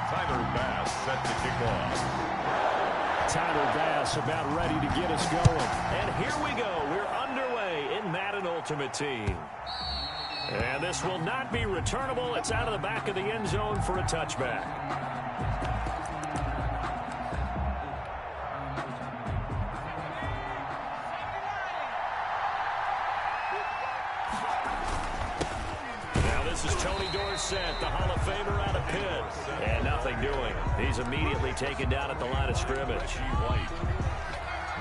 Tyler Bass set to kick off. Tyler Bass about ready to get us going. And here we go. We're underway in Madden Ultimate Team. And this will not be returnable. It's out of the back of the end zone for a touchback. This is Tony Dorsett, the Hall of Famer out of Pitt. And nothing doing. He's immediately taken down at the line of scrimmage.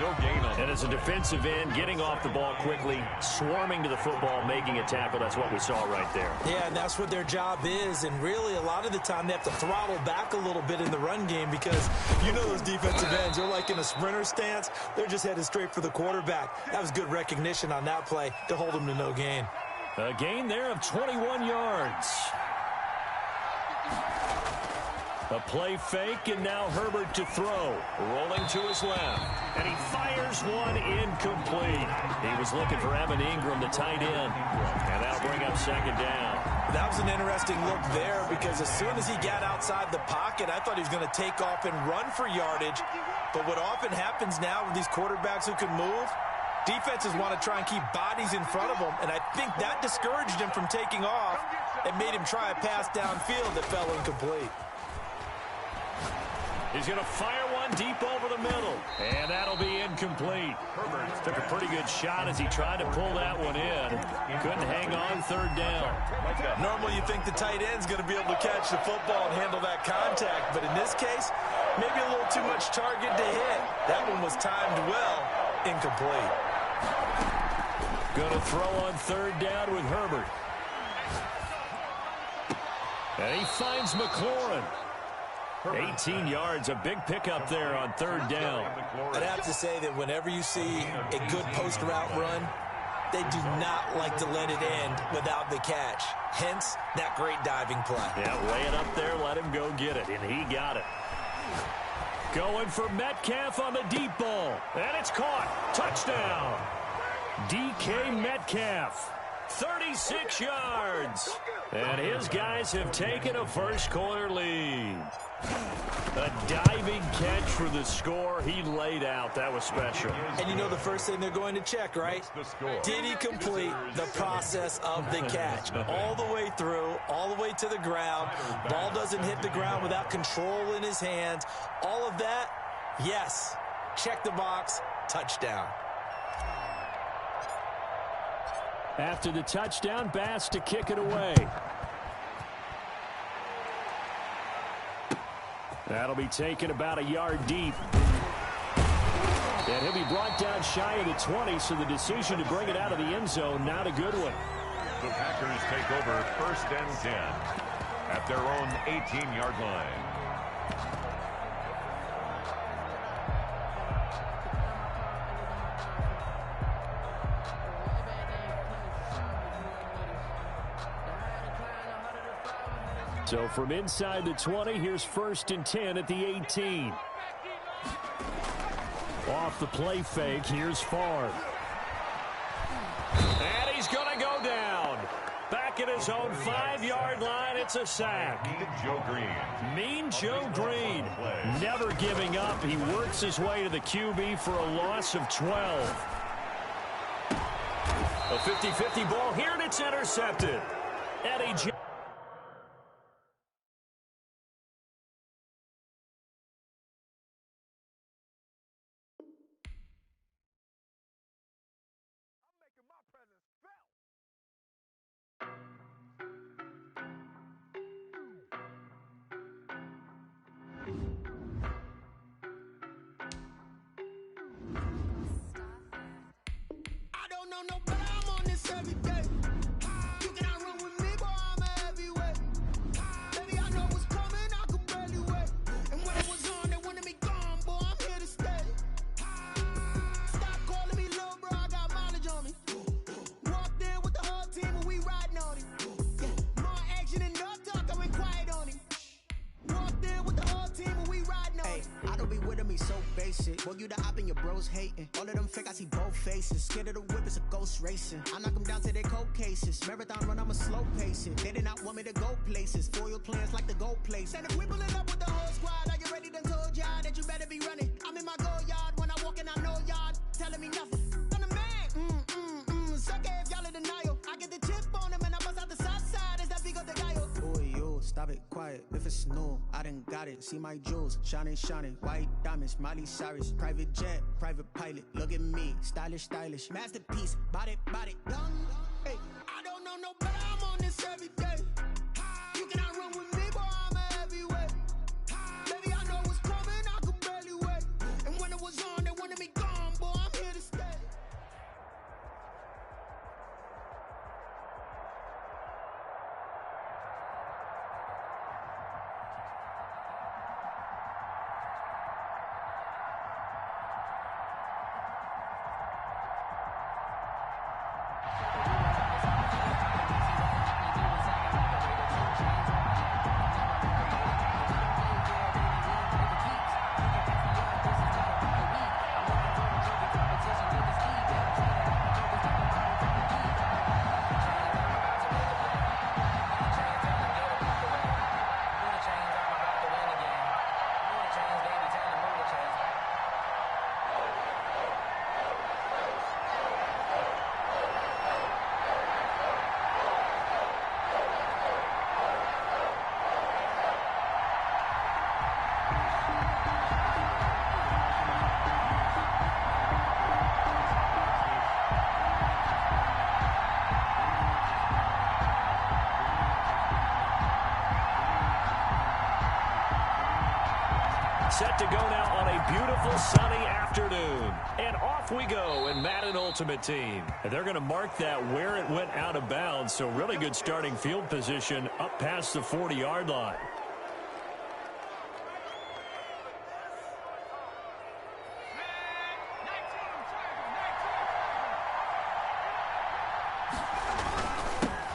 No gain on it. And as a defensive end, getting off the ball quickly, swarming to the football, making a tackle. That's what we saw right there. Yeah, and that's what their job is. And really, a lot of the time, they have to throttle back a little bit in the run game because you know those defensive ends, they're like in a sprinter stance. They're just headed straight for the quarterback. That was good recognition on that play to hold them to no gain. A gain there of 21 yards. A play fake, and now Herbert to throw. Rolling to his left. And he fires one incomplete. He was looking for Evan Ingram, the tight end. And that'll bring up second down. That was an interesting look there because as soon as he got outside the pocket, I thought he was going to take off and run for yardage. But what often happens now with these quarterbacks who can move, defenses want to try and keep bodies in front of them, and I think that discouraged him from taking off and made him try a pass downfield that fell incomplete. He's going to fire one deep over the middle, and that'll be incomplete. Herbert took a pretty good shot as he tried to pull that one in. Couldn't hang on third down. Normally you think the tight end's going to be able to catch the football and handle that contact, but in this case, maybe a little too much target to hit. That one was timed well, incomplete. Going to throw on third down with Herbert. And he finds McLaurin. 18 yards, a big pickup there on third down. I'd have to say that whenever you see a good post route run, they do not like to let it end without the catch. Hence, that great diving play. Yeah, lay it up there, let him go get it, and he got it. Going for Metcalf on the deep ball, and it's caught. Touchdown. DK Metcalf, 36 yards. And his guys have taken a first-quarter lead. A diving catch for the score. He laid out. That was special. And you know the first thing they're going to check, right? Did he complete the process of the catch? All the way through, all the way to the ground. Ball doesn't hit the ground without control in his hands. All of that, yes. Check the box. Touchdown. After the touchdown, Bass to kick it away. That'll be taken about a yard deep. And he'll be brought down shy of the 20, so the decision to bring it out of the end zone, not a good one. The Packers take over 1st and 10 at their own 18-yard line. So from inside the 20, here's 1st and 10 at the 18. Off the play fake, here's Favre. And he's going to go down. Back at his own 5-yard line, it's a sack. Joe Green. Mean Joe Green. Never giving up. He works his way to the QB for a loss of 12. A 50-50 ball here, and it's intercepted. Eddie Jones. Walked in with the whole team and we I don't be with him, he's so basic. Boy, you the op and your bros hating. All of them fake, I see both faces. Scared of the whip, it's a ghost racing. I knock them down to their cold cases. Marathon run, I'm a slow pacing. They did not want me to go places. Foil plans like the gold place. And if we pulling up with the whole squad, are you ready? Done told y'all that you better be running. I'm in my go yard. When I walk in, I know y'all telling me nothing. I'm the man. Suck it if y'all in denial. I get the chip on him and I bust out the south side. Is that big of the guy? Boy, yo, stop it, quiet. If it's new, I done got it. See my jewels, shining, white diamonds, Miley Cyrus, private jet, private pilot. Look at me, stylish, masterpiece, body, young. Hey, I don't know no better. I'm on this every day. You cannot run with me, boy. I'm a heavyweight. Baby, I know what's coming. I could barely wait. And when it was on, they wanted me gone, boy. I'm here to stay. Set to go now on a beautiful sunny afternoon. And off we go in Madden Ultimate Team. And they're going to mark that where it went out of bounds. So really good starting field position up past the 40-yard line.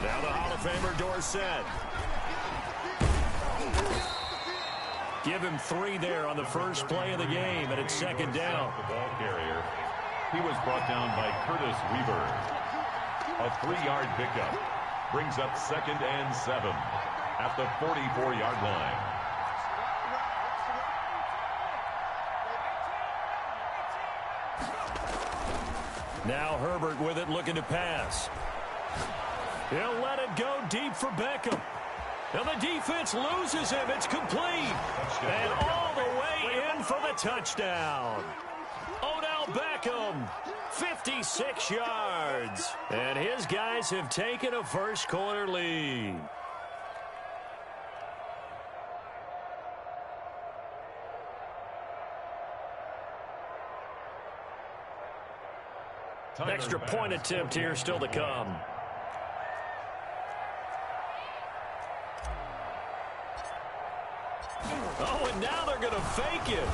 Now the Hall of Famer Dorsett. Give him 3 there on the first play of the game, and it's second down. The ball carrier. He was brought down by Curtis Weaver. A 3-yard pickup brings up 2nd and 7 at the 44-yard line. Now Herbert with it, looking to pass. He'll let it go deep for Beckham. Now the defense loses him. It's complete. And all the way in for the touchdown. Odell Beckham, 56 yards. And his guys have taken a first-quarter lead. Extra point attempt here still to come. Oh, and now they're going to fake it.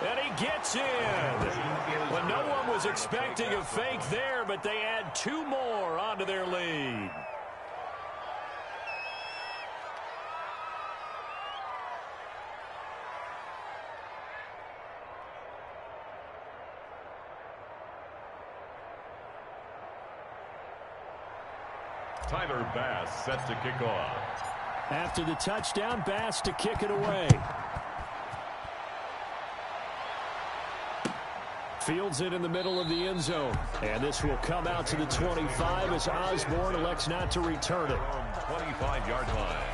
And he gets in. Well, no one was expecting a fake there, but they add 2 more onto their lead. Tyler Bass set to kick off. After the touchdown, Bass to kick it away. Fields it in the middle of the end zone. And this will come out to the 25 as Osborne elects not to return it. 25-yard line.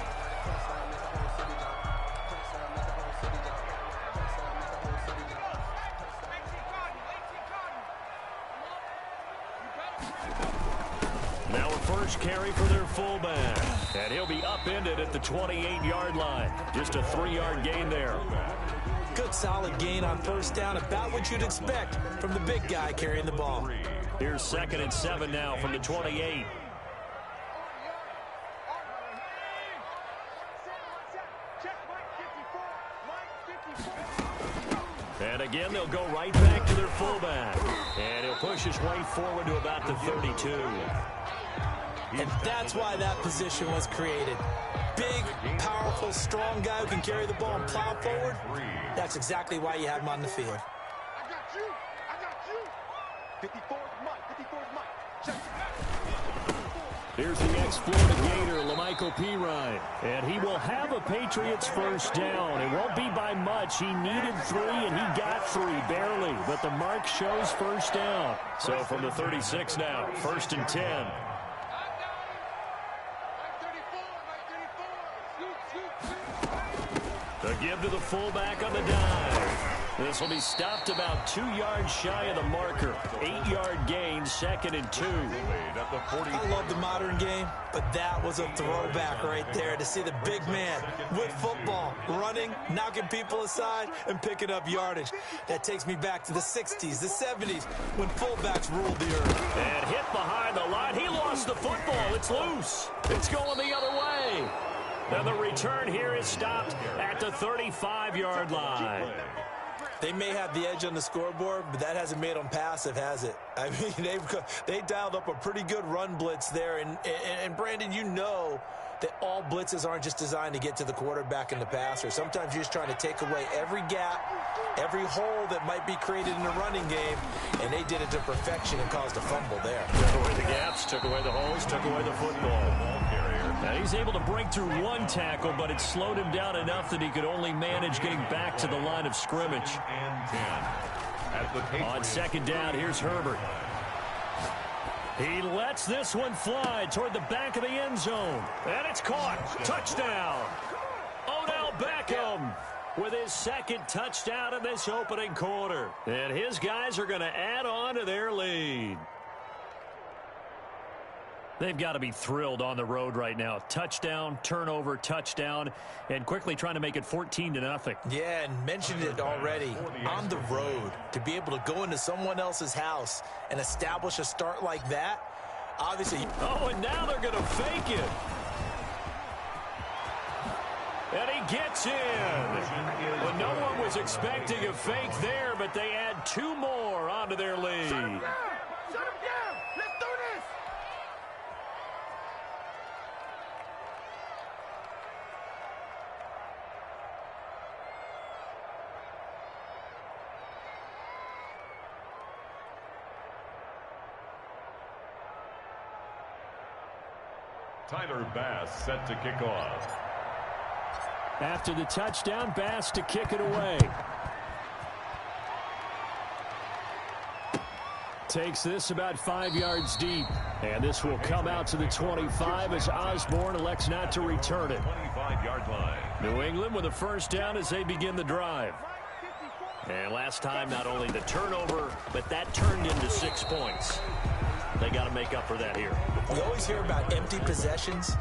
Now a first carry for their fullback. And he'll be upended at the 28-yard line. Just a 3-yard gain there. Good solid gain on first down, about what you'd expect from the big guy carrying the ball. Here's 2nd and 7 now from the 28. And again, they'll go right back to their fullback. And he'll push his way forward to about the 32. And that's why that position was created. Big, powerful, strong guy who can carry the ball and plow forward. That's exactly why you have him on the field. I got you. 54 is Mike. 54 is Mike. Check. Here's the ex-Florida Gator, Lamichael Pirine. And he will have a Patriots first down. It won't be by much. He needed 3, and he got 3, barely. But the mark shows first down. So from the 36 now, 1st and 10. To give to the fullback on the dive. This will be stopped about 2 yards shy of the marker. 8-yard gain, 2nd and 2. I love the modern game, but that was a throwback right there to see the big man with football, running, knocking people aside, and picking up yardage. That takes me back to the 60s, the 70s, when fullbacks ruled the earth. And hit behind the line. He lost the football. It's loose. It's going the other way. And the return here is stopped at the 35-yard line. They may have the edge on the scoreboard, but that hasn't made them passive, has it? I mean, they dialed up a pretty good run blitz there. And Brandon, you know that all blitzes aren't just designed to get to the quarterback and the passer. Sometimes you're just trying to take away every gap, every hole that might be created in the running game, and they did it to perfection and caused a fumble there. Took away the gaps, took away the holes, took away the football. Now he's able to break through 1 tackle, but it slowed him down enough that he could only manage getting back to the line of scrimmage. On 2nd down, here's Herbert. He lets this one fly toward the back of the end zone. And it's caught. Touchdown. Odell Beckham with his 2nd touchdown in this opening quarter. And his guys are going to add on to their lead. They've got to be thrilled on the road right now. Touchdown, turnover, touchdown, and quickly trying to make it 14-0. Yeah, and mentioned it already. On the road, to be able to go into someone else's house and establish a start like that, obviously. Oh, and now they're going to fake it. And he gets in. Well, no one was expecting a fake there, but they add 2 more onto their lead. Shut him down. Let's do this. Tyler Bass set to kick off. After the touchdown, Bass to kick it away. Takes this about 5 yards deep. And this will come out to the 25 as Osborne elects not to return it. 25-yard line. New England with a first down as they begin the drive. And last time, not only the turnover, but that turned into 6 points. They got to make up for that here. You always hear about empty possessions,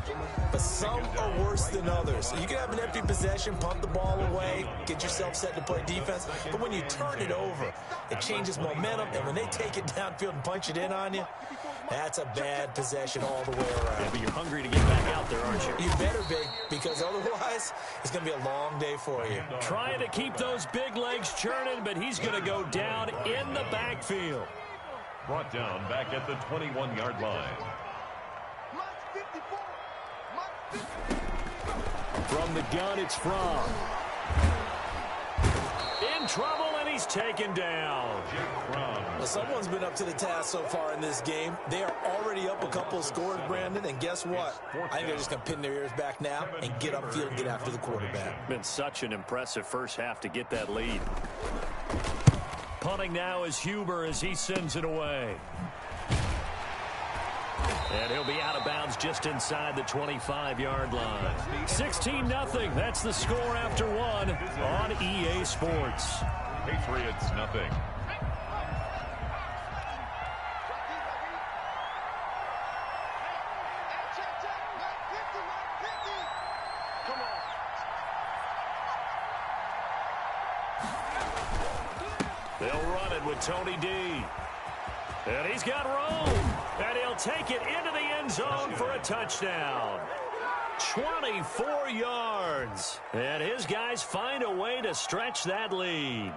but some are worse than others. You can have an empty possession, punt the ball away, get yourself set to play defense, but when you turn it over, it changes momentum, and when they take it downfield and punch it in on you, that's a bad possession all the way around. Yeah, but you're hungry to get back out there, aren't you? You better be, because otherwise, it's going to be a long day for you. Trying to keep those big legs churning, but he's going to go down in the backfield. Brought down back at the 21-yard line. From the gun, it's Fromm. In trouble, and he's taken down. Well, someone's been up to the task so far in this game. They are already up a couple of scores, Brandon, and guess what? I think they're just going to pin their ears back now and get upfield and get after the quarterback. Been such an impressive first half to get that lead. Punting now is Huber as he sends it away. And he'll be out of bounds just inside the 25-yard line. 16-0. That's the score after 1 on EA Sports. Patriots nothing. They'll run it with Tony D. And he's got room. And he'll take it into the end zone for a touchdown. 24 yards. And his guys find a way to stretch that lead.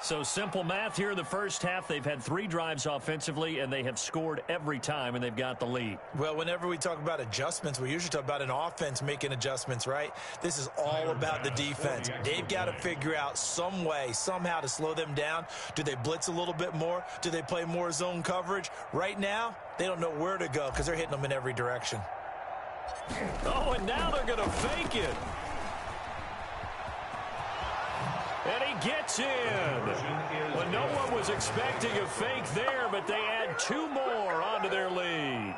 So simple math here in the first half. They've had 3 drives offensively, and they have scored every time, and they've got the lead. Well, whenever we talk about adjustments, we usually talk about an offense making adjustments, right? This is all about the defense. They've got to figure out some way, somehow to slow them down. Do they blitz a little bit more? Do they play more zone coverage? Right now, they don't know where to go because they're hitting them in every direction. Oh, and now they're going to fake it. And he gets in. Well, no one was expecting a fake there, but they add 2 more onto their lead.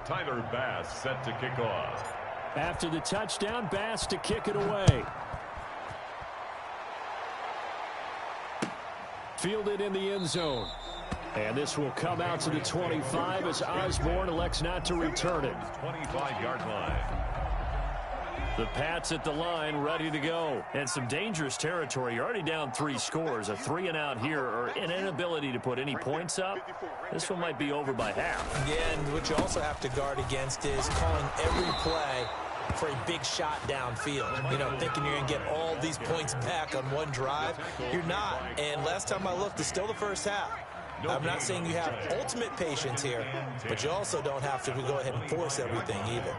Tyler Bass set to kick off. After the touchdown, Bass to kick it away. Fielded in the end zone. And this will come out to the 25 as Osborne elects not to return it. 25-yard line. The Pats at the line, ready to go. And some dangerous territory. You're already down 3 scores. A 3-and-out here, or an inability to put any points up. This one might be over by half. Yeah, and what you also have to guard against is calling every play for a big shot downfield. You know, thinking you're going to get all these points back on one drive. You're not. And last time I looked, it's still the first half. I'm not saying you have ultimate patience here, but you also don't have to go ahead and force everything either.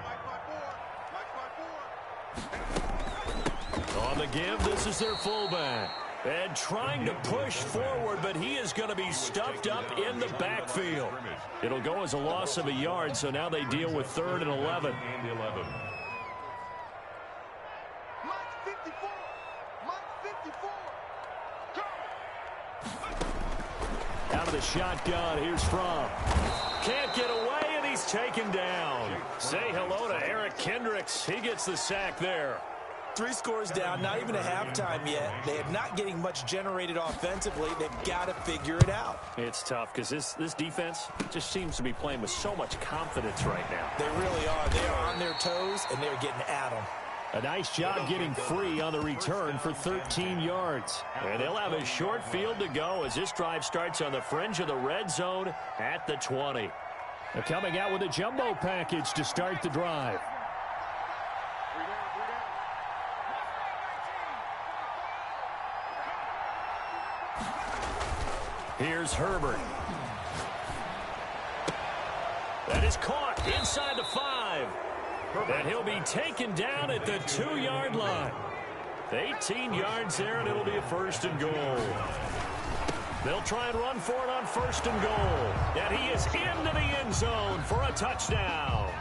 On the give, this is their fullback. And trying to push forward, but he is going to be stuffed up in the backfield. It'll go as a loss of a yard, so now they deal with 3rd and 11. Out of the shotgun, here's Fromm. Can't get away, and he's taken down. Say hello to Eric Kendricks. He gets the sack there. 3 scores down, not even a halftime yet. They are not getting much generated offensively. They've got to figure it out. It's tough because this defense just seems to be playing with so much confidence right now. They really are. They are on their toes, and they're getting at them. A nice job getting free on the return for 13 yards. And they'll have a short field to go as this drive starts on the fringe of the red zone at the 20. They're coming out with a jumbo package to start the drive. Here's Herbert. That is caught inside the 5. And he'll be taken down at the 2-yard line. 18 yards there, and it'll be a 1st and goal. They'll try and run for it on 1st and goal. And he is into the end zone for a touchdown.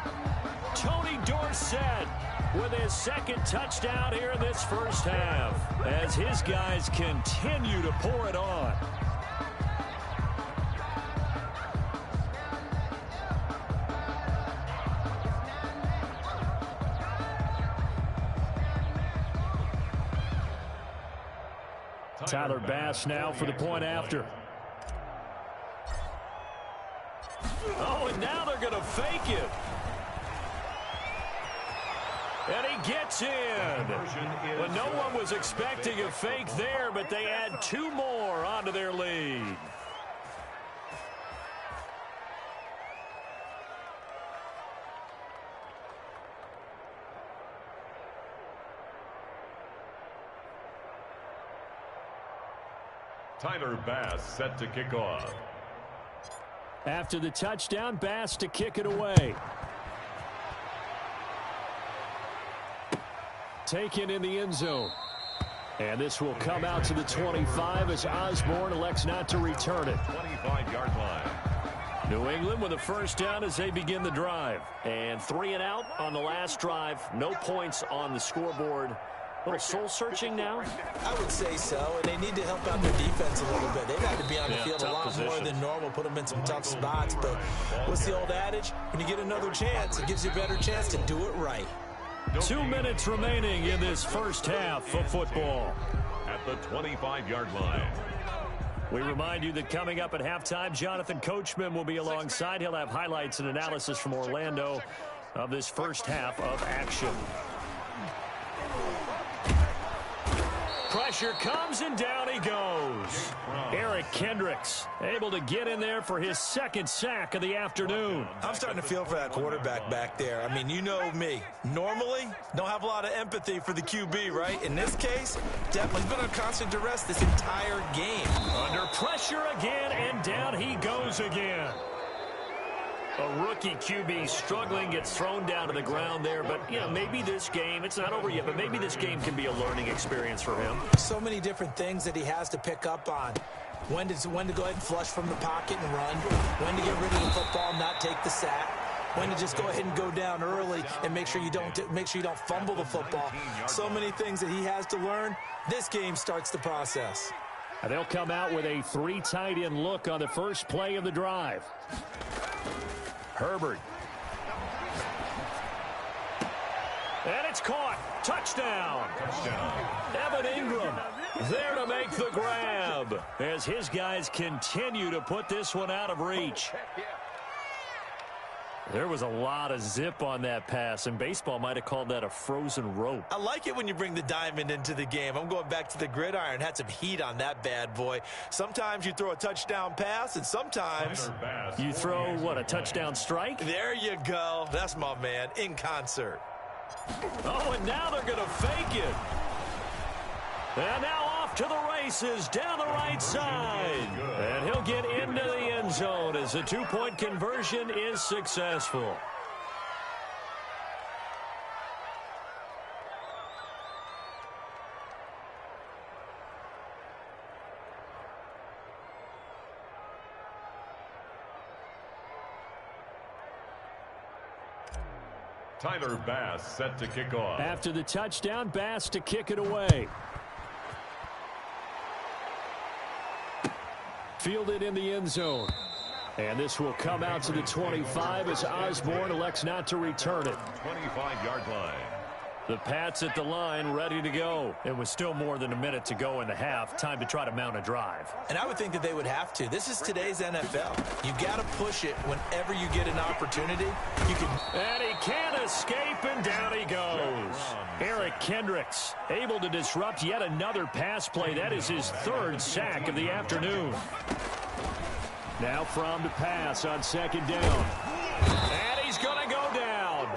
Tony Dorsett with his 2nd touchdown here in this first half as his guys continue to pour it on. Tyler Bass now for the point after. Oh, and now they're going to fake it. And he gets in. Well, no one was expecting a fake there, but they add 2 more onto their lead. Tyler Bass set to kick off. After the touchdown, Bass to kick it away. Taken in the end zone. And this will come out to the 25 as Osborne elects not to return it. 25-yard line. New England with a 1st down as they begin the drive. And 3-and-out on the last drive. No points on the scoreboard. A little soul-searching now? I would say so, and they need to help out their defense a little bit. They've had to be on the field a lot position. more than normal, put them in some tough spots. But what's the old adage? When you get another chance, it gives you a better chance to do it right. 2 minutes remaining in this first half of football. at the 25-yard line. We remind you that coming up at halftime, Jonathan Coachman will be alongside. He'll have highlights and analysis from Orlando of this first half of action. Pressure comes, and down he goes. Eric Kendricks able to get in there for his second sack of the afternoon. I'm starting to feel for that quarterback back there. I mean, you know me. Normally, don't have a lot of empathy for the QB, right? In this case, definitely he's been on constant duress this entire game. Under pressure again, and down he goes again. A rookie QB struggling, gets thrown down to the ground there. But, you know, maybe this game, it's not over yet, but maybe this game can be a learning experience for him. So many different things that he has to pick up on. When to go ahead and flush from the pocket and run. When to get rid of the football and not take the sack. When to just go ahead and go down early and make sure you don't fumble the football. So many things that he has to learn. This game starts the process. And they'll come out with a 3 tight end look on the first play of the drive. Herbert. And it's caught. Touchdown. Evan Ingram there to make the grab as his guys continue to put this one out of reach. There was a lot of zip on that pass, and baseball might have called that a frozen rope. I like it when you bring the diamond into the game. I'm going back to the gridiron. Had some heat on that bad boy. Sometimes you throw a touchdown pass, and sometimes you throw, what, a touchdown strike? There you go. That's my man, in concert. Oh, and now they're going to fake it. And now off to the races down the right side. And he'll get into the end zone as the 2-point conversion is successful. Tyler Bass set to kick off. After the touchdown, Bass to kick it away. Fielded in the end zone. And this will come out to the 25 as Osborne elects not to return it. 25-yard line. The Pats at the line, ready to go. It was still more than a minute to go in the half. Time to try to mount a drive. And I would think that they would have to. This is today's NFL. You got to push it whenever you get an opportunity. You can. And he can't escape, and down he goes. Eric Kendricks able to disrupt yet another pass play. That is his 3rd sack of the afternoon. Now from to pass on 2nd down. And he's going to go down.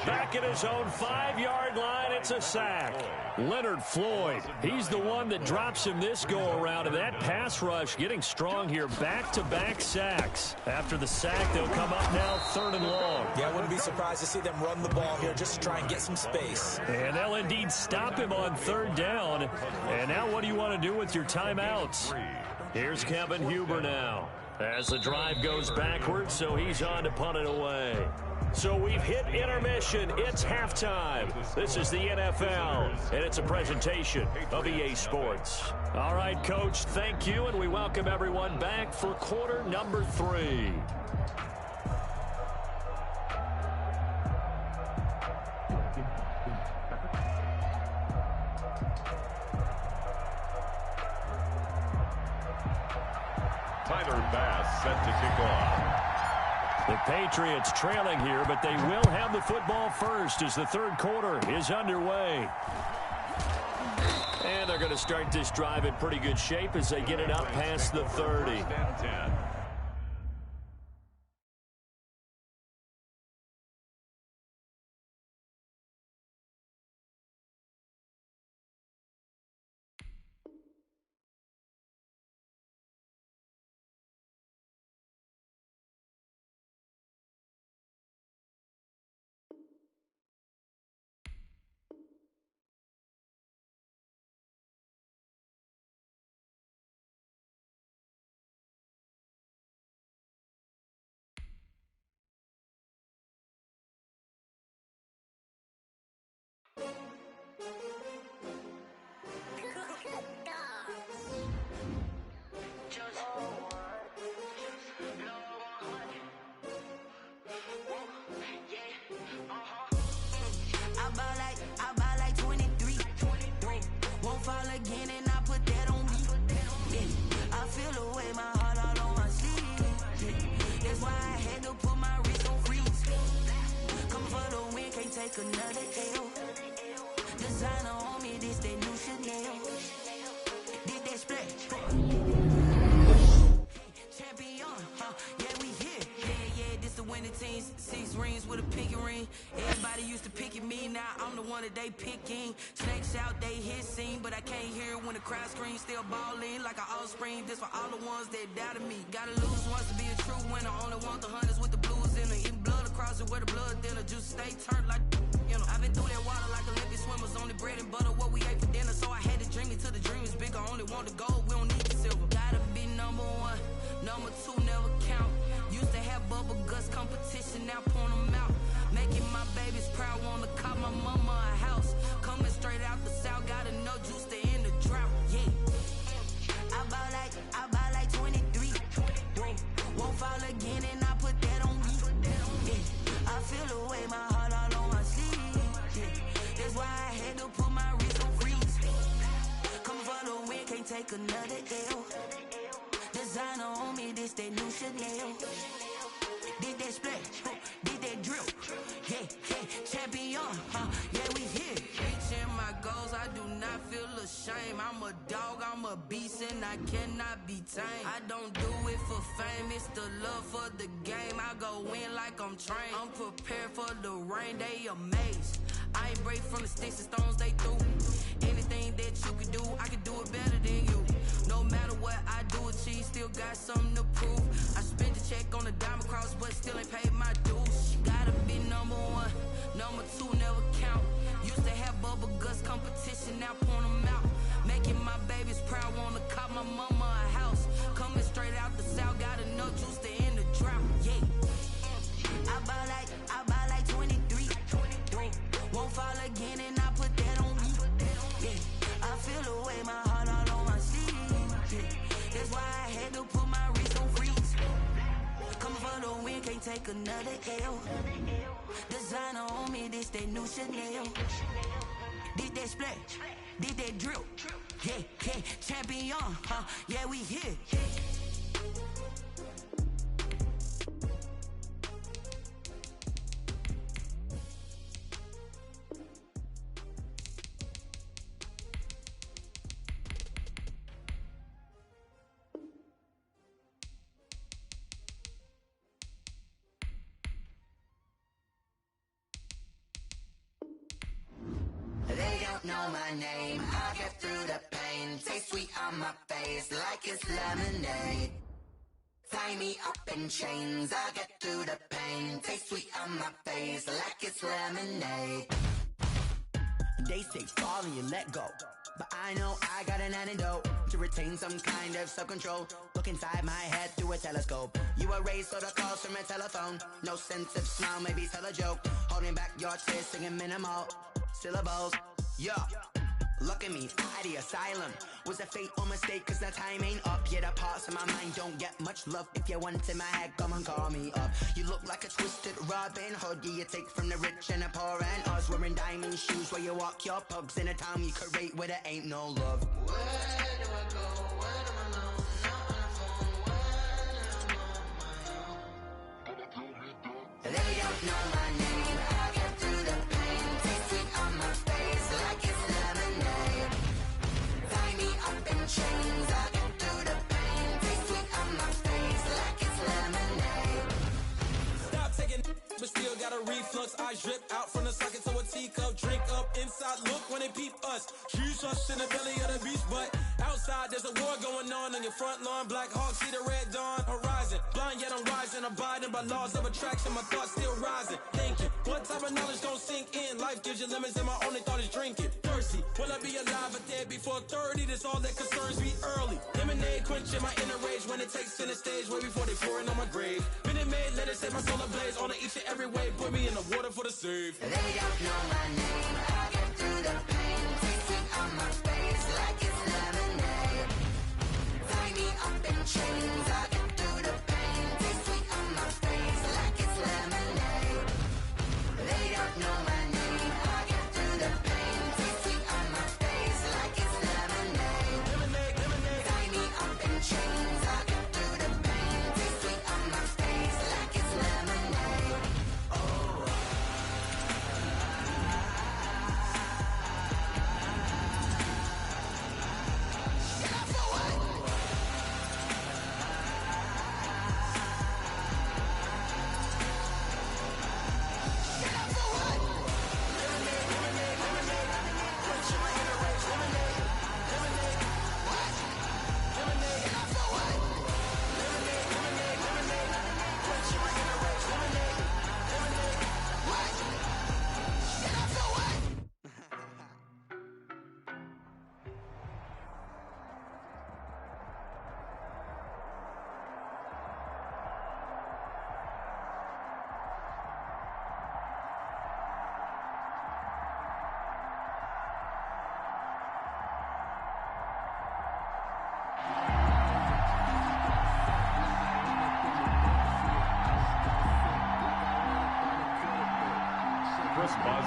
Back at his own 5-yard line, it's a sack. Leonard Floyd, he's the one that drops him this go-around, and that pass rush getting strong here. Back-to-back sacks. After the sack, they'll come up now 3rd and long. Yeah, I wouldn't be surprised to see them run the ball here just to try and get some space. And they'll indeed stop him on 3rd down. And now what do you want to do with your timeouts? Here's Kevin Huber now as the drive goes backwards, so he's on to punt it away. So we've hit intermission. It's halftime. This is the NFL, and it's a presentation of EA Sports. All right, Coach, thank you, and we welcome everyone back for quarter number 3. Tyler Bass set to kick off. The Patriots trailing here, but they will have the football first as the 3rd quarter is underway. And they're going to start this drive in pretty good shape as they get it up past the 30. I ball like 23. Won't fall again and I put take another L. Designer on me, this that new Chanel. Did that splash? Champion, yeah, we here. Yeah, this the winning team. 6 rings with a pinky ring. Everybody used to picking me, now I'm the one that they picking. Snakes out, they hit scene, but I can't hear when the crowd screams. Still balling like an offspring. This for all the ones that doubted me. Gotta lose once to be a true winner. Only want the hunters with the blues in them. Eating blood across it where the blood thinner. Just stay turned like, you know. I've been through that water like Olympic swimmers. Only bread and butter, what we ate for dinner. So I had to dream it till the dream is bigger. Only want the gold, we don't need the silver. Gotta be number 1, number 2 never count. Used to have bubble guts competition, now point them out. Making my babies proud, wanna call my mama a house. Coming straight out the south, got enough juice to end the drought. Yeah, I buy like 23. Whoa, won't fall again, and I put that on me. Yeah, I feel the way, my heart all on my sleeve. Yeah, that's why I had to put my wrist on freeze. Coming for the win, can't take another L. Designer on me, this that new Chanel. Did that splash, did that drill. Yeah, champion, yeah, we here. Reaching my goals, I do not feel ashamed. I'm a dog, I'm a beast, and I cannot be tamed. I don't do it for fame, it's the love for the game. I go in like I'm trained. I'm prepared for the rain, they amazed. I ain't break from the sticks and stones they threw. Anything that you can do, I can do it better than you. No matter what I do, achieve, still got something to prove. I spent the check on the diamond cross, but still ain't paid my dues. Gotta be number 1, number 2 never count. Used to have bubble guts competition, now point them out. Making my babies proud, wanna call my mama a house. Coming straight out the south, got enough juice to end the drought. Yeah, I buy like 23. Won't fall again, and I put that on me. Yeah, I feel the way, my heart all on my sleeve. Yeah, that's why I had to put my wrist on freeze. Coming for the win, can't take another L. Designer on me, this that new Chanel. Did that splash, did that drill. Yeah, champion, yeah, we here. Know my name, I get through the pain. Taste sweet on my face like it's lemonade. Tie me up in chains, I get through the pain. Taste sweet on my face like it's lemonade. They say fall and you let go, but I know I got an antidote to retain some kind of self-control. Look inside my head through a telescope. You were raised on the calls from a telephone. No sense of smile, maybe tell a joke. Holding back your tears, singing minimal syllables. Yeah, look at me, out the asylum. Was a fate or mistake, cause the time ain't up. Yeah, the parts of my mind don't get much love. If you want in my head, come and call me up. You look like a twisted Robin Hood. Yeah, you take from the rich and the poor and us. Wearing diamond shoes where you walk your pugs in a town you create where there ain't no love. Where do I go? When am I alone? Not on the phone. When I'm on my own. They don't know my name. I get through the pain. Taste sweet on my face like it's lemonade. Tie me up in chains. I get through the pain. Taste sweet on my face like it's lemonade. Stop taking, but still got a reflux. Eyes drip out from the socket to a teacup. Drink up inside, look when they peep us. Shoes us in the belly of the beast, but outside there's a war going on your front lawn. Black Hawk, see the red dawn horizon. Blind yet I'm rising, abiding by laws of attraction. My thoughts still rising, thinking what type of knowledge gon' sink in? Life gives you lemons and my only thought is drinking. Thirsty, will I be alive or dead before 30? That's all that concerns me early. Lemonade quenching my inner rage when it takes center stage way before they pouring on my grave. Minute Maid, let it set my soul ablaze on each and every way. Put me in the water for the save. They don't know my name. I get through the pain. Taste sweet on my face like it's lemonade. Tie me up in chains. I get through the pain. Taste sweet on my face like it's lemonade. They don't know my name. I get through the pain. Taste sweet on my face like it's lemonade. Tie me up in chains. I get through the pain. Taste sweet on my face like it's lemonade. Oh.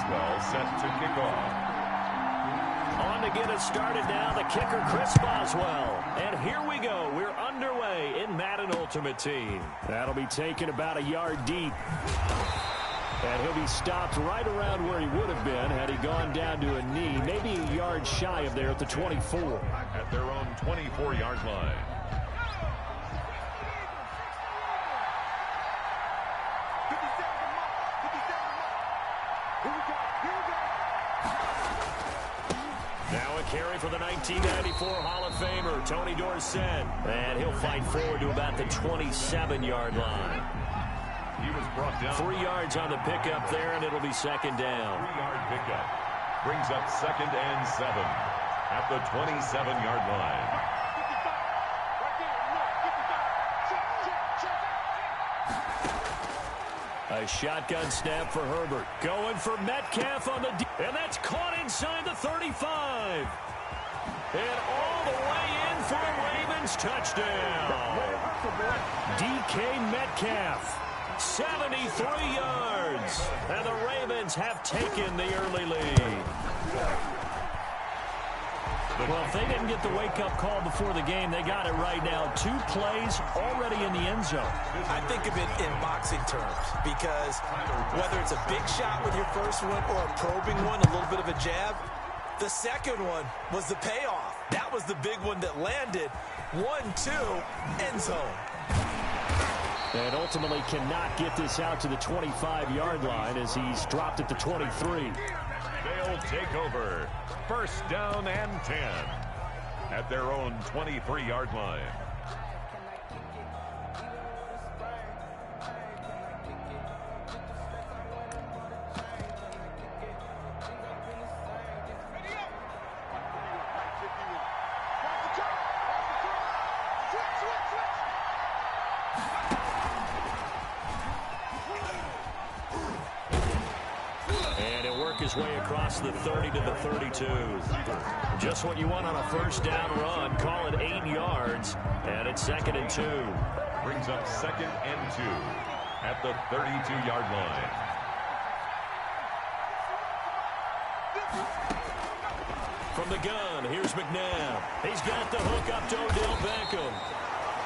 Boswell set to kick off. On to get us started now, the kicker, Chris Boswell. And here we go. We're underway in Madden Ultimate Team. That'll be taken about a yard deep. And he'll be stopped right around where he would have been had he gone down to a knee, maybe a yard shy of there at the 24. At their own 24-yard line. Now a carry for the 1994 Hall of Famer, Tony Dorsett. And he'll fight forward to about the 27-yard line. He was brought down. 3 yards on the pickup there, and it'll be second down. 3-yard pickup. Brings up 2nd and 7 at the 27-yard line. A shotgun snap for Herbert. Going for Metcalf on the D. And that's caught inside the 35. And all the way in for a Ravens touchdown. DK Metcalf. 73 yards. And the Ravens have taken the early lead. Well, if they didn't get the wake-up call before the game, they got it right now. 2 plays already in the end zone. I think of it in boxing terms because whether it's a big shot with your first one or a probing one, a little bit of a jab, the second one was the payoff. That was the big one that landed. 1-2, end zone. And ultimately cannot get this out to the 25-yard line as he's dropped at the 23. They'll take over. 1st down and 10 at their own 23-yard line. His way across the 30 to the 32. Just what you want on a 1st down run. Call it 8 yards. And it's 2nd and 2. Brings up 2nd and 2 at the 32-yard line. From the gun, here's McNabb. He's got the hook up to Odell Beckham.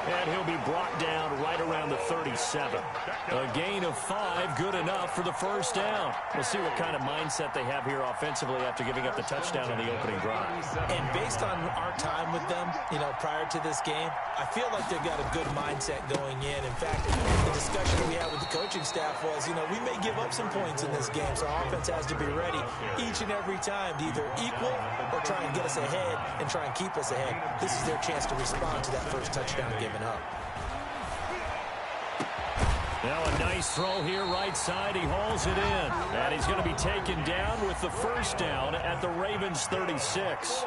And he'll be brought down right around the 37. A gain of 5, good enough for the 1st down. We'll see what kind of mindset they have here offensively after giving up the touchdown on the opening drive. And based on our time with them, prior to this game, I feel like they've got a good mindset going in. In fact, the discussion we had with the coaching staff was, we may give up some points in this game, so our offense has to be ready each and every time to either equal or try and get us ahead and try and keep us ahead. This is their chance to respond to that first touchdown given up. Now a nice throw here right side. He hauls it in. And he's going to be taken down with the 1st down at the Ravens 36.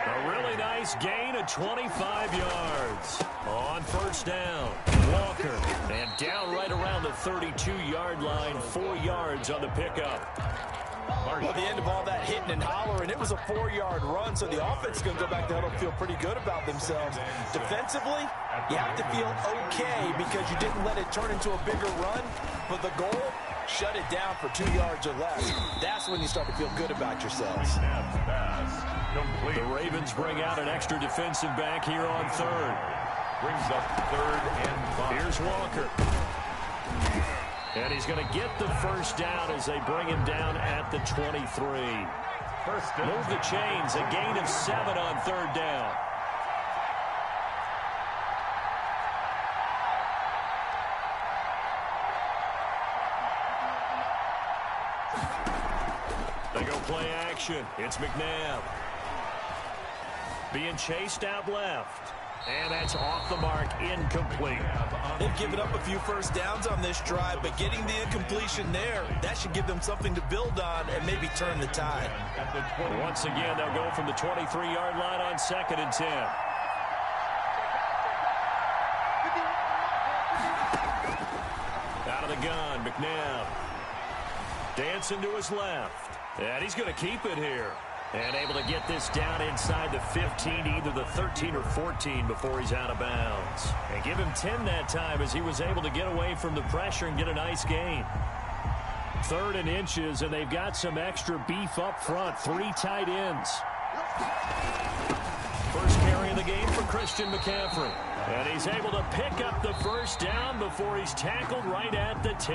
A really nice gain of 25 yards. On 1st down, Walker. And down right around the 32-yard line. 4 yards on the pickup. Well, the end of all that hitting and hollering, it was a 4-yard run, so the offense is going to go back to huddle and feel pretty good about themselves. Defensively, you have to feel okay because you didn't let it turn into a bigger run, but the goal, shut it down for 2 yards or less. That's when you start to feel good about yourselves. The Ravens bring out an extra defensive back here on 3rd. Brings up 3rd and 5. Here's Walker. And he's going to get the 1st down as they bring him down at the 23. Move the chains. A gain of 7 on 3rd down. They go play action. It's McNabb. Being chased out left. And that's off the mark, incomplete. They've given up a few 1st downs on this drive, but getting the incompletion there, that should give them something to build on and maybe turn the tide. Once again, they'll go from the 23-yard line on 2nd and 10. Out of the gun, McNabb. Dancing to his left. And he's going to keep it here. And able to get this down inside the 15, either the 13 or 14 before he's out of bounds. And give him 10 that time as he was able to get away from the pressure and get a nice gain. 3rd and inches, and they've got some extra beef up front. 3 tight ends. First carry of the game for Christian McCaffrey. And he's able to pick up the first down before he's tackled right at the 10.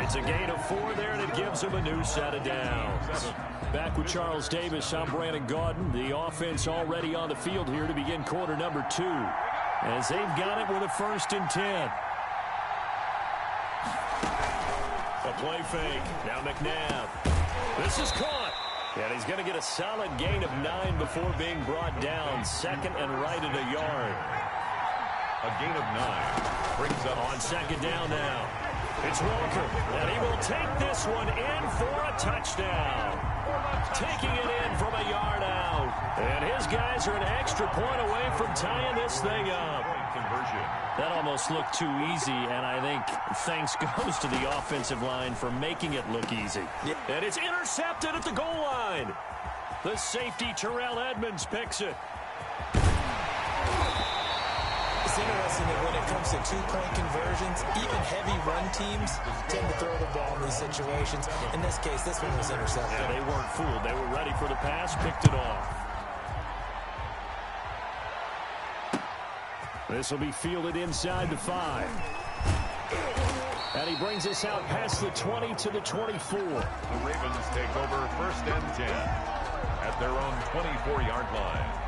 It's a gain of 4 there, and it gives him a new set of downs. Back with Charles Davis, I'm Brandon Gaudin. The offense already on the field here to begin quarter number 2. As they've got it with a 1st and 10. A play fake. Now McNabb. This is caught. And he's going to get a solid gain of 9 before being brought down. 2nd and right at a yard. A gain of 9 brings up on 2nd down now. It's Walker, and he will take this one in for a touchdown. Taking it in from a yard out. And his guys are an extra point away from tying this thing up. That almost looked too easy, and I think thanks goes to the offensive line for making it look easy. And it's intercepted at the goal line. The safety, Terrell Edmonds, picks it. It's interesting that when it comes to 2-point conversions, even heavy run teams tend to throw the ball in these situations. In this case, this one was intercepted. Yeah, they weren't fooled. They were ready for the pass, picked it off. This will be fielded inside the 5. And he brings us out past the 20 to the 24. The Ravens take over 1st and 10 at their own 24-yard line.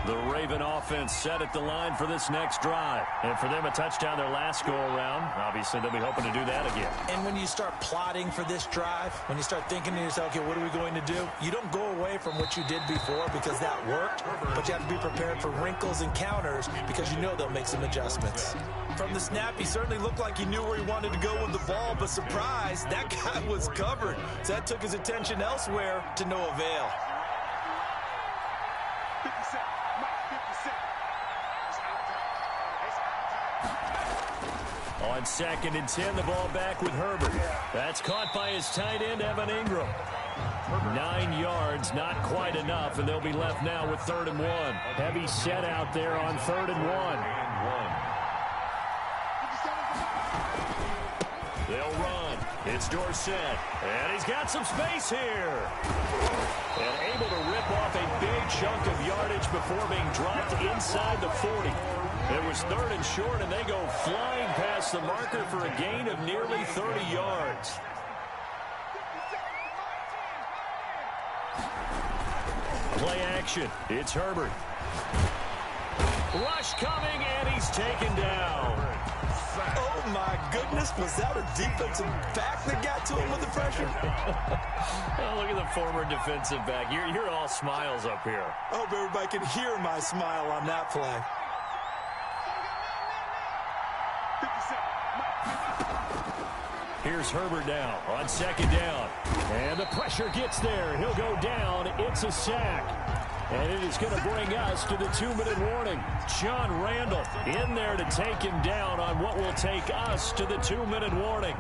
The Raven offense set at the line for this next drive. And for them, a touchdown their last go-around. Obviously, they'll be hoping to do that again. And when you start plotting for this drive, when you start thinking to yourself, okay, what are we going to do? You don't go away from what you did before because that worked, but you have to be prepared for wrinkles and counters because you know they'll make some adjustments. From the snap, he certainly looked like he knew where he wanted to go with the ball, but surprise, that guy was covered. So that took his attention elsewhere to no avail. 50 Cent, Mike, 50 Cent. On 2nd and 10, the ball back with Herbert. That's caught by his tight end, Evan Ingram. 9 yards, not quite enough, and they'll be left now with 3rd and 1. Heavy set out there on 3rd and 1. They'll run. It's Dorsett, and he's got some space here. And able to rip off a big chunk of yardage before being dropped inside the 40. It was 3rd and short, and they go flying past the marker for a gain of nearly 30 yards. Play action. It's Herbert. Rush coming, and he's taken down. Oh, my goodness. Was that a defensive back that got to him with the pressure? Oh, look at the former defensive back. You're all smiles up here. I hope everybody can hear my smile on that play. Here's Herbert now on 2nd down. And the pressure gets there. He'll go down. It's a sack. And it is going to bring us to the 2-minute warning. John Randall in there to take him down on what will take us to the 2-minute warning.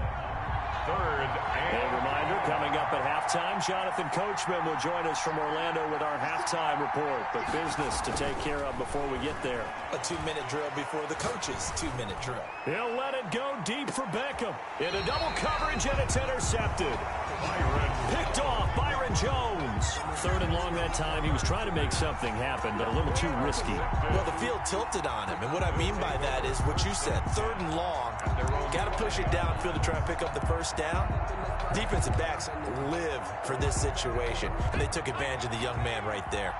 3rd and a reminder, coming up at halftime, Jonathan Coachman will join us from Orlando with our halftime report. But business to take care of before we get there. A 2-minute drill before the coach's 2-minute drill. He'll let it go deep for Beckham. In a double coverage, and it's intercepted. Picked off Byron Jones. 3rd and long that time. He was trying to make something happen, but a little too risky. Well, the field tilted on him, and what I mean by that is what you said. 3rd and long. Got to push it downfield to try and pick up the first down. Defensive backs live for this situation, and they took advantage of the young man right there.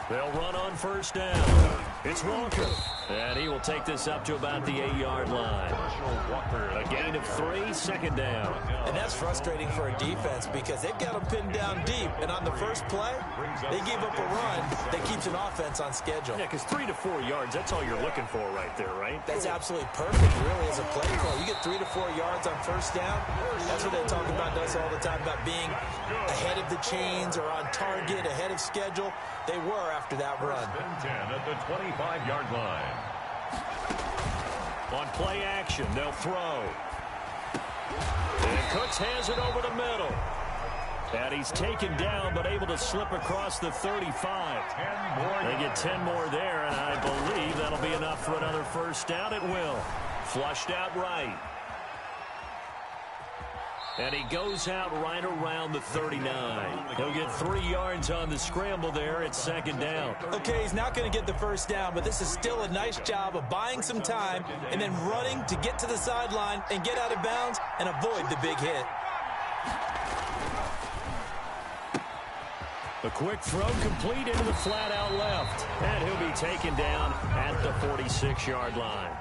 They'll run on 1st down. It's Walker. And he will take this up to about the 8-yard line. A gain of 3, 2nd down. And that's frustrating for a defense because they've got them pinned down deep. And on the first play, they gave up a run that keeps an offense on schedule. Yeah, because 3 to 4 yards, that's all you're looking for right there, right? That's absolutely perfect, really, as a play call. You get 3 to 4 yards on 1st down. That's what they talk about us all the time, about being ahead of the chains or on target, ahead of schedule. They were after that run. 10 at the 25-yard line. On play action, they'll throw. And Cooks has it over the middle. And he's taken down, but able to slip across the 35. They get 10 more there, and I believe that'll be enough for another first down. It will. Flushed out right. And he goes out right around the 39. He'll get 3 yards on the scramble there at second down. Okay, he's not going to get the first down, but this is still a nice job of buying some time and then running to get to the sideline and get out of bounds and avoid the big hit. A quick throw complete into the flat out left. And he'll be taken down at the 46-yard line.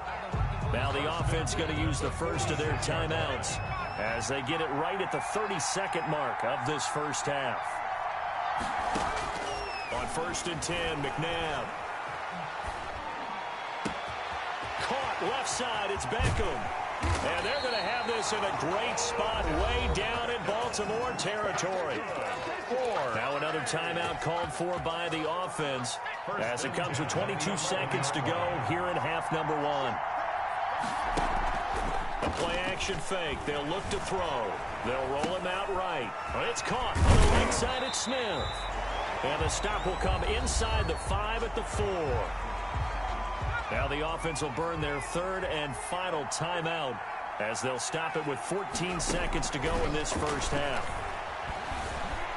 Now the offense going to use the first of their timeouts as they get it right at the 32nd mark of this first half. On 1st and 10, McNabb. Caught left side, it's Beckham. And they're going to have this in a great spot way down in Baltimore territory. Now another timeout called for by the offense as it comes with 22 seconds to go here in half number 1. A play-action fake. They'll look to throw. They'll roll him out right. But it's caught on the right side at Smith. And the stop will come inside the 5 at the 4. Now the offense will burn their 3rd and final timeout as they'll stop it with 14 seconds to go in this first half.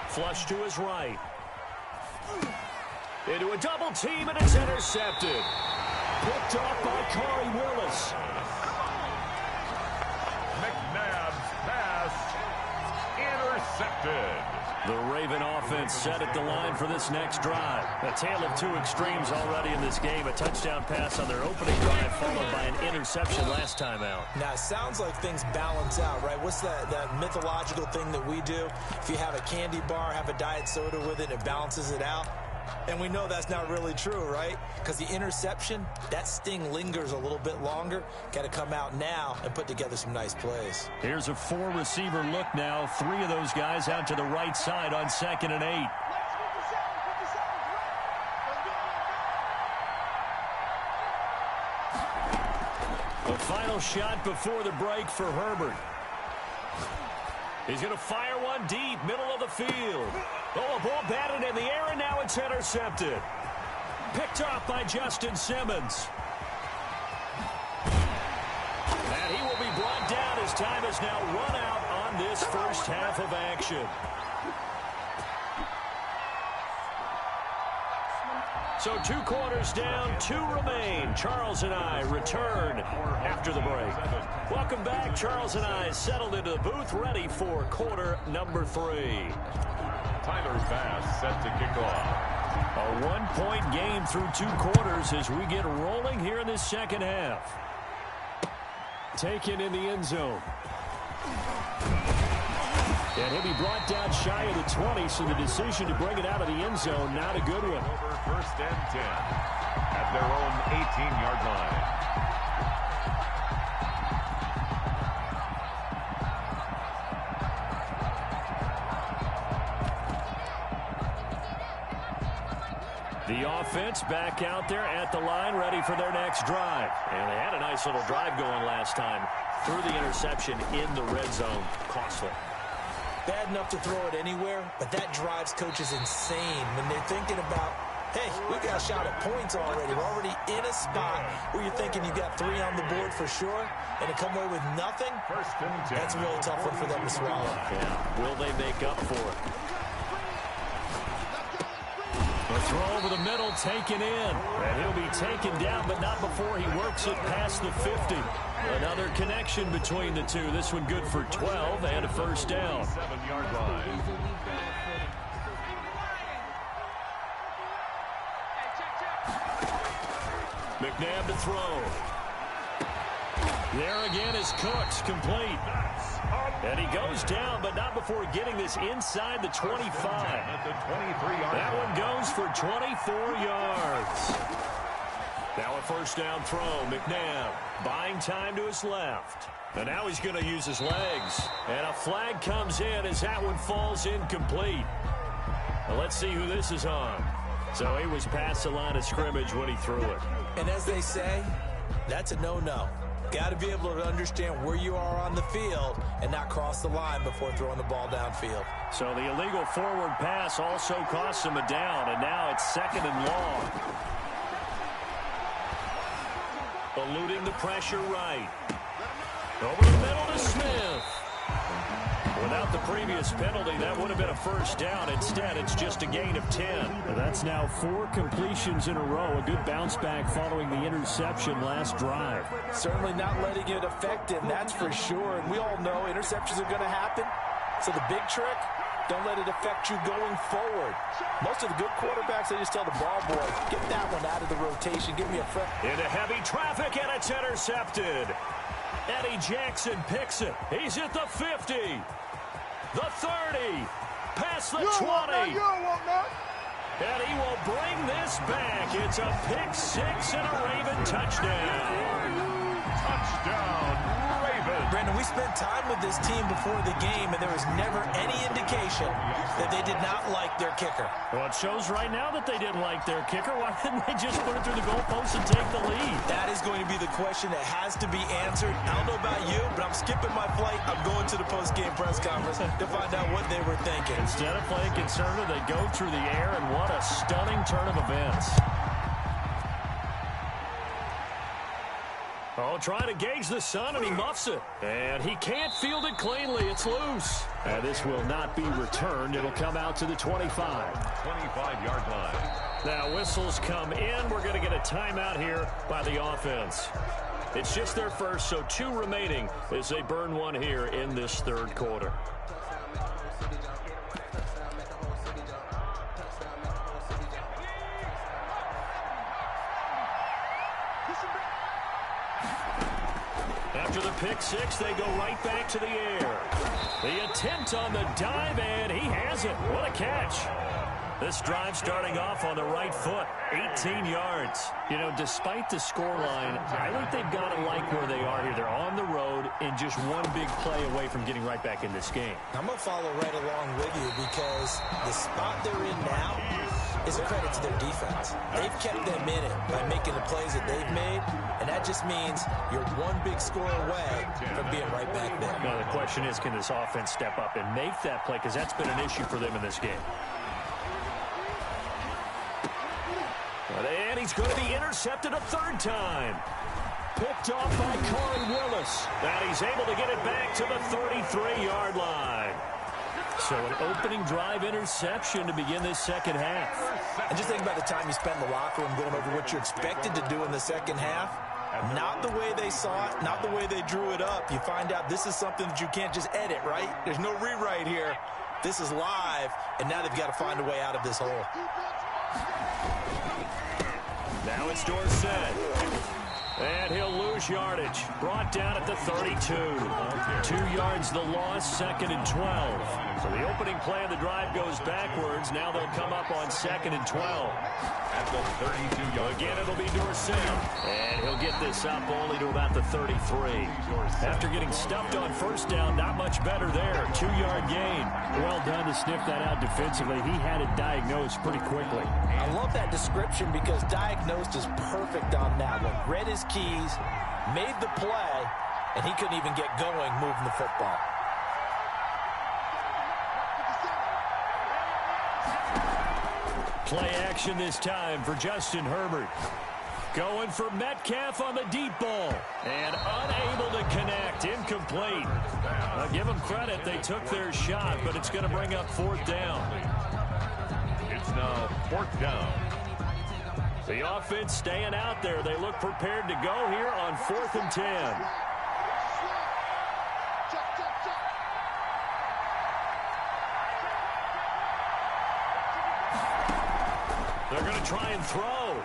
Flush to his right. Into a double team, and it's intercepted. Picked off by Corey Willis. McNabb's pass intercepted. The Raven offense set at the line for this next drive. A tale of two extremes already in this game. A touchdown pass on their opening drive followed by an interception last time out. Now, it sounds like things balance out, right? What's that mythological thing that we do? If you have a candy bar, have a diet soda with it, it balances it out. And we know that's not really true, right? Because the interception, that sting lingers a little bit longer. Got to come out now and put together some nice plays. Here's a 4-receiver look now. 3 of those guys out to the right side on 2nd and 8. The final shot before the break for Herbert. He's going to fire one deep, middle of the field. Oh, a ball batted in the air, and now it's intercepted. Picked off by Justin Simmons. And he will be brought down as time has now run out on this first half of action. So 2 quarters down, 2 remain. Charles and I return after the break. Welcome back. Charles and I settled into the booth, ready for quarter number 3. Tyler Bass set to kick off. A 1-point game through 2 quarters as we get rolling here in this second half. Taken in the end zone. And he'll be brought down shy of the 20, so the decision to bring it out of the end zone, not a good one. Over 1st and 10 at their own 18-yard line. The offense back out there at the line, ready for their next drive. And they had a nice little drive going last time. Through the interception in the red zone. Costly. Bad enough to throw it anywhere, but that drives coaches insane when they're thinking about, hey, we got a shot at points already. We're already in a spot where you're thinking you got 3 on the board for sure, and to come away with nothing, 1st and 10. that's a really tough one for them to swallow. Yeah. Will they make up for it? The throw over the middle, taken in. And he'll be taken down, but not before he works it past the 50. Another connection between the two. This one good for 12 and a first down. 7-yard line. McNabb to throw. There again is Cooks, complete. And he goes down, but not before getting this inside the 25. At the 23-yard That one goes for 24 yards. Now a first down throw. McNabb buying time to his left. And now he's going to use his legs. And a flag comes in as that one falls incomplete. Well, let's see who this is on. So he was past the line of scrimmage when he threw it. And as they say, That's a no-no. Got to be able to understand where you are on the field and not cross the line before throwing the ball downfield. So the illegal forward pass also costs him a down, and now it's 2nd and long. Eluding the pressure right. Over the middle to Smith. Without the previous penalty, that would have been a first down. Instead, it's just a gain of 10. That's now 4 completions in a row. A good bounce back following the interception last drive. Certainly not letting it affect him, that's for sure. And we all know interceptions are going to happen. So the big trick, don't let it affect you going forward. Most of the good quarterbacks, they just tell the ball boy, get that one out of the rotation. Give me a front. Into heavy traffic, and it's intercepted. Eddie Jackson picks it. He's at the 50. The 30, past the 20, and he will bring this back. It's a pick 6 and a Raven touchdown. Touchdown, Ravens. Brandon, we spent time with this team before the game, and there was never any indication that they did not like their kicker. Well, it shows right now that they didn't like their kicker. Why didn't they just put it through the goalpost and take the lead? That is going to be the question that has to be answered. I don't know about you, but I'm skipping my flight. I'm going to the post-game press conference to find out what they were thinking. Instead of playing conservative, they go through the air, and what a stunning turn of events. Oh, trying to gauge the sun, and he muffs it. And he can't field it cleanly. It's loose. And this will not be returned. It'll come out to the 25. 25-yard line. Now, whistles come in. We're going to get a timeout here by the offense. It's just their first, so 2 remaining as they burn one here in this third quarter. After the pick 6, they go right back to the air. The attempt on the dive, and he has it. What a catch. This drive starting off on the right foot, 18 yards. You know, despite the scoreline, I think they've got to like where they are here. They're on the road and just one big play away from getting right back in this game. I'm going to follow right along with you because the spot they're in now is a credit to their defense. They've kept them in it by making the plays that they've made, and that just means you're one big score away from being right back there. Now, the question is, can this offense step up and make that play? Because that's been an issue for them in this game. And he's going to be intercepted a 3rd time. Picked off by Corey Willis. And he's able to get it back to the 33-yard line. So an opening drive interception to begin this second half. And just think about the time you spent in the locker room going over what you're expected to do in the second half. Not the way they saw it, not the way they drew it up. You find out this is something that you can't just edit, right? There's no rewrite here. This is live, and now they've got to find a way out of this hole. Now it's Dorsett. And he'll lose yardage. Brought down at the 32. 2 yards the loss, 2nd and 12. So the opening play of the drive goes backwards. Now they'll come up on 2nd and 12. At the 32-yard. Again, it'll be Dorsett. And he'll get this up only to about the 33. After getting stuffed on first down, not much better there. 2-yard gain. Well done to sniff that out defensively. He had it diagnosed pretty quickly. I love that description because diagnosed is perfect on that one. Read his keys, made the play, and he couldn't even get going moving the football. Play action this time for Justin Herbert. Going for Metcalf on the deep ball. And unable to connect. Incomplete. I'll give them credit. They took their shot, but it's going to bring up 4th down. It's now 4th down. The offense staying out there. They look prepared to go here on 4th and 10. They're going to try and throw.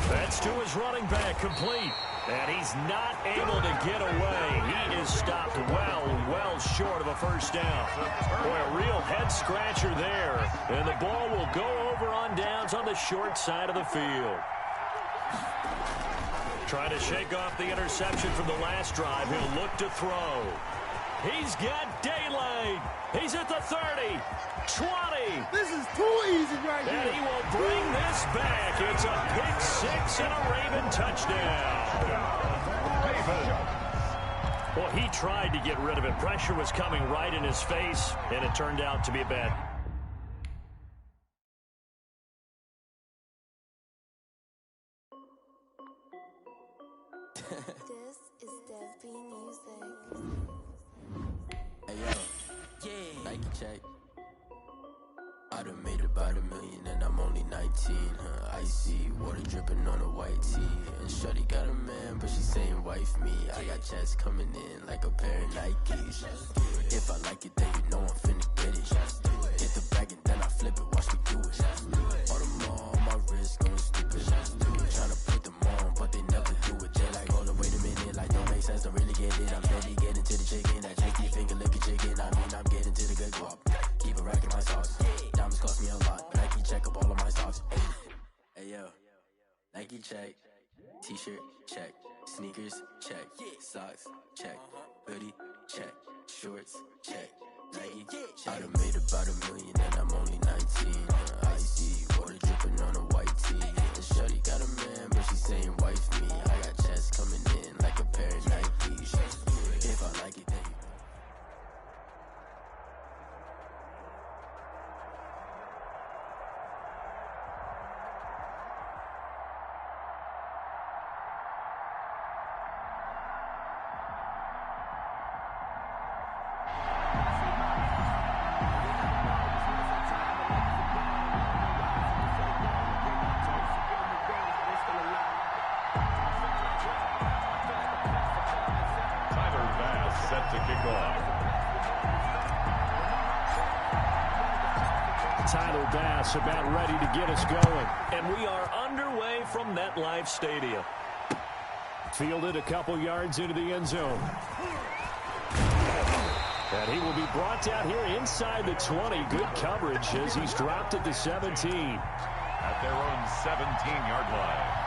That's to his running back, complete. And he's not able to get away. He is stopped well short of a first down. Boy, a real head-scratcher there. And the ball will go over on downs on the short side of the field. Trying to shake off the interception from the last drive. He'll look to throw. He's got daylight. He's at the 30, 20. This is too easy right here. And he will bring this back. It's a pick six and a Raven touchdown. Well, he tried to get rid of it. Pressure was coming right in his face, and it turned out to be a bad. This is Dev B Music. Hey yo, yeah, Nike check. I done made about $1 million and I'm only 19. Icy water dripping on a white tee. And shorty got a man, but she saying wife me. I got checks coming in like a pair of Nikes. If I like it, then you know I'm finna get it. Hit the bag and then I flip it, watch me do it. All them on my wrist going stupid. Tryna put them on, but they never do it. They like, hold up, wait a minute, like don't make sense, don't really get it. I'm steady getting to the chicken, that cheeky finger licking chicken. I mean, I'm getting to the good guap. Keep it racking my sauce. Diamonds cost me a lot. Nike check up all of my socks. Hey yo, Nike check. T-shirt check. Sneakers check. Socks check. Hoodie check. Shorts check. Nike check. I done made about $1 million and I'm only 19. Icy water dripping on a white tee. And shorty got a man, but she saying wife me. I got checks coming in like a pair of Nikes. If I like it, then you. Tyler Bass about ready to get us going. And we are underway from MetLife Stadium. Fielded a couple yards into the end zone. And he will be brought down here inside the 20. Good coverage as he's dropped at the 17. At their own 17-yard line.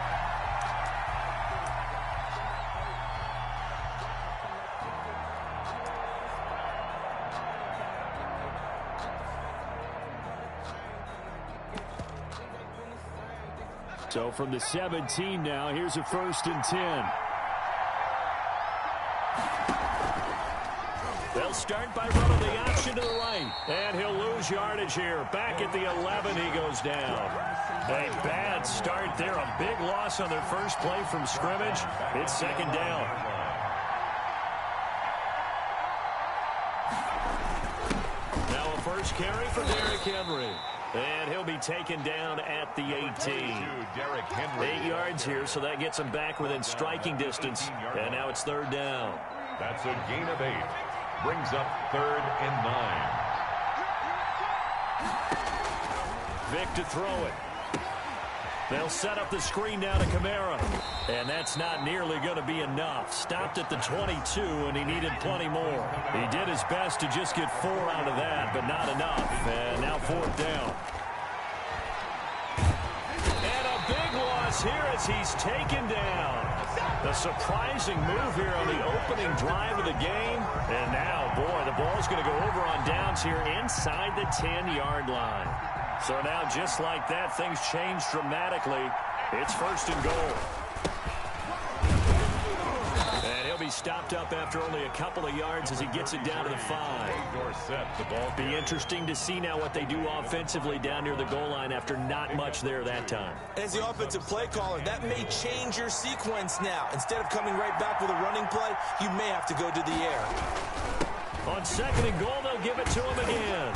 So from the 17 now, here's a 1st and 10. They'll start by running the option to the right. And he'll lose yardage here. Back at the 11, he goes down. A bad start there. A big loss on their first play from scrimmage. It's 2nd down. Now a first carry for Derrick Henry. And he'll be taken down at the 18. 8 yards here, so that gets him back within striking distance. And now it's 3rd down. That's a gain of 8. Brings up 3rd and 9. Vic to throw it. They'll set up the screen down to Kamara. And that's not nearly going to be enough. Stopped at the 22, and he needed plenty more. He did his best to just get 4 out of that, but not enough. And now 4th down. And a big loss here as he's taken down. A surprising move here on the opening drive of the game. And now, boy, the ball's going to go over on downs here inside the 10-yard line. So now, just like that, things change dramatically. It's 1st and goal. And he'll be stopped up after only a couple of yards as he gets it down to the 5. Be interesting to see now what they do offensively down near the goal line after not much there that time. As the offensive play caller, that may change your sequence now. Instead of coming right back with a running play, you may have to go to the air. On 2nd and goal, they'll give it to him again.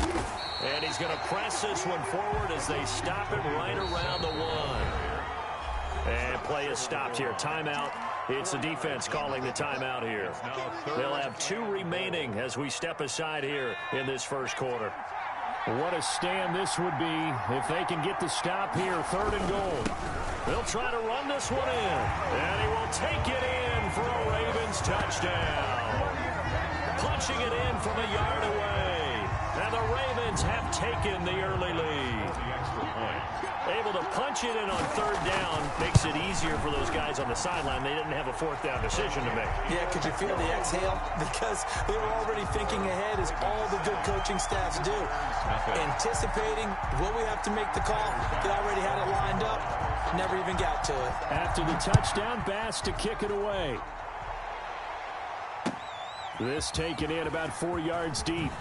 And he's going to press this one forward as they stop him right around the 1. And play is stopped here. Timeout. It's the defense calling the timeout here. They'll have 2 remaining as we step aside here in this first quarter. What a stand this would be if they can get the stop here. 3rd and goal. They'll try to run this one in. And he will take it in for a Ravens touchdown. Punching it in from a yard away. And the Ravens have taken the early lead. The extra point. Able to punch it in on third down makes it easier for those guys on the sideline. They didn't have a fourth down decision to make. Yeah, could you feel the exhale? Because they were already thinking ahead, as all the good coaching staffs do. Anticipating, will we have to make the call? They already had it lined up. Never even got to it. After the touchdown, Bass to kick it away. This taken in about 4 yards deep.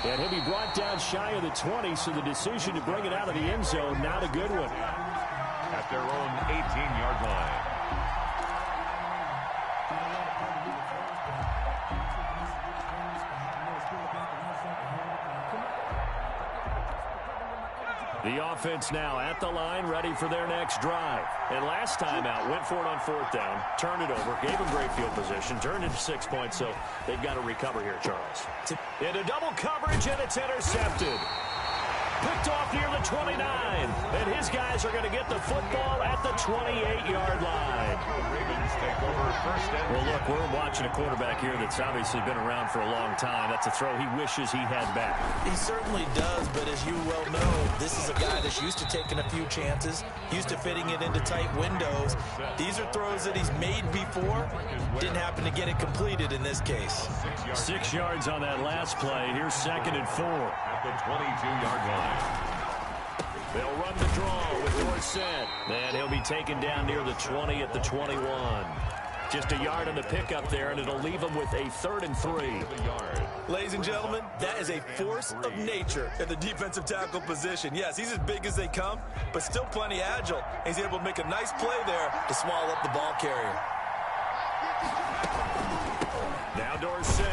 And he'll be brought down shy of the 20, so the decision to bring it out of the end zone, not a good one. At their own 18-yard line. The offense now at the line, ready for their next drive. And last time out, went for it on fourth down, turned it over, gave them great field position, turned into 6 points, so they've got to recover here, Charles. Into double coverage, and it's intercepted. Picked off near the 29, and his guys are going to get the football at the 28-yard line. The Ravens take over first and Well, look, we're watching a quarterback here that's obviously been around for a long time. That's a throw he wishes he had back. He certainly does, but as you well know, this is a guy that's used to taking a few chances, used to fitting it into tight windows. These are throws that he's made before. Didn't happen to get it completed in this case. 6 yards on that last play. Here's 2nd and 4. at the 22-yard line. They'll run the draw with Dorsett. And he'll be taken down near the 20 at the 21. Just a yard on the pickup there, and it'll leave him with a 3rd and 3. Ladies and gentlemen, that is a force of nature at the defensive tackle position. Yes, he's as big as they come, but still plenty agile. He's able to make a nice play there to swallow up the ball carrier. Now Dorsett.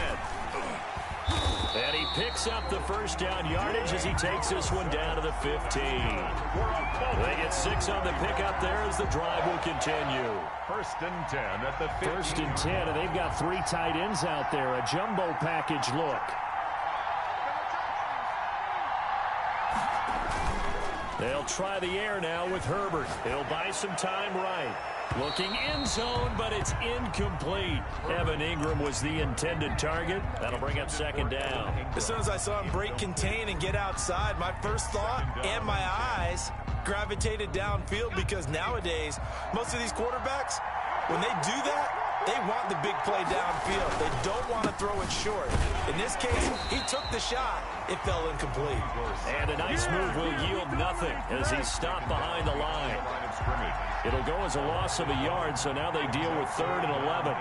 And he picks up the first down yardage as he takes this one down to the 15. They get 6 on the pickup there as the drive will continue. 1st and 10 at the 15. 1st and 10, and they've got 3 tight ends out there. A jumbo package look. They'll try the air now with Herbert. He'll buy some time right. Looking end zone, but it's incomplete. Evan Ingram was the intended target. That'll bring up 2nd down. As soon as I saw him break contain and get outside, my first thought and my eyes gravitated downfield, because nowadays, most of these quarterbacks, when they do that, they want the big play downfield. They don't want to throw it short. In this case, he took the shot. It fell incomplete. And a nice move will yield nothing as he's stopped behind the line. It'll go as a loss of a yard, so now they deal with 3rd and 11.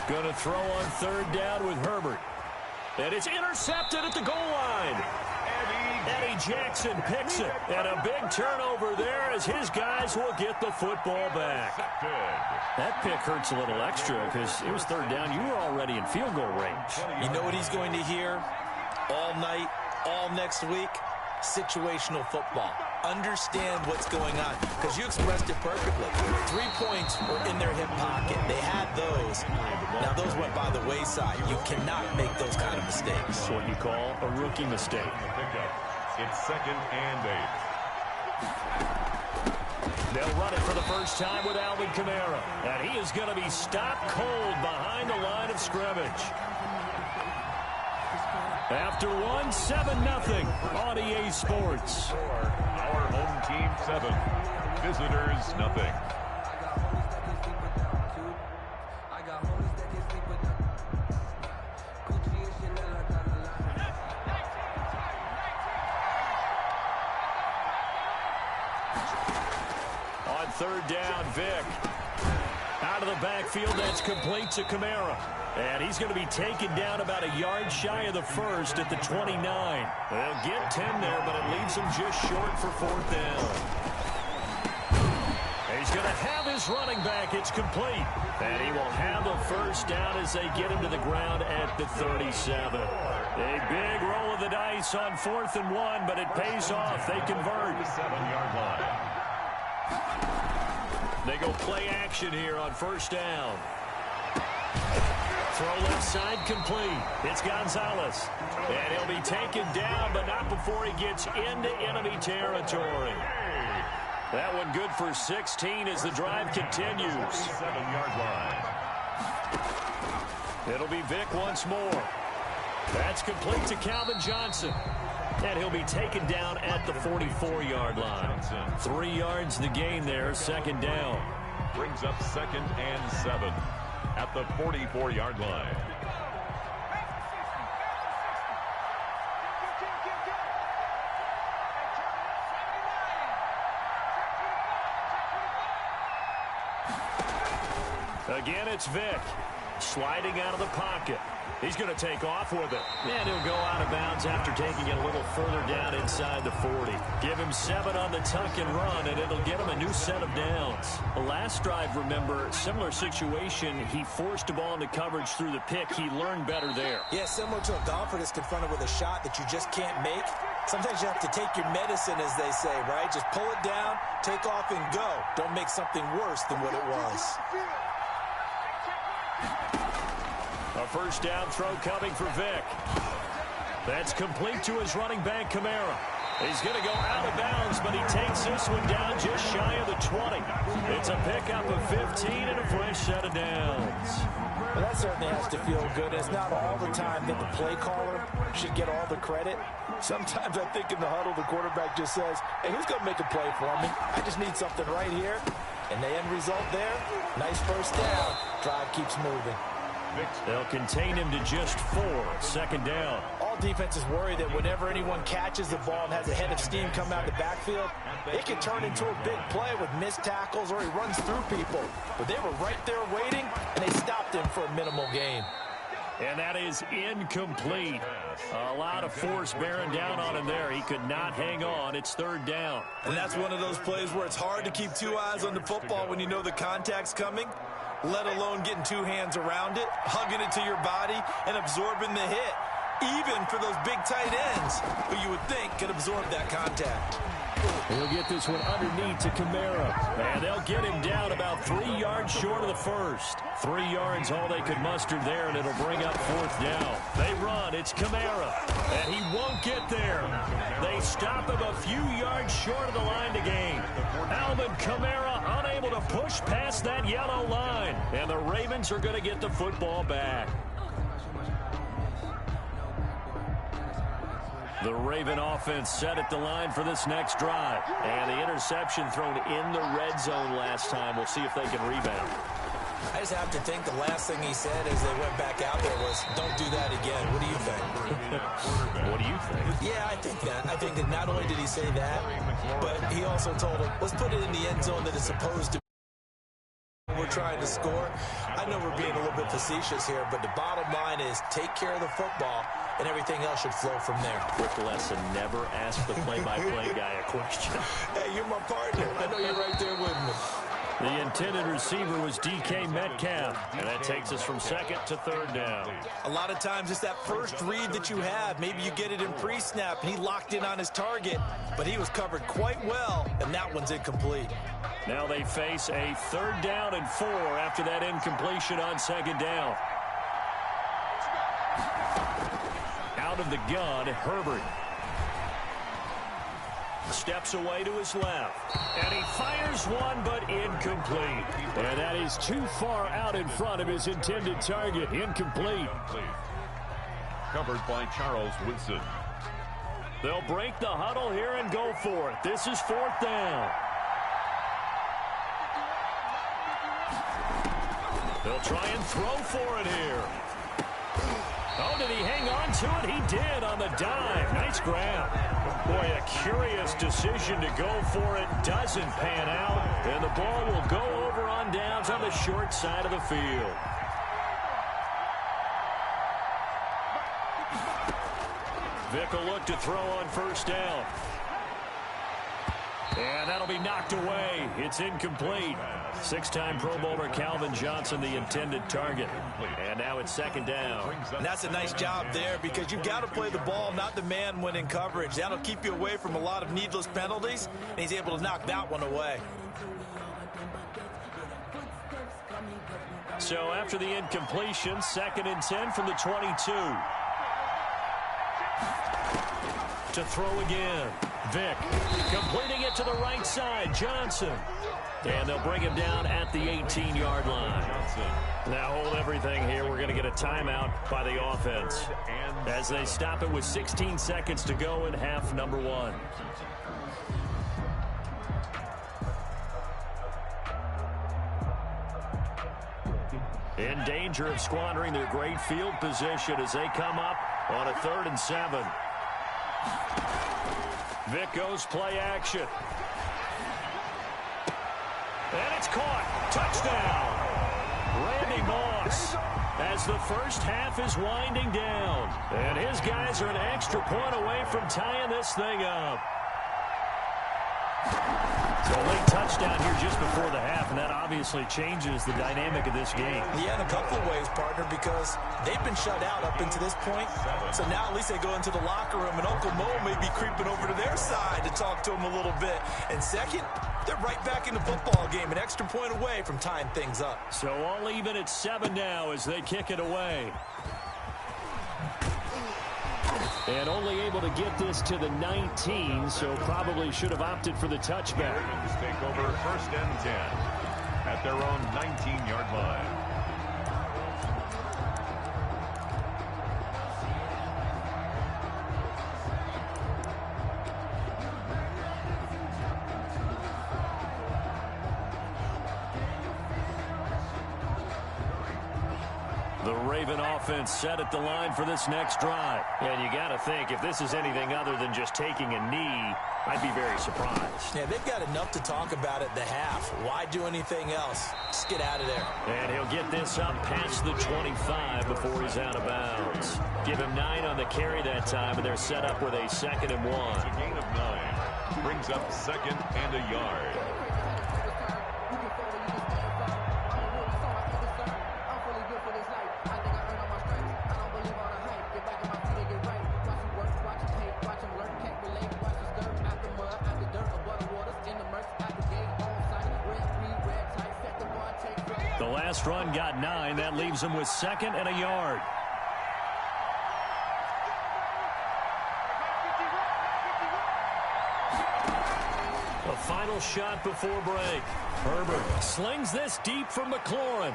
Going to throw on 3rd down with Herbert. And it's intercepted at the goal line. Eddie Jackson picks it. And a big turnover there as his guys will get the football back. That pick hurts a little extra because it was 3rd down. You were already in field goal range. You know what he's going to hear all night, all next week? Situational football. Understand what's going on, because you expressed it perfectly. 3 points were in their hip pocket. They had those. Now, those went by the wayside. You cannot make those kind of mistakes. That's what you call a rookie mistake. It's 2nd and 8. They'll run it for the first time with Alvin Kamara. And he is going to be stopped cold behind the line of scrimmage. After 1, 7-0 on EA Sports. Our home team 7, visitors nothing. On 3rd down, Vic. Out of the backfield, that's complete to Kamara. And he's going to be taken down about a yard shy of the 1st at the 29. They'll get 10 there, but it leaves him just short for 4th down. He's going to have his running back. It's complete. And he will have the 1st down as they get him to the ground at the 37. A big roll of the dice on 4th and 1, but it pays off. They convert. 7-yard line. They go play action here on 1st down. Throw left side complete. It's Gonzalez. And he'll be taken down, but not before he gets into enemy territory. That one good for 16 as the drive continues. 7-yard line. It'll be Vic once more. That's complete to Calvin Johnson. And he'll be taken down at the 44-yard line. 3 yards the gain there, second down. Brings up 2nd and 7 at the 44-yard line. Again, it's Vic. Sliding out of the pocket. He's going to take off with it. And he'll go out of bounds after taking it a little further down inside the 40. Give him 7 on the tuck and run, and it'll get him a new set of downs. The last drive, remember, similar situation. He forced the ball into coverage through the pick. He learned better there. Yeah, similar to a golfer that's confronted with a shot that you just can't make. Sometimes you have to take your medicine, as they say, right? Just pull it down, take off, and go. Don't make something worse than what it was. A first down throw coming for Vic. That's complete to his running back, Kamara. He's going to go out of bounds, but he takes this one down just shy of the 20. It's a pickup of 15 and a fresh set of downs. Well, that certainly has to feel good. It's not all the time that the play caller should get all the credit. Sometimes I think in the huddle, the quarterback just says, hey, who's going to make a play for me? I just need something right here. And the end result there, nice first down. Drive keeps moving. They'll contain him to just 4. Second down. All defenses worry that whenever anyone catches the ball and has a head of steam come out of the backfield, it can turn into a big play with missed tackles or he runs through people. But they were right there waiting, and they stopped him for a minimal gain. And that is incomplete. A lot of force bearing down on him there. He could not hang on. It's third down. And that's one of those plays where it's hard to keep 2 eyes on the football when you know the contact's coming, let alone getting 2 hands around it, hugging it to your body, and absorbing the hit, even for those big tight ends who you would think could absorb that contact. He'll get this one underneath to Kamara. And they'll get him down about 3 yards short of the first. 3 yards all they could muster there, and it'll bring up fourth down. They run. It's Kamara. And he won't get there. They stop him a few yards short of the line to gain. Alvin Kamara unable to push past that yellow line. And the Ravens are going to get the football back. The Raven offense set at the line for this next drive. And the interception thrown in the red zone last time. We'll see if they can rebound. I just have to think the last thing he said as they went back out there was, don't do that again. What do you think? What do you think? Yeah, I think that. I think that not only did he say that, but he also told him, let's put it in the end zone that it's supposed to be. We're trying to score. I know we're being a little bit facetious here, but the bottom line is take care of the football, and everything else should flow from there. Quick lesson, never ask the play-by-play guy a question. Hey, you're my partner. I know you're right there with me. The intended receiver was DK Metcalf, and that takes us from second to third down. A lot of times it's that first read that you have. Maybe you get it in pre-snap, and he locked in on his target, but he was covered quite well, and that one's incomplete. Now they face a third down and 4 after that incompletion on second down. Out of the gun, Herbert. Steps away to his left. And he fires one, but incomplete. And that is too far out in front of his intended target. Incomplete. Covered by Charles Woodson. They'll break the huddle here and go for it. This is fourth down. They'll try and throw for it here. Oh, did he hang on to it? He did on the dive. Nice grab. Boy, a curious decision to go for it. Doesn't pan out. And the ball will go over on downs on the short side of the field. Vic will look to throw on first down. And that'll be knocked away. It's incomplete. 6-time Pro Bowler Calvin Johnson, the intended target. And now it's second down. And that's a nice job there because you've got to play the ball, not the man when in coverage. That'll keep you away from a lot of needless penalties, and he's able to knock that one away. So after the incompletion, 2nd and 10 from the 22. To throw again. Vick completing it to the right side. Johnson. And they'll bring him down at the 18-yard line. Now hold everything here. We're going to get a timeout by the offense as they stop it with 16 seconds to go in half number 1. In danger of squandering their great field position as they come up on a 3rd and 7. Vick goes play action. And it's caught. Touchdown. Randy Moss as the first half is winding down. And his guys are an extra point away from tying this thing up. So a late touchdown here just before the half, and that obviously changes the dynamic of this game. Yeah, in a couple of ways, partner, because they've been shut out up until this point. So now at least they go into the locker room, and Uncle Mo may be creeping over to their side to talk to him a little bit. And second, they're right back in the football game, an extra point away from tying things up. So all even at 7 now as they kick it away. And only able to get this to the 19, so probably should have opted for the touchback. Ravens take over 1st and 10 at their own 19-yard line. The Raven offense set at the line for this next drive. And you got to think, if this is anything other than just taking a knee, I'd be very surprised. Yeah, they've got enough to talk about at the half. Why do anything else? Just get out of there. And he'll get this up past the 25 before he's out of bounds. Give him 9 on the carry that time, and they're set up with a 2nd and 1. It's a gain of 9. Brings up 2nd and a yard. The last run got 9. That leaves him with 2nd and a yard. The final shot before break. Herbert slings this deep from McLaurin.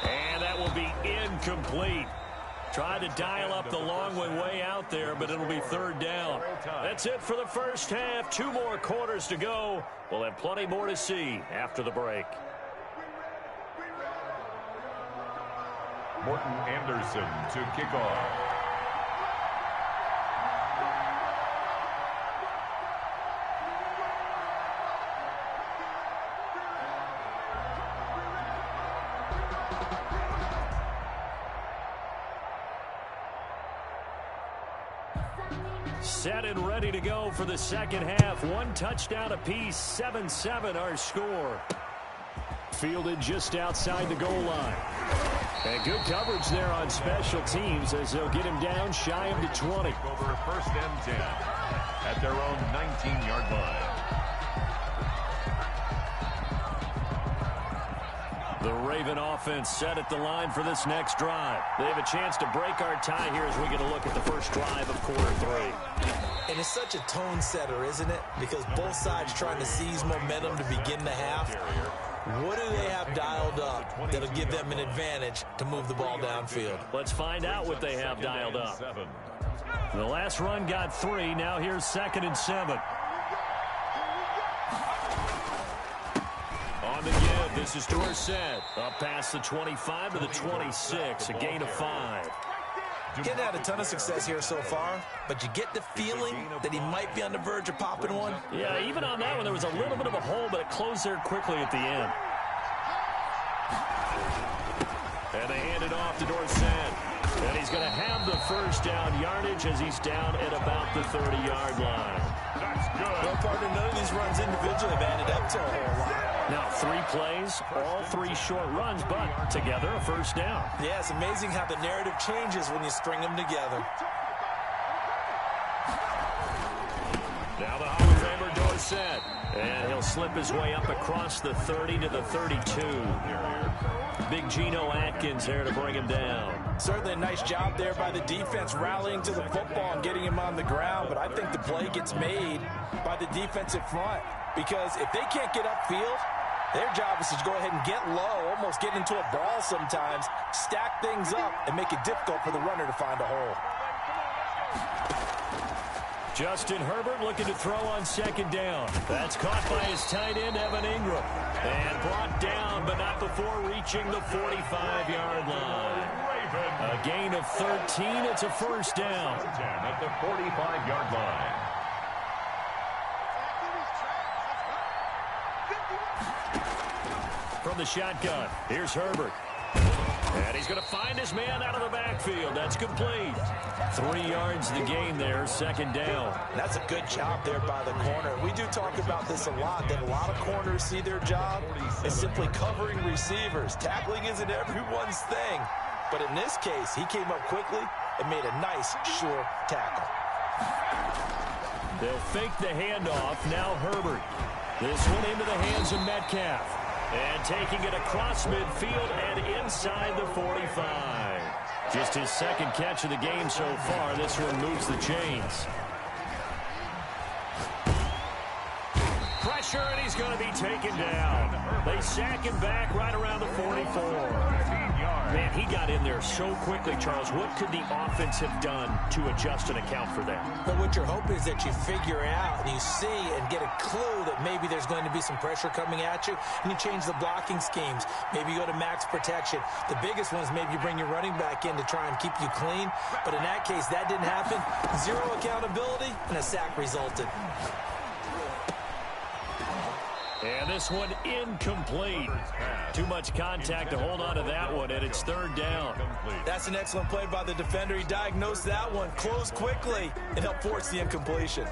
And that will be incomplete. Tried to dial up the long way out there, but it'll be 3rd down. That's it for the first half. 2 more quarters to go. We'll have plenty more to see after the break. Morton Anderson to kick off. Set and ready to go for the second half. 1 touchdown apiece, 7-7 our score. Fielded just outside the goal line. And good coverage there on special teams as they'll get him down shy of the 20. Over 1st and 10 at their own 19-yard line. The Raven offense set at the line for this next drive. They have a chance to break our tie here as we get a look at the first drive of quarter 3. And it's such a tone setter, isn't it? Because both sides trying to seize momentum to begin the half. What do they have dialed up that'll give them an advantage to move the ball downfield? Let's find out what they have dialed up. The last run got 3. Now here's 2nd and 7. On the give, this is Dorsett. Up past the 25 to the 26, a gain of 5. Getting had a ton of success here so far, but you get the feeling that he might be on the verge of popping one. Yeah, even on that one, there was a little bit of a hole, but it closed there quickly at the end. And they hand it off to Dorsett. And he's going to have the first down yardage as he's down at about the 30-yard line. That's good. Well, partner, none of these runs individually have added up to a whole lot. Now, 3 plays, all 3 short runs, but together a first down. Yeah, it's amazing how the narrative changes when you string them together. Now the Hall of Famer Dorsett And he'll slip his way up across the 30 to the 32. Big Geno Atkins there to bring him down. Certainly a nice job there by the defense rallying to the football and getting him on the ground. But I think the play gets made by the defensive front. Because if they can't get upfield, their job is to go ahead and get low, almost get into a ball sometimes, stack things up, and make it difficult for the runner to find a hole. Justin Herbert looking to throw on second down. That's caught by his tight end, Evan Ingram. And brought down, but not before reaching the 45-yard line. A gain of 13. It's a first down. At the 45-yard line. From the shotgun, here's Herbert. And he's going to find his man out of the backfield. That's complete. 3 yards the gain there, second down. That's a good job there by the corner. We do talk about this a lot, that a lot of corners see their job as simply covering receivers. Tackling isn't everyone's thing. But in this case, he came up quickly and made a nice, sure tackle. They'll fake the handoff. Now Herbert. This one into the hands of Metcalf. And taking it across midfield and inside the 45. Just his second catch of the game so far. This one moves the chains. Pressure, and he's going to be taken down. They sack him back right around the 44. Man, he got in there so quickly, Charles. What could the offense have done to adjust and account for that? Well, what you're hoping is that you figure out and you see and get a clue that maybe there's going to be some pressure coming at you, and you change the blocking schemes. Maybe you go to max protection. The biggest one is maybe you bring your running back in to try and keep you clean. But in that case, that didn't happen. Zero accountability, and a sack resulted. And this one incomplete. Too much contact to hold on to that one, and it's third down. That's an excellent play by the defender. He diagnosed that one, closed quickly, and helped force the incompletion.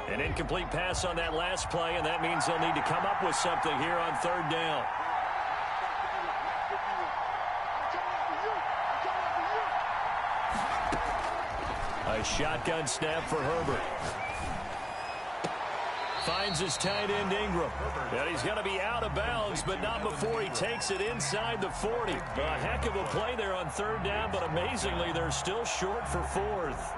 An incomplete pass on that last play, and that means they'll need to come up with something here on third down. A shotgun snap for Herbert. Finds his tight end, Ingram. And he's going to be out of bounds, but not before he takes it inside the 40. A heck of a play there on third down, but amazingly, they're still short for fourth.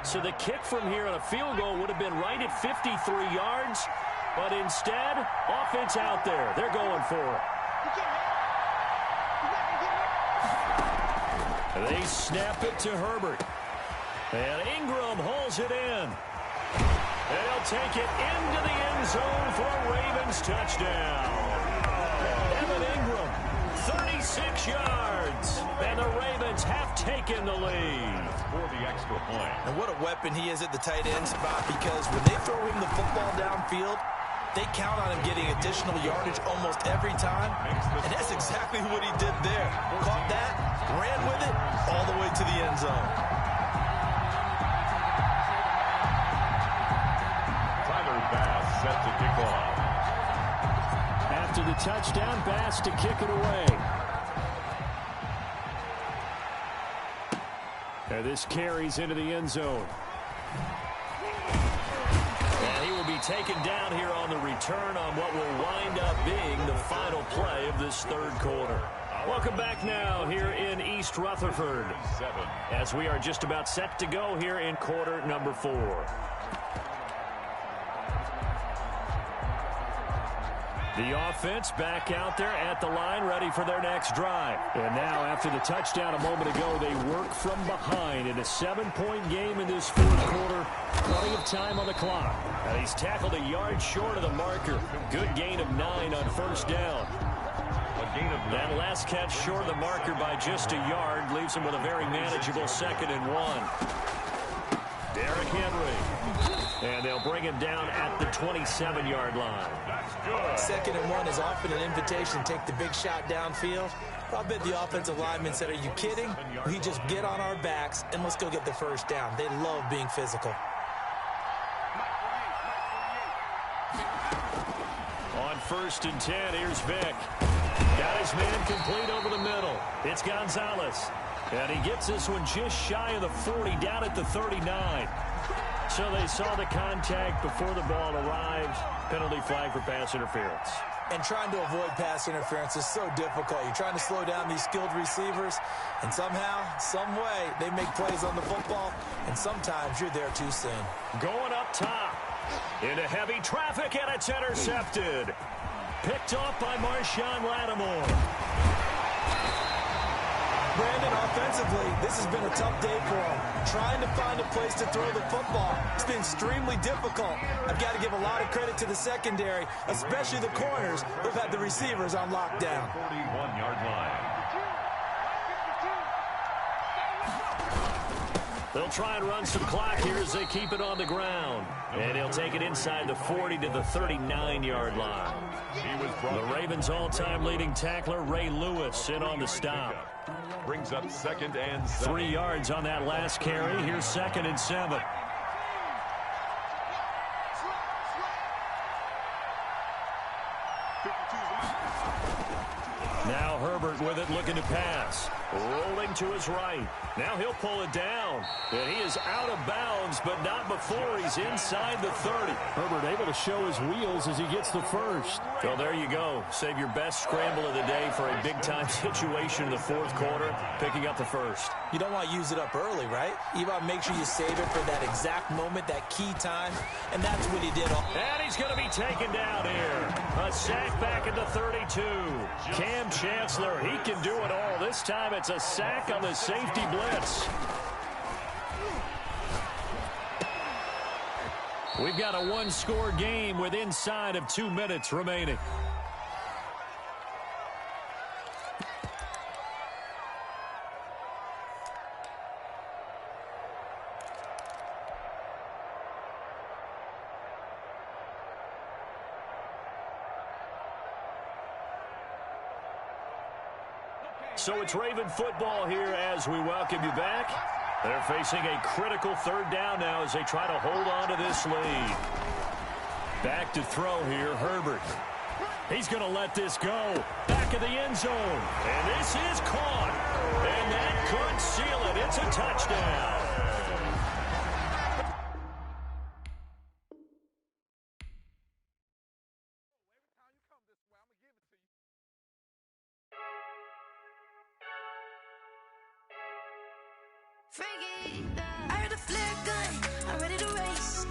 So the kick from here on a field goal would have been right at 53 yards, but instead, offense out there. They're going for it. They snap it to Herbert. And Ingram hauls it in. And he'll take it into the end zone for a Ravens touchdown. Evan Ingram, 36 yards. And the Ravens have taken the lead. For the extra point. And what a weapon he is at the tight end spot, because when they throw him the football downfield, they count on him getting additional yardage almost every time. And that's exactly what he did there. Caught that, ran with it, all the way to the end zone. Tyler Bass set to kick off. After the touchdown, Bass to kick it away. And this carries into the end zone. And he will be taken down here on the return on what will wind up being the final play of this third quarter. Welcome back now here in East Rutherford, as we are just about set to go here in quarter number 4. The offense back out there at the line, ready for their next drive. And now, after the touchdown a moment ago, they work from behind in a 7-point game in this fourth quarter. Plenty of time on the clock. And he's tackled a yard short of the marker. Good gain of 9 on first down. That last catch short of the marker by just a yard leaves him with a very manageable 2nd and 1. Derrick Henry. And they'll bring him down at the 27-yard line. 2nd and 1 is often an invitation to take the big shot downfield. I bet the offensive lineman said, are you kidding? We just get on our backs and let's go get the first down. They love being physical. On 1st and 10, here's Vick. Got his man complete over the middle. It's Gonzalez. And he gets this one just shy of the 40, down at the 39. So they saw the contact before the ball arrived. Penalty flag for pass interference. And trying to avoid pass interference is so difficult. You're trying to slow down these skilled receivers, and somehow, some way, they make plays on the football, and sometimes you're there too soon. Going up top. Into heavy traffic, and it's intercepted. Picked off by Marshawn Lattimore. Brandon, offensively, this has been a tough day for him. Trying to find a place to throw the football. It's been extremely difficult. I've got to give a lot of credit to the secondary, especially the corners who've had the receivers on lockdown. 41-yard line. They'll try and run some clock here as they keep it on the ground. And he'll take it inside the 40 to the 39-yard line. The Ravens' all-time leading tackler, Ray Lewis, in on the stop. Brings up 2nd and 7. 3 yards on that last carry. Here's 2nd and 7. Now Herbert with it, looking to pass. Rolling to his right. Now he'll pull it down. And he is out of bounds, but not before he's inside the 30. Herbert able to show his wheels as he gets the first. Well, there you go. Save your best scramble of the day for a big-time situation in the 4th quarter, picking up the first. You don't want to use it up early, right? You want to make sure you save it for that exact moment, that key time, and that's what he did. And he's going to be taken down here. A sack back at the 32. Cam Chancellor, he can do it all. This time it's a sack on the safety blitz. We've got a one-score game with inside of 2 minutes remaining. So it's Raven football here as we welcome you back. They're facing a critical 3rd down now as they try to hold on to this lead. Back to throw here, Herbert. He's going to let this go. Back of the end zone. And this is caught. And that could seal it. It's a touchdown. I heard a flare gun, I'm ready to race.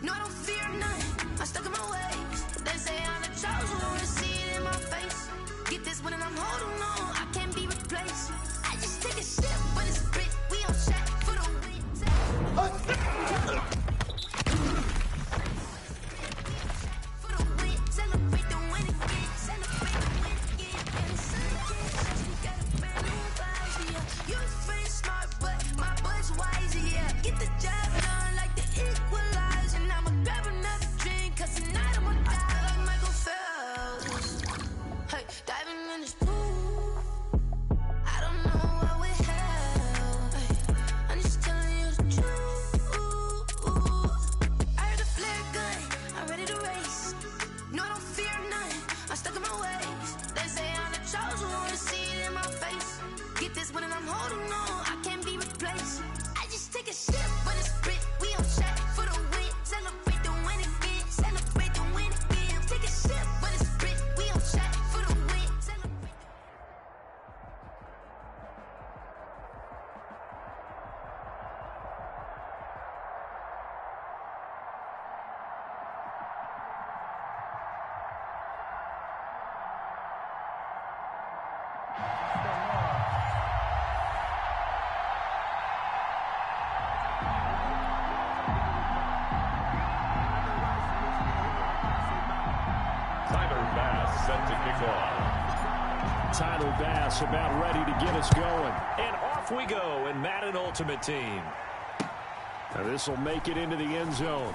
No, I don't fear none, I'm stuck in my ways. They say I'm the chosen one, see it in my face. Get this one and I'm holding on, I can't be replaced. I just take a sip, but it's Brit, we on chat for the win. For the win, celebrate the win again, celebrate the win again. And it's again, you got a brand new vibe, yeah. You're pretty smart, but my boy's wise, yeah. Get the job done like the equalizer. And I'ma grab another drink, cause tonight I'ma die like Michael Phelps. Hey, diving in this pool, I don't know what we have. Hey, I'm just telling you the truth. I heard a flare gun, I'm ready to race. No, I don't fear none, I'm stuck in my ways. They say I'm the chosen one, see it in my face. Get this one and I'm holding on, I can't be replaced. I just take a sip, but it's Brit, we on chat for the win. Celebrate the win again, celebrate the win again. Take a sip, but it's Brit, we on chat for the win. Celebrate. Tyler Bass set to kick off. Tyler Bass about ready to get us going. And off we go in Madden Ultimate Team. Now this will make it into the end zone.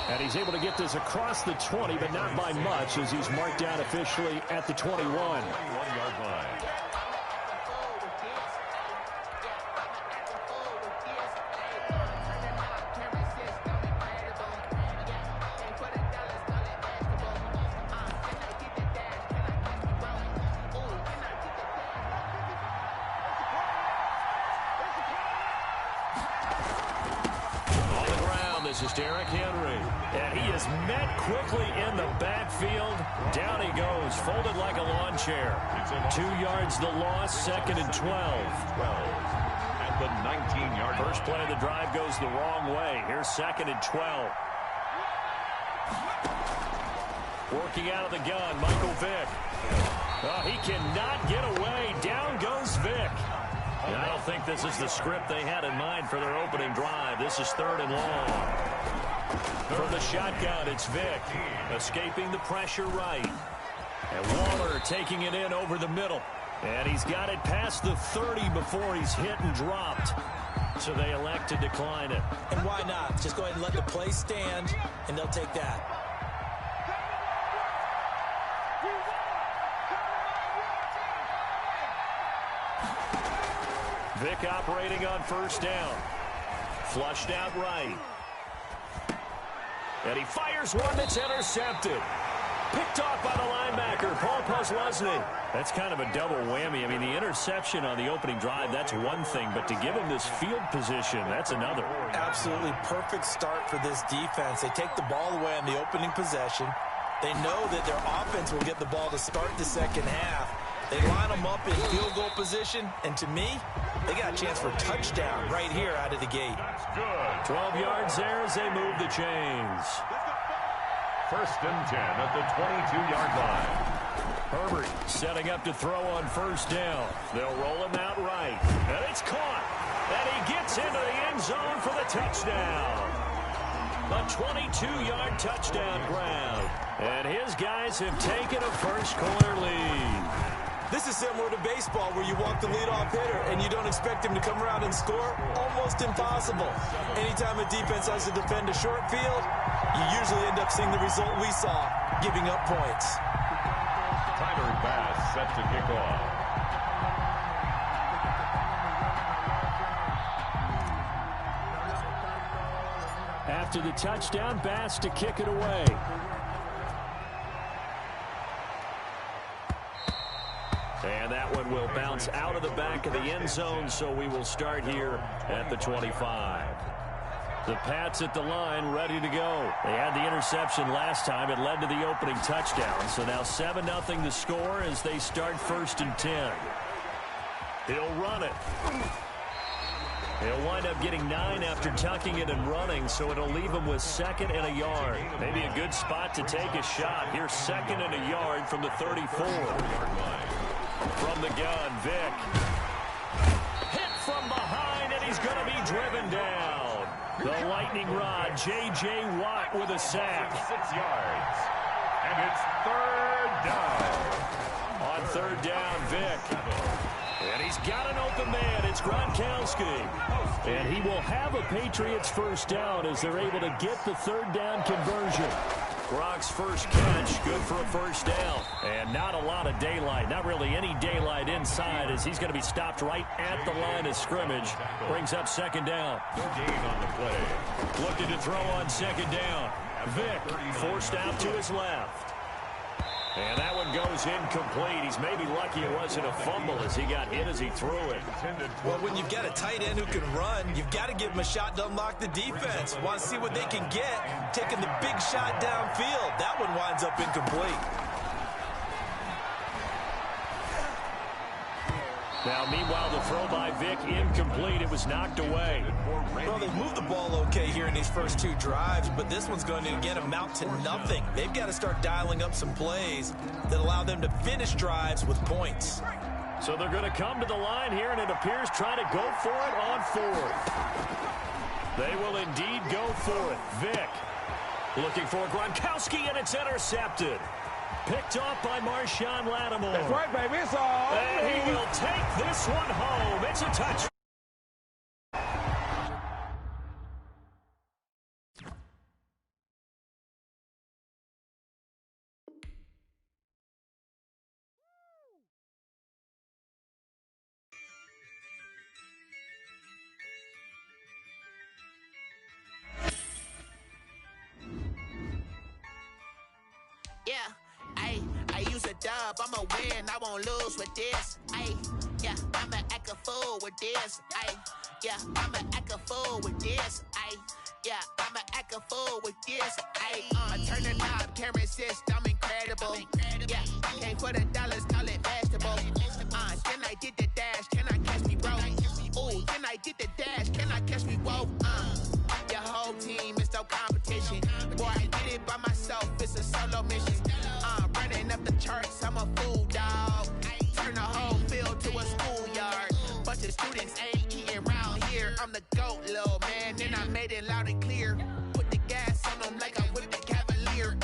And he's able to get this across the 20, but not by much as he's marked down officially at the 21. 21-yard line. This is Derrick Henry. And he is met quickly in the backfield. Down he goes, folded like a lawn chair. 2 yards the loss, 2nd and 12. At the 19-yard line. First play of the drive goes the wrong way. Here's 2nd and 12. Working out of the gun, Michael Vick. Oh, he cannot get away. Down goes Vick. And I don't think this is the script they had in mind for their opening drive. This is 3rd and long. From the shotgun, it's Vick. Escaping the pressure right. And Waller taking it in over the middle. And he's got it past the 30 before he's hit and dropped. So they elect to decline it. And why not? Just go ahead and let the play stand, and they'll take that. Vick operating on 1st down. Flushed out right. And he fires one that's intercepted. Picked off by the linebacker, Paul Posluszny. That's kind of a double whammy. I mean, the interception on the opening drive, that's one thing. But to give him this field position, that's another. Absolutely perfect start for this defense. They take the ball away on the opening possession. They know that their offense will get the ball to start the second half. They line them up in field goal position, and to me, they got a chance for a touchdown right here out of the gate. 12 yards there as they move the chains. 1st and 10 at the 22-yard line. Herbert setting up to throw on 1st down. They'll roll him out right. And it's caught. And he gets into the end zone for the touchdown. A 22-yard touchdown grab. And his guys have taken a first-quarter lead. This is similar to baseball where you walk the leadoff hitter and you don't expect him to come around and score. Almost impossible. Anytime a defense has to defend a short field, you usually end up seeing the result we saw, giving up points. Tyler Bass set to kick off. After the touchdown, Bass to kick it away. And that one will bounce out of the back of the end zone, so we will start here at the 25. The Pats at the line, ready to go. They had the interception last time. It led to the opening touchdown. So now 7-0 the score as they start 1st and 10. He'll run it. He'll wind up getting 9 after tucking it and running, so it'll leave him with 2nd and a yard. Maybe a good spot to take a shot. Here's 2nd and a yard from the 34. From the gun, Vick. Hit from behind, and he's going to be driven down. The lightning rod, J.J. Watt with a sack. 6 yards. And it's 3rd down. On 3rd down, Vick. And he's got an open man. It's Gronkowski. And he will have a Patriots 1st down as they're able to get the 3rd down conversion. Gronk's first catch, good for a 1st down. And not a lot of daylight, not really any daylight inside as he's going to be stopped right at the line of scrimmage. Brings up 2nd down. No gain on the play. Looking to throw on 2nd down. Vick forced out to his left. And that one goes incomplete. He's maybe lucky it wasn't a fumble as he got hit as he threw it. Well, when you've got a tight end who can run, you've got to give him a shot to unlock the defense. Want to see what they can get, taking the big shot downfield. That one winds up incomplete. Now, meanwhile, the throw by Vick incomplete. It was knocked away. Well, they've moved the ball okay here in these first 2 drives, but this one's going to, again, amount to nothing. They've got to start dialing up some plays that allow them to finish drives with points. So they're going to come to the line here, and it appears trying to go for it on 4th. They will indeed go for it. Vick looking for Gronkowski, and it's intercepted. Picked off by Marshawn Lattimore. That's right, baby. It's all and he will take this one home. It's a touch. Dub, I'ma win, I won't lose with this. Yeah, I'ma act a fool with this. Yeah, I'ma act a fool with this. Yeah, I'ma act a fool with this. Ay, I turn the knob, camera assist, I'm incredible. Yeah, came for the dollars, call it vegetable. Then I did the dash, can I catch me, bro? Ooh, then I did the dash, can I catch me, whoa? Your whole team is no competition. Boy, I did it by myself, it's a solo mission. Running up the charts, I'm a fool, dog. Turn the whole field to a schoolyard. Bunch of students ain't eating round here. I'm the GOAT, little man, and I made it loud and clear. Put the gas on them like I whipped the Cavalier.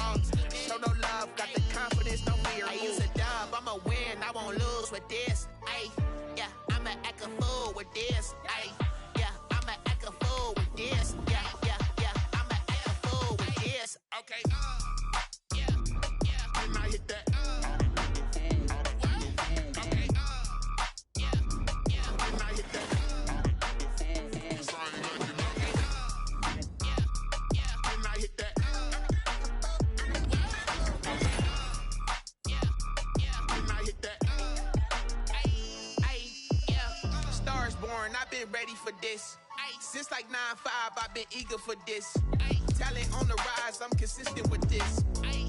Show no love, got the confidence, no fear. I use a dub, I'ma win, I won't lose with this. Ay, yeah, I'ma act a fool with this. Ay, yeah, I'ma act a fool with this. Yeah, yeah, yeah, I'ma act a fool with this. Okay, yeah, yeah, and I hit that. I've been ready for this. Since like 9-5, I've been eager for this. Talent on the rise, I'm consistent with this.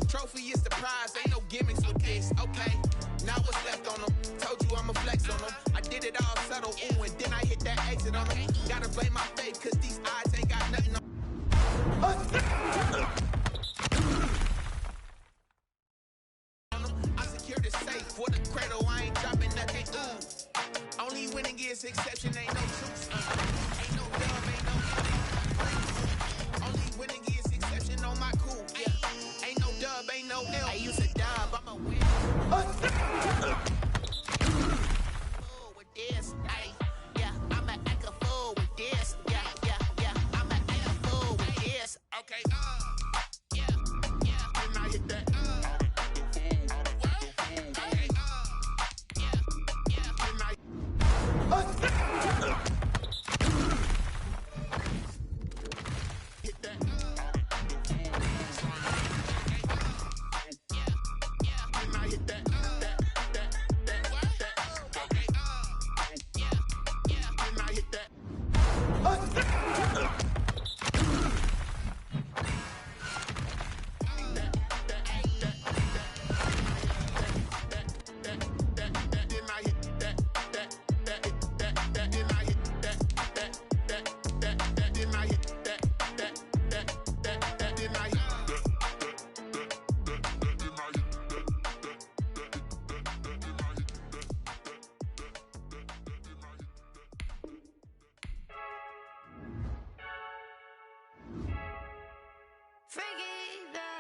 Trophy is the prize, ain't no gimmicks with this. Okay, now what's left on them? Told you I'ma flex on them. I did it all subtle, ooh, and then I hit that exit on them. Gotta blame my faith, cause these eyes ain't got nothing on. I secure the safe for the cradle, I ain't dropping nothing, ooh. Only winning is exception, ain't no truth. Ain't no dub, ain't no L. Only winning is exception on my cool, yeah. Ain't no dub, ain't no L. I use a dub, I'ma win. Fool with this, ay, yeah, I'ma act a fool with this. Yeah, yeah, yeah, I'ma act a fool with this. Okay, yeah, yeah, and I hit that.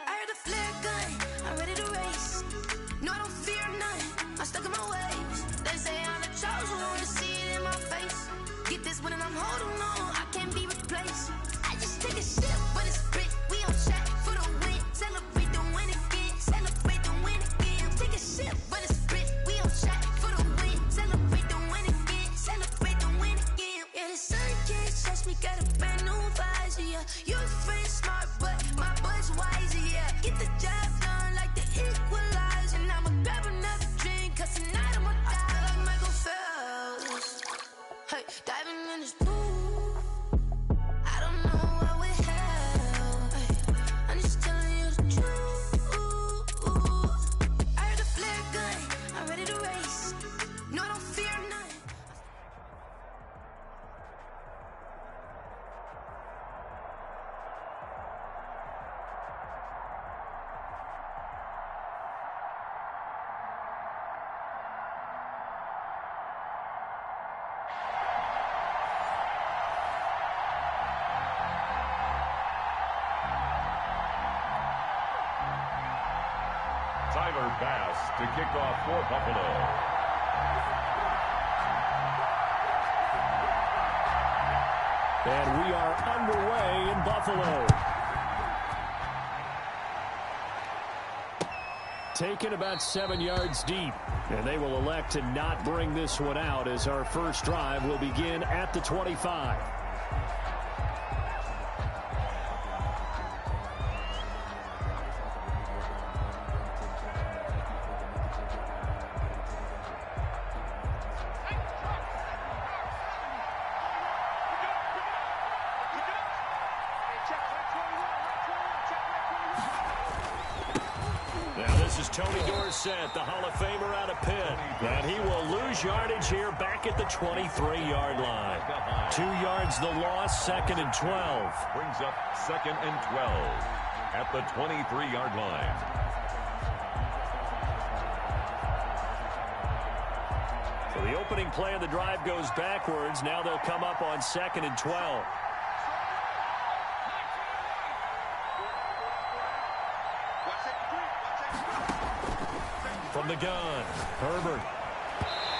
I heard the flare gun, I'm ready to race. No, I don't fear none, I'm stuck in my ways. They say I'm the chosen one, to see it in my face. Get this one and I'm holding on, I can't be replaced. I just take a sip, but it's spit, we on track for the win. Celebrate the win again, celebrate the win again. Take a sip, but it's spit, we on track for the win. Celebrate the win again, celebrate the win again. Yeah, the sun can't touch me, got a brand new visor, yeah. You're friend smart, but my bud's wiser, yeah. Get the job done like the equalizer. And I'ma grab another drink, cause tonight I'ma die. I feel like Michael Phelps. Hey, diving in this pool. I don't know what we have. Hey, I'm just telling you the truth. I heard a flare gun, I'm ready to race. No, I don't fear none. Tyler Bass to kick off for Buffalo. And we are underway in Buffalo. Taken about 7 yards deep. And they will elect to not bring this one out as our first drive will begin at the 25. Tony Dorsett, the Hall of Famer out of Pitt. And he will lose yardage here back at the 23-yard line. 2 yards the loss, 2nd and 12. Brings up 2nd and 12 at the 23-yard line. So the opening play of the drive goes backwards. Now they'll come up on 2nd and 12. From the gun, Herbert.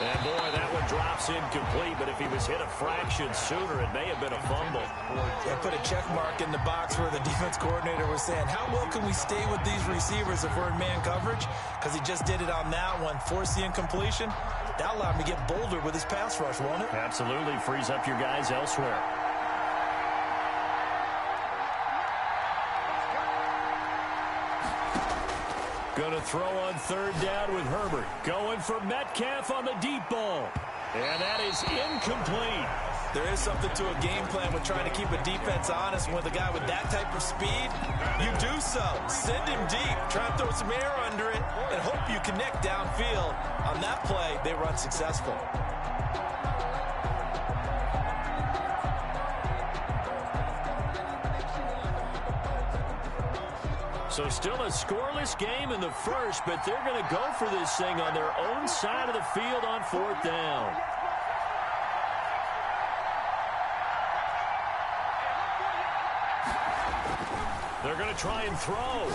And boy, that one drops incomplete, but if he was hit a fraction sooner, it may have been a fumble. Yeah, put a check mark in the box where the defense coordinator was saying, how well can we stay with these receivers if we're in man coverage? Because he just did it on that one, forced the incompletion. That allowed him to get bolder with his pass rush, won't it? Absolutely, frees up your guys elsewhere. Going to throw on 3rd down with Herbert. Going for Metcalf on the deep ball. And that is incomplete. There is something to a game plan with trying to keep a defense honest. With a guy with that type of speed, you do so. Send him deep. Try and throw some air under it and hope you connect downfield. On that play, they were unsuccessful. So still a scoreless game in the first, but they're going to go for this thing on their own side of the field on 4th down. They're going to try and throw.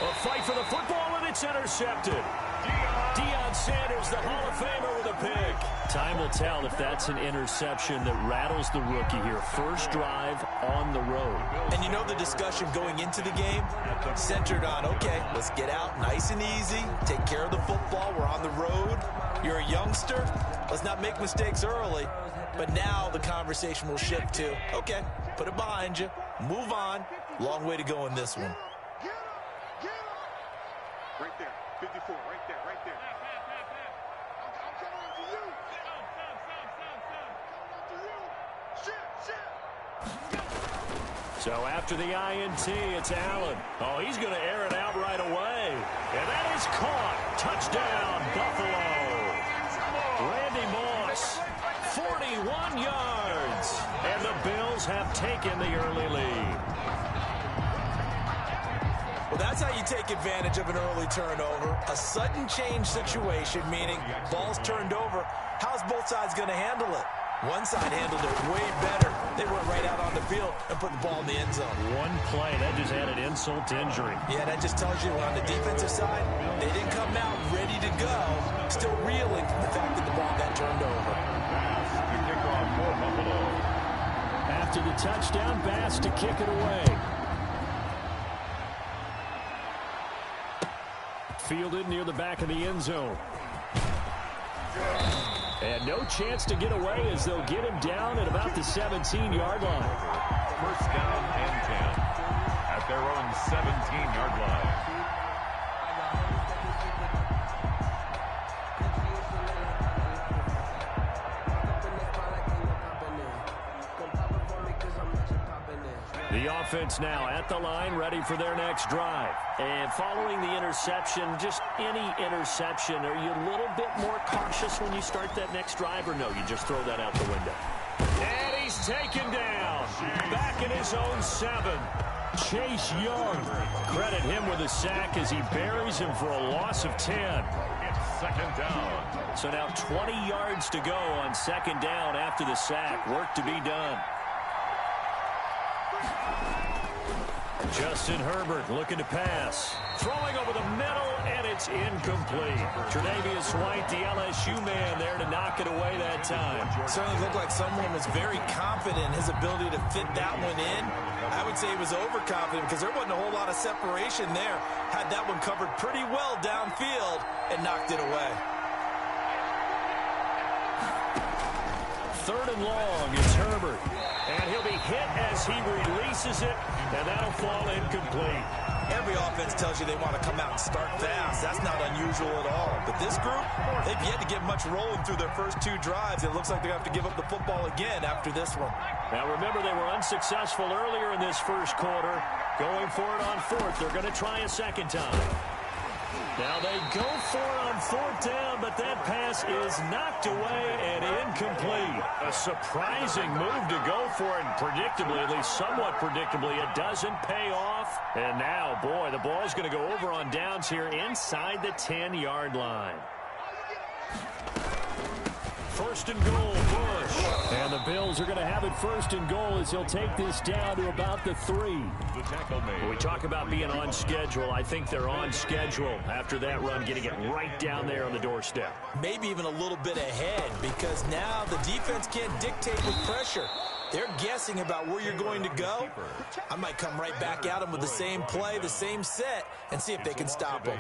A fight for the football, and it's intercepted. Deion Sanders, the Hall of Famer, with a pick. Time will tell if that's an interception that rattles the rookie here. First drive on the road. And you know the discussion going into the game centered on, okay, let's get out nice and easy, take care of the football, we're on the road. You're a youngster, let's not make mistakes early. But now the conversation will shift to, okay, put it behind you, move on. Long way to go in this one. Right there, 54, right there, right there. I'm coming to you. So after the INT, it's Allen. Oh, he's going to air it out right away. And that is caught. Touchdown, Buffalo. Randy Moss, 41 yards. And the Bills have taken the early lead. Well, that's how you take advantage of an early turnover. A sudden change situation, meaning ball's turned over. How's both sides going to handle it? One side handled it way better. They went right out on the field and put the ball in the end zone. One play, that just added insult to injury. Yeah, that just tells you on the defensive side, they didn't come out ready to go, still reeling from the fact that the ball got turned over. To kick off for Buffalo. After the touchdown, Bass to kick it away. Fielded near the back of the end zone. And no chance to get away as they'll get him down at about the 17-yard line. First down and 10 at their own 17-yard line. The offense now at the line, ready for their next drive. And following the interception, just any interception, are you a little bit more cautious when you start that next drive, or no, you just throw that out the window? And he's taken down. Back in his own 7. Chase Young. Credit him with a sack as he buries him for a loss of 10. It's second down. So now 20 yards to go on second down after the sack. Work to be done. Justin Herbert looking to pass. Throwing over the middle, and it's incomplete. Tre'Davious White, the LSU man, there to knock it away that time. Certainly looked like someone was very confident in his ability to fit that one in. I would say he was overconfident because there wasn't a whole lot of separation there. Had that one covered pretty well downfield and knocked it away. Third and long, it's Herbert. And he'll be hit as he releases it, and that'll fall incomplete. Every offense tells you they want to come out and start fast. That's not unusual at all. But this group, they've yet to get much rolling through their first 2 drives. It looks like they're going to have to give up the football again after this one. Now, remember, they were unsuccessful earlier in this first quarter. Going for it on 4th. They're going to try a second time. Now they go for it on 4th down, but that pass is knocked away and incomplete. A surprising move to go for it, and predictably, at least somewhat predictably, it doesn't pay off. And now, boy, the ball's going to go over on downs here inside the 10-yard line. 1st and goal, Bush. And the Bills are going to have it 1st and goal as he'll take this down to about the 3. The tackle made. When we talk about being on schedule, I think they're on schedule after that run, getting it right down there on the doorstep. Maybe even a little bit ahead, because now the defense can't dictate with pressure. They're guessing about where you're going to go. I might come right back at them with the same play, the same set, and see if they can stop them.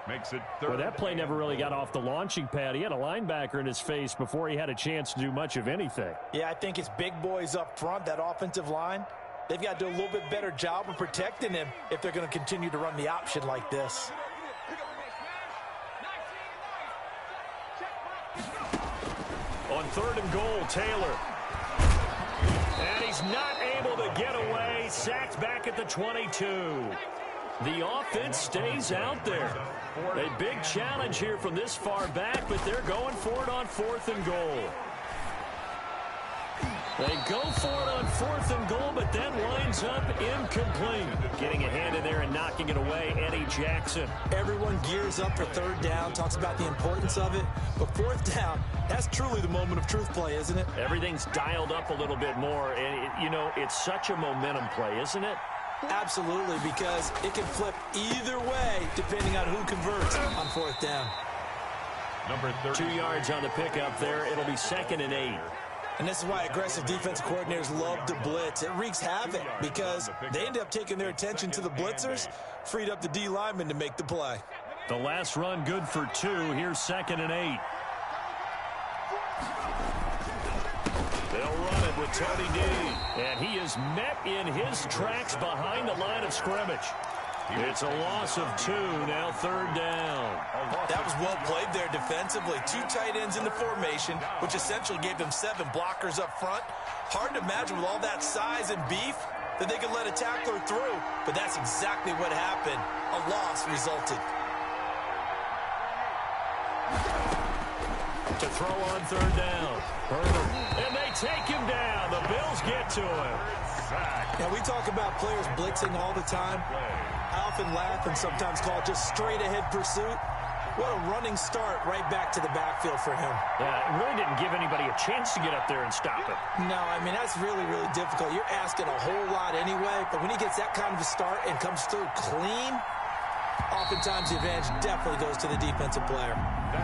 Makes it well, that play never really got off the launching pad. He had a linebacker in his face before he had a chance to do much of anything. Yeah, I think it's big boys up front, that offensive line. They've got to do a little bit better job of protecting him if they're going to continue to run the option like this. On 3rd and goal, Taylor. And he's not able to get away. Sacked back at the 22. The offense stays out there. A big challenge here from this far back, but they're going for it on 4th and goal. They go for it on 4th and goal, but that winds up incomplete. Getting a hand in there and knocking it away, Eddie Jackson. Everyone gears up for 3rd down, talks about the importance of it. But 4th down, that's truly the moment of truth play, isn't it? Everything's dialed up a little bit more. And, you know, it's such a momentum play, isn't it? Absolutely, because it can flip either way depending on who converts on 4th down. Number 2 yards on the pickup there. It'll be 2nd and 8. And this is why aggressive defensive coordinators love to blitz. It wreaks havoc because they end up taking their attention to the blitzers, freed up the D lineman to make the play. The last run good for 2. Here's 2nd and 8. They'll run it with Tony D. And he is met in his tracks behind the line of scrimmage. It's a loss of 2, now 3rd down. That was well played there defensively. 2 tight ends in the formation, which essentially gave them 7 blockers up front. Hard to imagine with all that size and beef that they could let a tackler through, but that's exactly what happened. A loss resulted. To throw on 3rd down. Herbert. And they take him down. The Bills get to him. Now, we talk about players blitzing all the time. I often laugh and sometimes call it just straight-ahead pursuit. What a running start right back to the backfield for him. Yeah, it really didn't give anybody a chance to get up there and stop it. No, I mean, that's really, really difficult. You're asking a whole lot anyway, but when he gets that kind of a start and comes through clean, oftentimes the advantage definitely goes to the defensive player.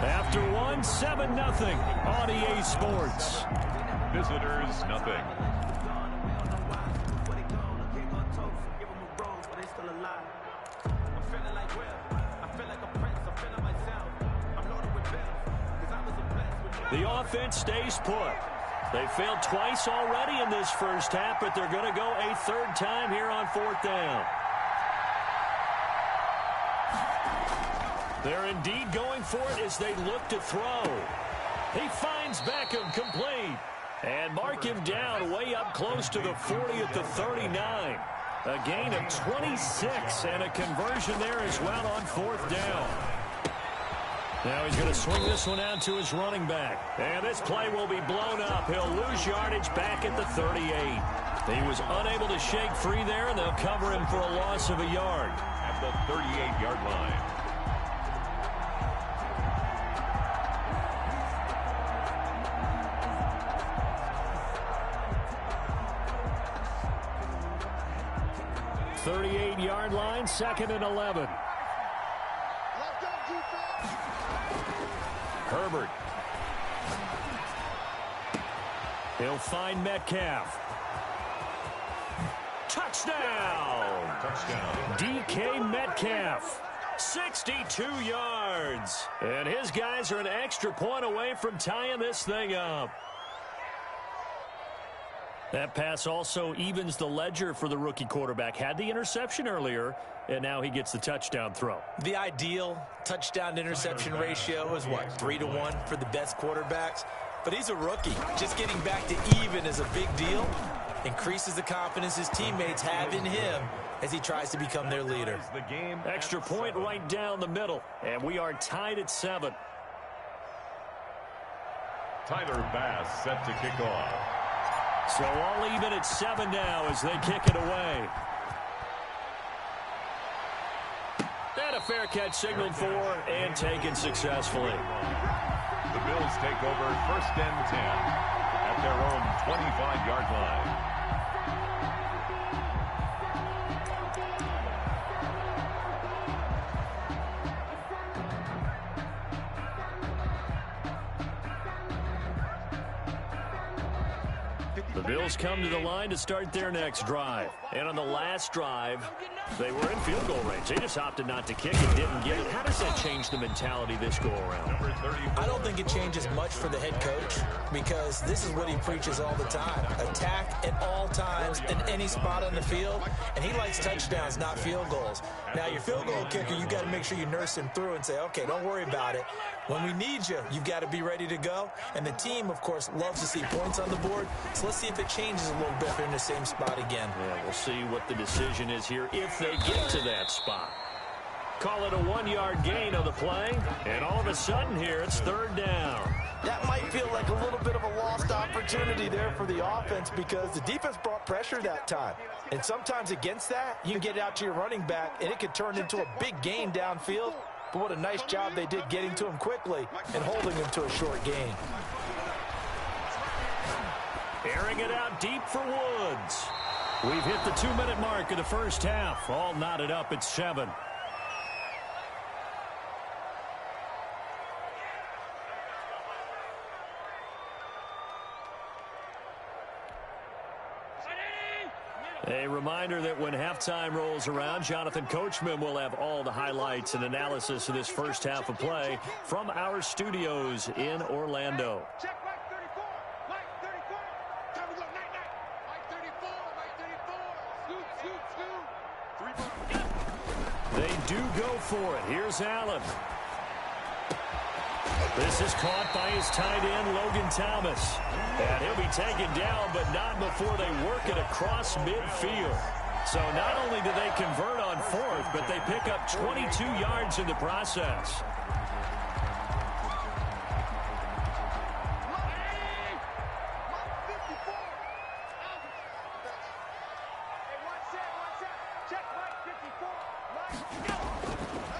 After 1, 7-0 on EA Sports. Visitors, nothing. The offense stays put. They failed twice already in this first half, but they're going to go a 3rd time here on 4th down. They're indeed going for it as they look to throw. He finds Beckham complete. And mark him down way up close to the 40 at the 39. A gain of 26 and a conversion there as well on 4th down. Now he's going to swing this one out to his running back. And this play will be blown up. He'll lose yardage back at the 38. He was unable to shake free there, and they'll cover him for a loss of a yard. At the 38-yard line. .38-yard line, 2nd and 11. Herbert. He'll find Metcalf. Touchdown! Touchdown. DK Metcalf. 62 yards. And his guys are an extra point away from tying this thing up. That pass also evens the ledger for the rookie quarterback. Had the interception earlier, and now he gets the touchdown throw. The ideal touchdown-interception ratio is, what, 3-to-1 for the best quarterbacks? But he's a rookie. Just getting back to even is a big deal. Increases the confidence his teammates have in him as he tries to become their leader. Extra point right down the middle, and we are tied at 7. Tyler Bass set to kick off. So all even at 7 now as they kick it away. And a fair catch signaled for and taken successfully. The Bills take over 1st and 10 at their own 25-yard line. The Bills come to the line to start their next drive. And on the last drive, they were in field goal range. They just opted not to kick it, didn't get it. How does that change the mentality this go-around? I don't think it changes much for the head coach because this is what he preaches all the time. Attack at all times in any spot on the field, and he likes touchdowns, not field goals. Now, your field goal kicker, you got to make sure you nurse him through and say, okay, don't worry about it. When we need you, you've got to be ready to go. And the team, of course, loves to see points on the board. So let's see if it changes a little bit if they're in the same spot again. Yeah, we'll see what the decision is here if they get to that spot. Call it a 1-yard gain on the play. And all of a sudden here, it's 3rd down. That might feel like a little bit of a lost opportunity there for the offense because the defense brought pressure that time. And sometimes against that, you can get it out to your running back, and it could turn into a big gain downfield. But what a nice job they did getting to him quickly and holding him to a short gain. Airing it out deep for Woods. We've hit the 2-minute mark of the first half. All knotted up at 7. A reminder that when halftime rolls around, Jonathan Coachman will have all the highlights and analysis of this first half of play from our studios in Orlando. Check right 34. Right 34. Time to go. Night, night. Right 34. Right 34. Scoot. 3 They do go for it. Here's Allen. This is caught by his tight end, Logan Thomas. And he'll be taken down, but not before they work it across midfield. So not only do they convert on 4th, but they pick up 22 yards in the process.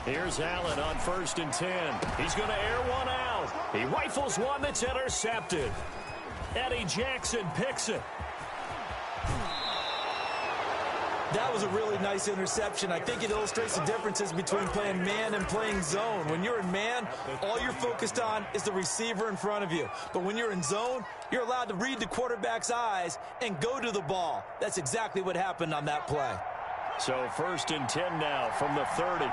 Here's Allen on 1st and 10. He's going to air one out. He rifles one that's intercepted. Eddie Jackson picks it. That was a really nice interception. I think it illustrates the differences between playing man and playing zone. When you're in man, all you're focused on is the receiver in front of you. But when you're in zone, you're allowed to read the quarterback's eyes and go to the ball. That's exactly what happened on that play. So 1st and 10 now from the 30.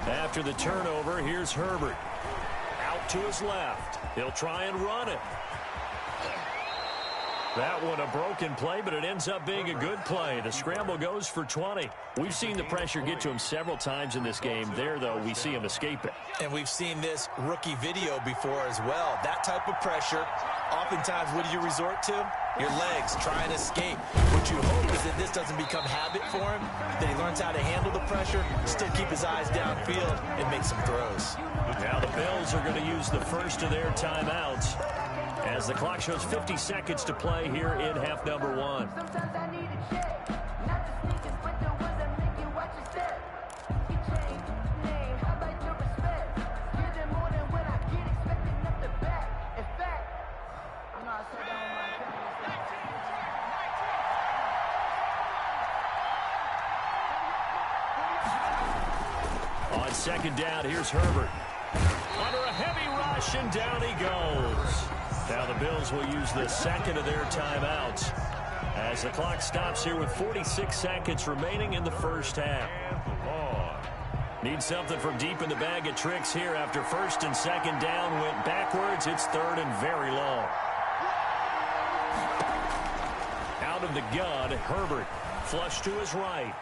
After the turnover, here's Herbert. Out to his left. He'll try and run it. That one a broken play, but it ends up being a good play. The scramble goes for 20. We've seen the pressure get to him several times in this game. There, though, we see him escape it. And we've seen this rookie video before as well. That type of pressure, oftentimes, what do you resort to? Your legs, try and escape. What you hope is that this doesn't become habit for him, that he learns how to handle the pressure, still keep his eyes downfield, and make some throws. Now the Bills are going to use the first of their timeouts as the clock shows 50 seconds to play here in half number 1. On 2nd down, here's Herbert. Under a heavy rush, and down he goes. Now the Bills will use the second of their timeouts as the clock stops here with 46 seconds remaining in the first half. Need something from deep in the bag of tricks here after first and second down went backwards. It's third and very long. Out of the gun, Herbert. Flush to his right.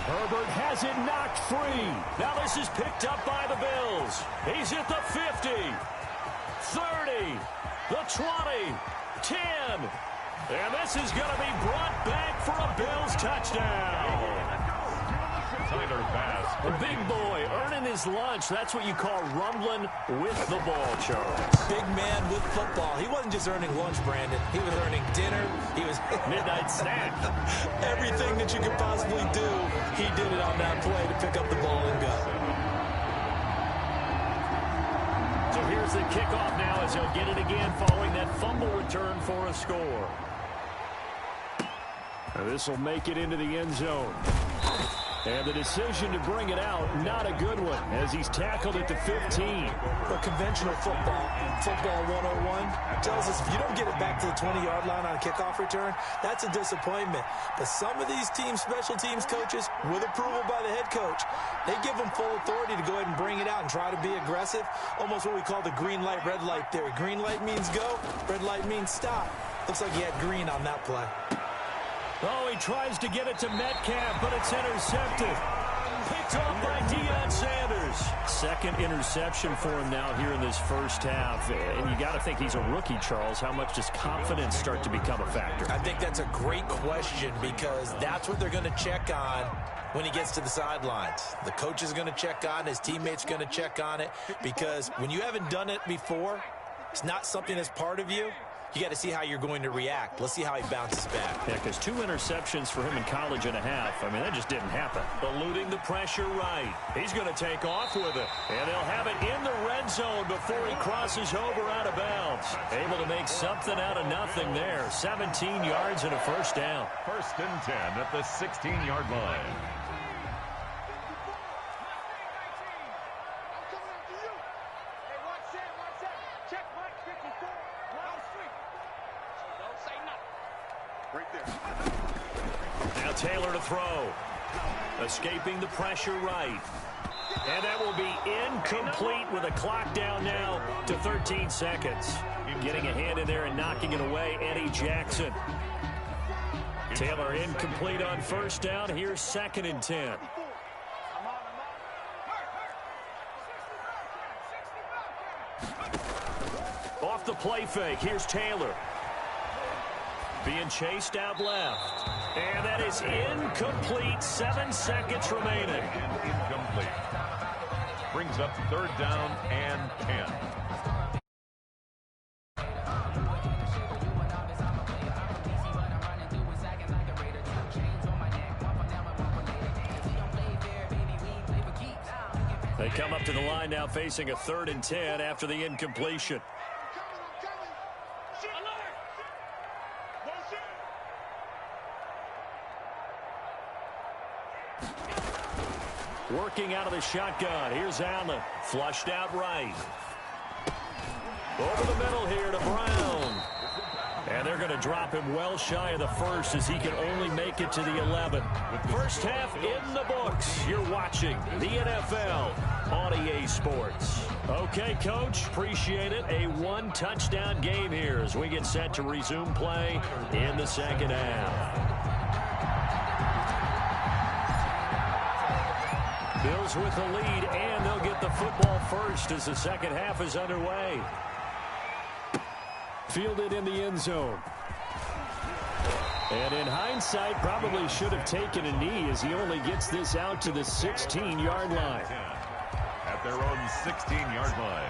Herbert has it knocked free. Now this is picked up by the Bills. He's at the 50, 30, the 20, 10. And this is going to be brought back for a Bills touchdown. Tyler Bass. The big boy earning his lunch. That's what you call rumbling with the ball, Charles. Big man with football. He wasn't just earning lunch, Brandon. He was earning dinner. He was midnight snack. Everything that you could possibly do, he did it on that play to pick up the ball and go. So here's the kickoff now as he'll get it again following that fumble return for a score. This will make it into the end zone. And the decision to bring it out, not a good one, as he's tackled at the 15. But conventional football 101, tells us if you don't get it back to the 20-yard line on a kickoff return, that's a disappointment. But some of these special teams coaches, with approval by the head coach, they give them full authority to go ahead and bring it out and try to be aggressive. Almost what we call the green light, red light theory. Green light means go, red light means stop. Looks like he had green on that play. Oh, he tries to get it to Metcalf, but it's intercepted. Picked off by Deion Sanders. Second interception for him now here in this first half. And you got to think he's a rookie, Charles. How much does confidence start to become a factor? I think that's a great question because that's what they're going to check on when he gets to the sidelines. The coach is going to check on, his teammates going to check on it, because when you haven't done it before, it's not something that's part of you. You got to see how you're going to react. Let's see how he bounces back. Yeah, because 2 interceptions for him in college and a half. I mean, that just didn't happen. Eluding the pressure right. He's going to take off with it. And they'll have it in the red zone before he crosses over out of bounds. Able to make something out of nothing there. 17 yards and a first down. First and 10 at the 16-yard line. Now Taylor to throw. Escaping the pressure right. And that will be incomplete with a clock down now to 13 seconds. Getting a hand in there and knocking it away, Eddie Jackson. Taylor incomplete on first down. Here's 2nd and 10. Off the play fake. Here's Taylor. Being chased out left. And that is incomplete. 7 seconds remaining. Incomplete. Brings up 3rd down and 10. They come up to the line now facing a 3rd and 10 after the incompletion. Working out of the shotgun. Here's Allen. Flushed out right. Over the middle here to Brown. And they're going to drop him well shy of the first as he can only make it to the 11. First half in the books. You're watching the NFL on EA Sports. Okay, Coach, appreciate it. A 1-touchdown game here as we get set to resume play in the second half. Bills with the lead, and they'll get the football first as the second half is underway. Fielded in the end zone. And in hindsight, probably should have taken a knee as he only gets this out to the 16-yard line. At their own 16-yard line.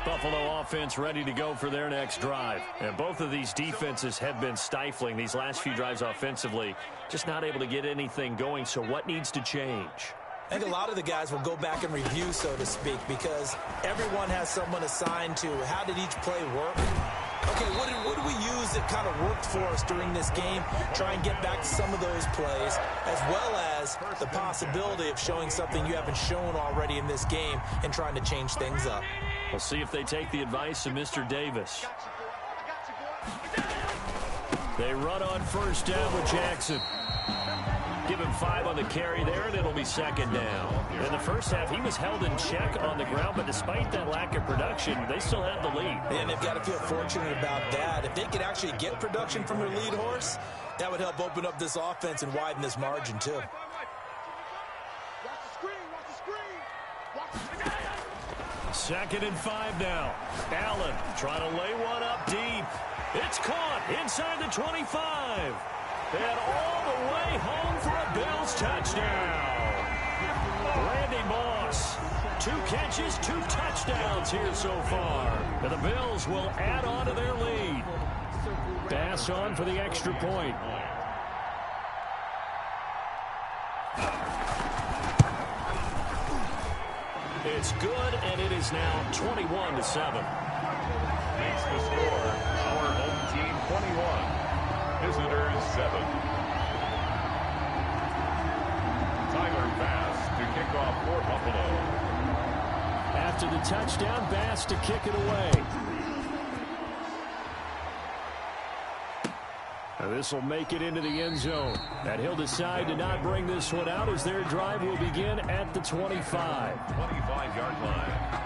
Buffalo offense ready to go for their next drive. And both of these defenses have been stifling these last few drives offensively. Just not able to get anything going. So what needs to change? I think a lot of the guys will go back and review, so to speak, because everyone has someone assigned to how did each play work. Okay, what did we use that kind of worked for us during this game? Try and get back to some of those plays, as well as the possibility of showing something you haven't shown already in this game and trying to change things up. We'll see if they take the advice of Mr. Davis. They run on first down with Jackson. Give him 5 on the carry there, and it'll be second down. In the first half, he was held in check on the ground, but despite that lack of production, they still have the lead. And they've got to feel fortunate about that. If they could actually get production from their lead horse, that would help open up this offense and widen this margin, too. Second and 5 now. Allen trying to lay one up deep. It's caught inside the 25. And all the way home for a Bills touchdown. Randy Moss, 2 catches, 2 touchdowns here so far. And the Bills will add on to their lead. Pass on for the extra point. It's good, and it is now 21-7. Makes the score. Our home team 21. Visitors 7. Tyler Bass to kick off for Buffalo. After the touchdown, Bass to kick it away. This will make it into the end zone. And he'll decide to not bring this one out as their drive will begin at the 25. 25-yard line.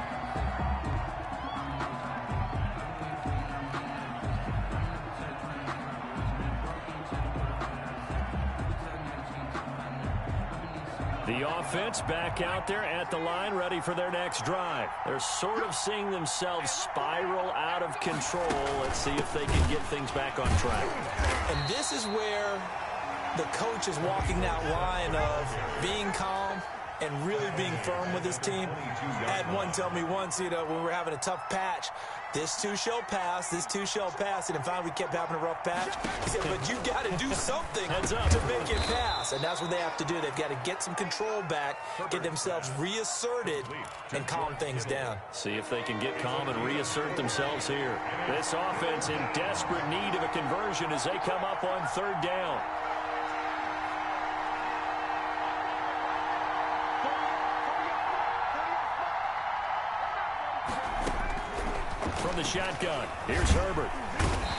The offense back out there at the line, ready for their next drive. They're sort of seeing themselves spiral out of control. Let's see if they can get things back on track. And this is where the coach is walking that line of being calm and really being firm with his team. I had one tell me once, when we were having a tough patch, this too shall pass, this too shall pass. And finally, we kept having a rough patch. He said, but you got to do something to make it pass. And that's what they have to do. They've got to get some control back, get themselves reasserted, and calm things down. See if they can get calm and reassert themselves here. This offense in desperate need of a conversion as they come up on 3rd down. From the shotgun, here's Herbert.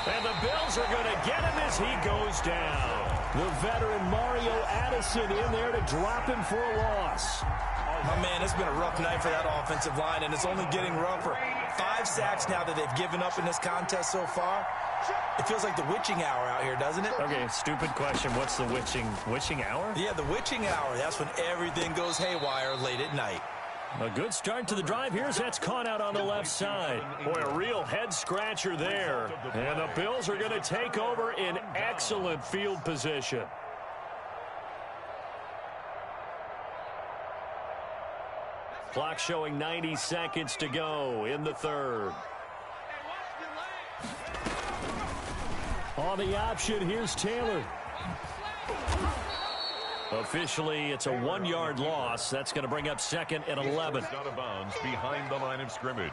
And the Bills are going to get him as he goes down. The veteran Mario Addison in there to drop him for a loss. Oh, man, it's been a rough night for that offensive line, and it's only getting rougher. 5 sacks now that they've given up in this contest so far. It feels like the witching hour out here, doesn't it? Okay, stupid question. What's the witching hour? Yeah, the witching hour. That's when everything goes haywire late at night. A good start to the drive. Here's that's caught out on the left side. Boy, a real head-scratcher there. And the Bills are going to take over in excellent field position. Clock showing 90 seconds to go in the 3rd. On the option, here's Taylor. Officially, it's a 1-yard loss. That's going to bring up 2nd and 11. Out of bounds behind the line of scrimmage.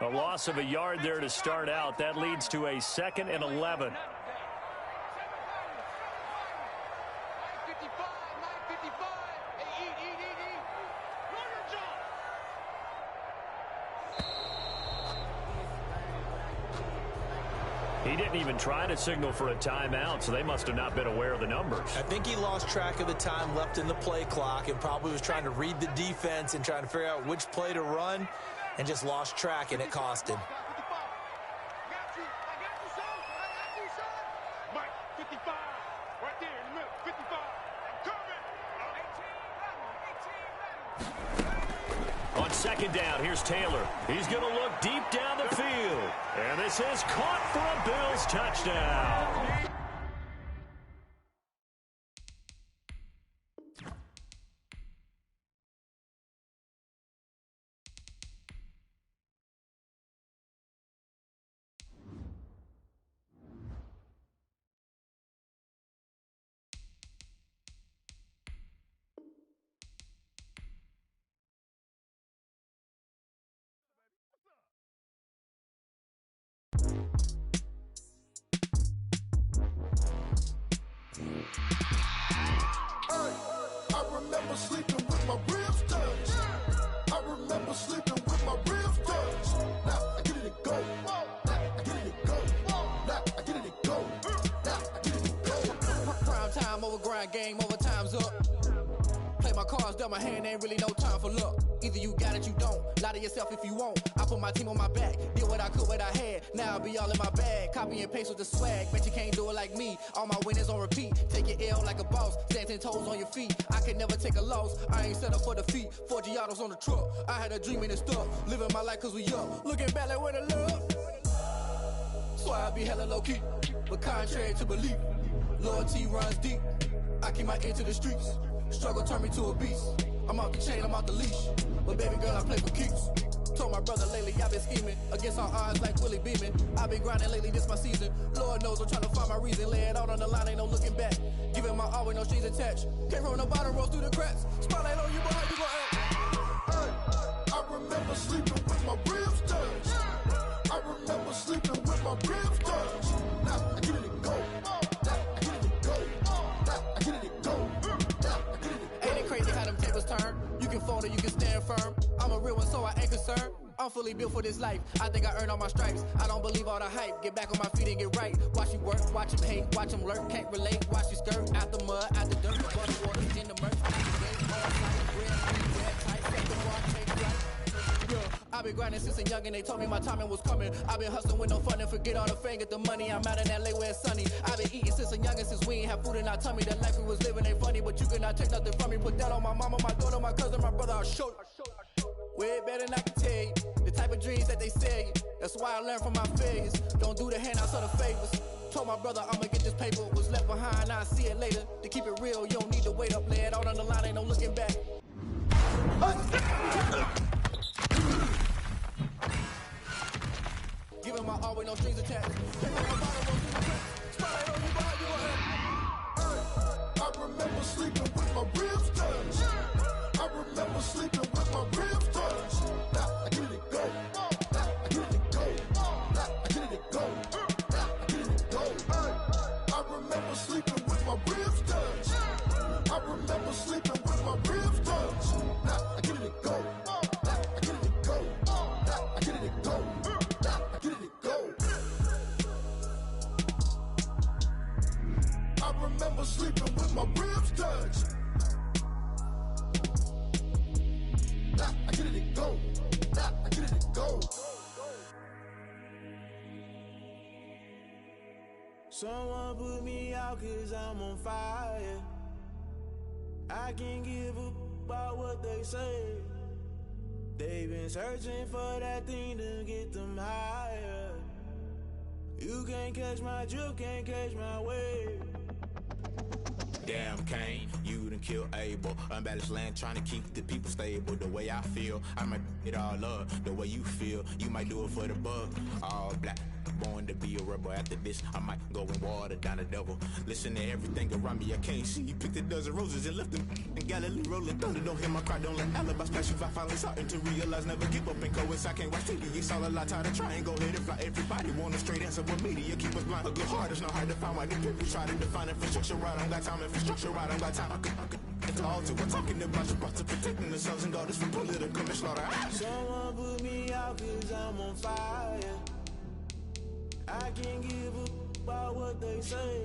A loss of a yard there to start out. That leads to a 2nd and 11. He didn't even try to signal for a timeout, so they must have not been aware of the numbers. I think he lost track of the time left in the play clock and probably was trying to read the defense and trying to figure out which play to run and just lost track, and it cost him. On 2nd down, here's Taylor. He's going to look deep down the field. And this is caught for a Bills touchdown. I remember sleeping with my ribs touched. I remember sleeping with my ribs touched. Now I get it to go. Now I get it to go. Now I get it to go. Now I get it to go. Prime time over grind game, over time's up. Play my cards, dealt my hand, ain't really no time for luck. Either you got it, you don't. Lie to yourself if you won't. I put my team on my back, did what I could, what I had. Now I'll be all in my bag. Copy and paste with the swag. Bet you can't do it like me. All my winners on repeat. Take your L like a boss. Stand 10 toes on your feet. I can never take a loss. I ain't set up for defeat. 4 Giottos on the truck. I had a dream and it stuck. Living my life cause we up. Looking back like where the love. So I be hella low key. But contrary to belief, loyalty runs deep. I keep my ear to the streets. Struggle turned me to a beast. I'm off the chain, I'm off the leash. But baby girl, I play for keeps. Told my brother lately, I've been scheming. Against all odds like Willie Beeman. I've been grinding lately, this my season. Lord knows I'm trying to find my reason. Lay it out on the line, ain't no looking back. Giving my all with no strings attached. Came from the bottom, rose through the cracks. Spotlight on you, boy, how you gon' act? Hey, I remember sleeping with my ribs touched. I remember sleeping with my ribs touched. Now I get it to go. Now I get it to go. Now I get it to go. Ain't it crazy how them tables turn? You can fold or you can stand firm. I'm a real one, so I ain't concerned. I'm fully built for this life. I think I earned all my stripes. I don't believe all the hype. Get back on my feet and get right. Watch you work, watch him hate, watch him lurk. Can't relate, watch you skirt. Out the mud, out the dirt. Bust water, in the murk. I've been grinding since a young and they told me my timing was coming. I've been hustling with no fun and forget all the fame, get the money. I'm out in LA where it's sunny. I've been eating since a young and since we ain't have food in our tummy. The life we was living ain't funny, but you cannot take nothing from me. Put that on my mama, my daughter, my cousin, my brother, I'll show you. Way better than I can tell you. The type of dreams that they sell you. That's why I learned from my failures. Don't do the handouts or the favors. Told my brother I'ma get this paper. Was left behind, I'll see it later. To keep it real, you don't need to wait up. Lay it out on the line, ain't no looking back. Giving my all with no strings attached. Spotlight on you, boy, you gon' act? I remember sleeping with my ribs touched. I remember sleeping with my ribs touched. Now I get it to go. Now I get it to go. Now I get it to go. Now I get it to go. I remember sleeping with my ribs touched. I remember sleeping with my ribs touched. Now I get it to go. Now I get it to go. Now I get it to go. Now I get it to go. I remember sleeping with my ribs touched. Now I get it to go. Now I get it to go. Someone put me out cause I'm on fire. I can't give up about what they say. They've been searching for that thing to get them higher. You can't catch my drift, can't catch my wave. Damn Kane, you done killed Abel. Unbalanced land trying to keep the people stable. The way I feel, I might it all up. The way you feel, you might do it for the bug. All black, born to be a rebel. After this, I might go and water down the devil. Listen to everything around me, I can't see. You picked a dozen roses and left them in Galilee rolling thunder. Don't hear my cry, don't let alibis flash. If I finally starting to realize, never give up and go. I can't watch TV, it's all a lot. Tired of trying, go ahead and fly. Everybody want a straight answer, but media keep us blind. A good heart is not hard to find. Why the people try to define infrastructure right? I don't got time, infrastructure right, I don't got time. I could it's all to we're talking about your to protecting the sons and daughters from political slaughter. Someone put me out cause I'm on fire. I can't give up about what they say.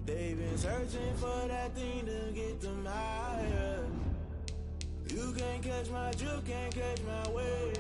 They've been searching for that thing to get them higher. You can't catch my drift, can't catch my wave.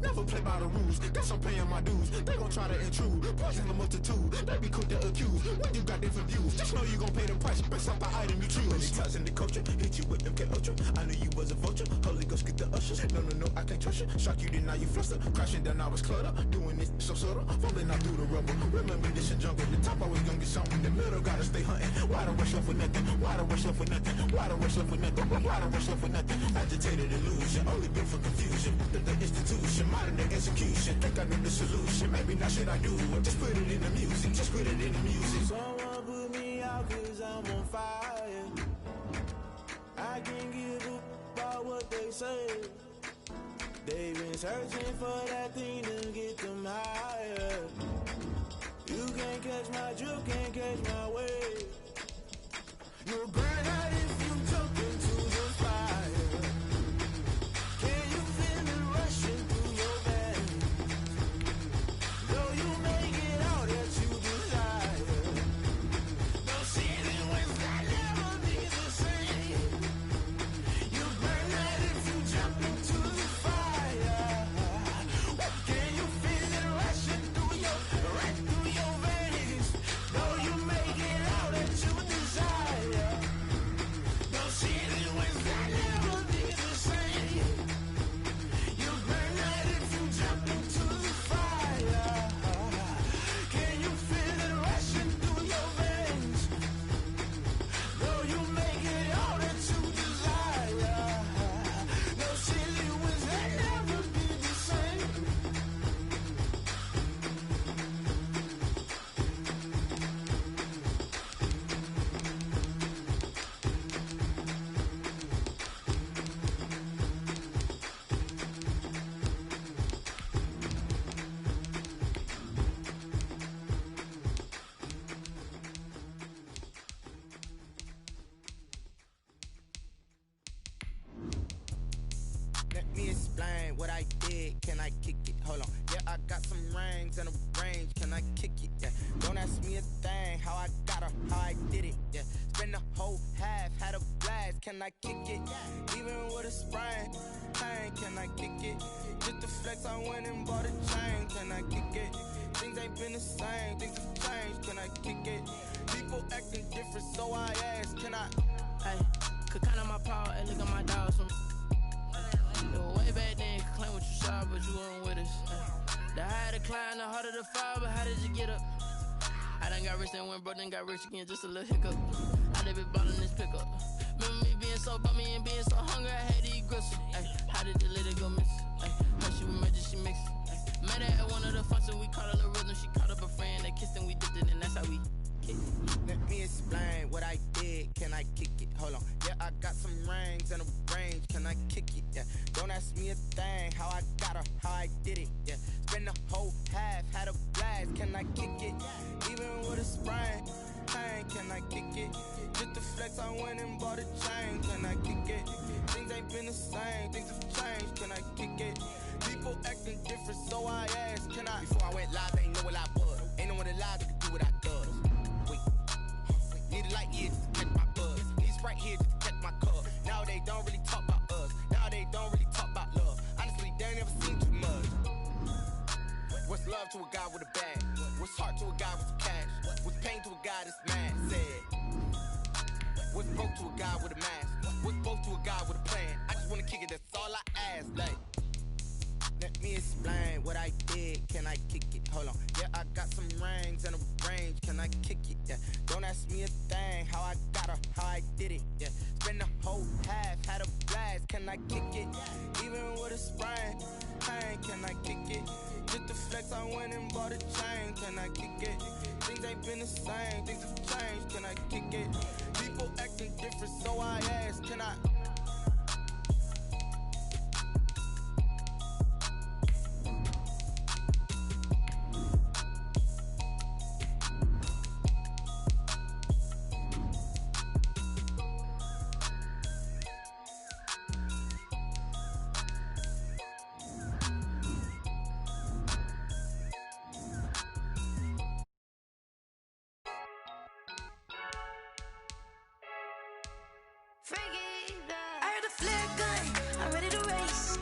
Never play by the rules, guess I'm paying my dues. They gon' try to intrude, poison the multitude. They be quick to accuse, when you got different views. Just know you gon' pay the price, based off the item you choose. When it's tossing the culture, hit you with MK Ultra. I knew you was a vulture, Holy Ghost get the ushers. No, I can't trust you. Shock you, then now you fluster. Crashing down, I was clutter. Doing this so subtle, falling out through the rubble. Remember this a jungle, the top always gonna get something. In the middle, gotta stay hunting. Why the rush left with nothing? Why the rush left with nothing? Why the rush left with nothing? Why the rush left with nothing? Agitated illusion, only built for confusion. The institution, modern day execution. Think I know the solution. Maybe not should I do it? Just put it in the music. Just put it in the music. Someone put me out cause I'm on fire. I can't give up about what they say. They've been searching for that thing to get them higher. You can't catch my drift, can't catch my wave. You'll burn out if you jump into the fire. Can you feel it rushing through your veins? Though you make it all that you desire. No ceiling winds that never be the same. You'll burn out if you jump into the fire. Can you feel it rushing through your veins? Though you make it all that you desire. No ceiling winds that never be the same. You burn out if you jump into the fire. Can you feel it rushing through your veins? Though you make it all that you desire. No ceiling winds that never be the same. Let me explain what I did. Can I kick it? Hold on. Yeah, I got some rings and a range. Can I kick it? Yeah. Don't ask me a thing. How I got her, how I did it. Yeah. Spend the whole half, had a blast. Can I kick it? Even with a sprain. Pain, can I kick it? Just to flex, I went and bought a chain. Can I kick it? Things ain't been the same. Things have changed. Can I kick it? People acting different, so I ask. Can I? Hey, could count on my power and look at my dogs from. Way back then, you could claim what you saw, but you weren't with us. The higher the climb, the harder the fall, but how did you get up? I done got rich, then went broke, then got rich again, just a little hiccup. I done been ballin' this pickup. Remember me being so bummy and being so hungry, I had to eat gristle. Ay, how did the lady go miss? Her she was magic, she mixed. Met her at one of the functions, we caught a little rhythm, she caught up a friend, they kissed and we dipped it, and that's how we kicked it. Let me explain what I did. Can I kick it? Hold on. Yeah, I got some rings and a range. Can I kick it? Yeah. Don't ask me a thing. How I got her, how I did it. Yeah. Spend the whole half, had a blast. Can I kick it? Even with a sprain. Pain, can I kick it? Just to flex, I went and bought a chain. Can I kick it? Things ain't been the same. Things have changed. Can I kick it? People acting different, so I asked. Can I? Before I went live, ain't know what I was. Ain't no one alive that could do what I does. Need a light year just to catch my buzz. Need a Sprite here just to catch my cup. Now they don't really talk about us. Now they don't really talk about love. Honestly, they ain't never seen too much. What's love to a guy with a bag? What's heart to a guy with some cash? What's pain to a guy that's mad? Said. What's broke to a guy with a mask? What's both to a guy with a plan? I just wanna kick it, that's all I ask. Like, let me explain what I did. Can I kick it? Hold on. Yeah, I got some rings and a range. Can I kick it? Yeah. Don't ask me a thing. How I got her, how I did it. Yeah. Spend the whole half, had a blast. Can I kick it? Even with a sprain. Pain, can I kick it? Just to flex, I went and bought a chain. Can I kick it? Things ain't been the same. Things have changed. Can I kick it? People acting different, so I ask. Can I? I heard a flare gun, I'm ready to race.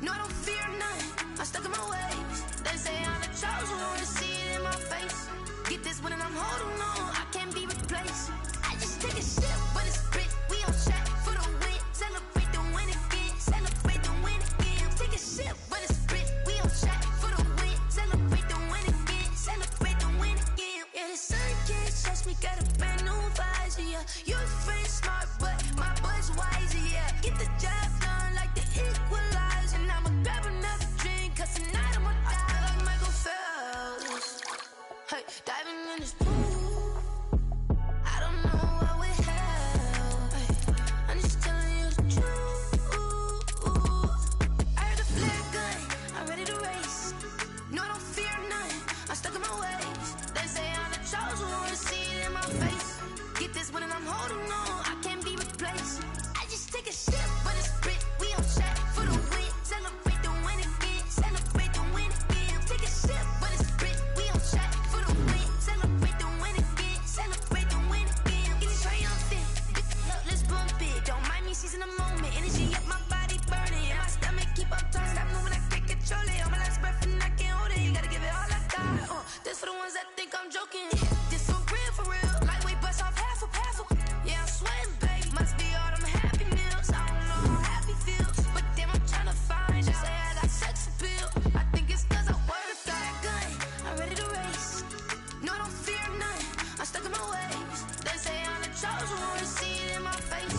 No, I don't fear none, I'm stuck in my ways. They say I'm the chosen one, to see it in my face. Get this one and I'm holding on, I can't be replaced. I just take a sip, but it's split, we on shot for the win. Celebrate the win again, celebrate the win again. Take a sip, but it's split, we on shot for the win. Celebrate the win again, celebrate the win again. Yeah, the sun can't touch me, got a brand new visor, yeah. Your friend smart, but my boy's wiser, yeah. Get the job done like the equalizer. And I'ma grab another drink, cause tonight I'ma die like Michael Phelps. Hey, diving in this pool, I don't know what would help. Hey, I'm just telling you the truth. I heard a flare gun, I'm ready to race. No, I don't fear none, I'm stuck in my ways. They say I'm the chosen one, to see it in my face. Get this one and I'm holding on, replace. I just take a sip, but it's split. We on track for the win. Celebrate the win again. Celebrate the win again. Take a sip, but it's split. We on track for the win. Celebrate the win again. Celebrate the win again. Get it triumphant. Look, let's bump it. Don't mind me seizing the moment. Energy up my body burning. And my stomach keep up turning. Stop moving, I can't control it. On my last breath and I can't hold it. You gotta give it all I got. This for the ones that think I'm joking. This for real, for real. Lightweight bust off half a. Yeah, I'm sweating, babe. Must be all them happy meals. I don't know how happy feels, but damn, I'm trying to find you. Say I got sex appeal. I think it's cause I work that gun. I'm ready to race. No, I don't fear none. I'm stuck in my ways. They say I'm the chosen one. See it in my face.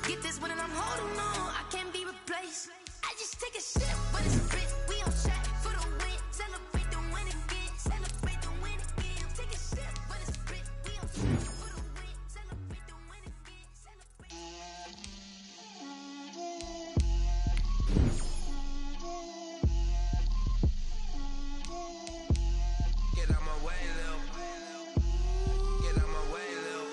Get this one and I'm holding on. I can't be replaced. I just take a sip, but it's split. We on track for the win. Celebrate the win again. Celebrate the win again. Take a sip, but it's split. We on track for the win. Celebrate the win again. Celebrate. Get out my way, Lil. Get out my way, Lil.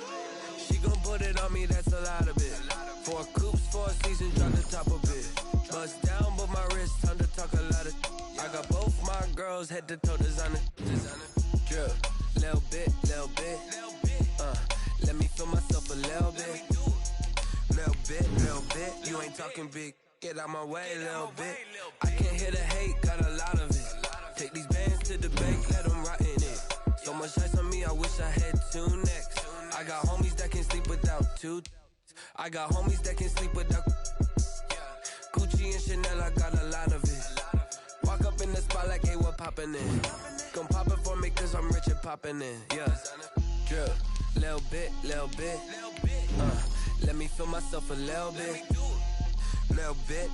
She gon' put it on me, that's a lot of it. 4 coops, 4 seasons, drop the top of it. Bust down, but my wrist, time to talk a lot of. I got both my girls, head to toe designer. Drip, little bit, little bit. Let me feel myself a little bit. Little bit, you ain't talking big. Get out my way, little bit. I can't hear the hate, got a lot of it. Take these bands to the bank, let them rot in it. So much ice on me, I wish I had 2 necks. I got homies that can sleep without 2. I got homies that can sleep without Gucci and Chanel, I got a lot of it. Walk up in the spot like, hey, what poppin' in? Gon' pop it for me cause I'm rich and poppin' in, yeah. Drip, little bit, little bit. Let me feel myself a little bit. Little bit,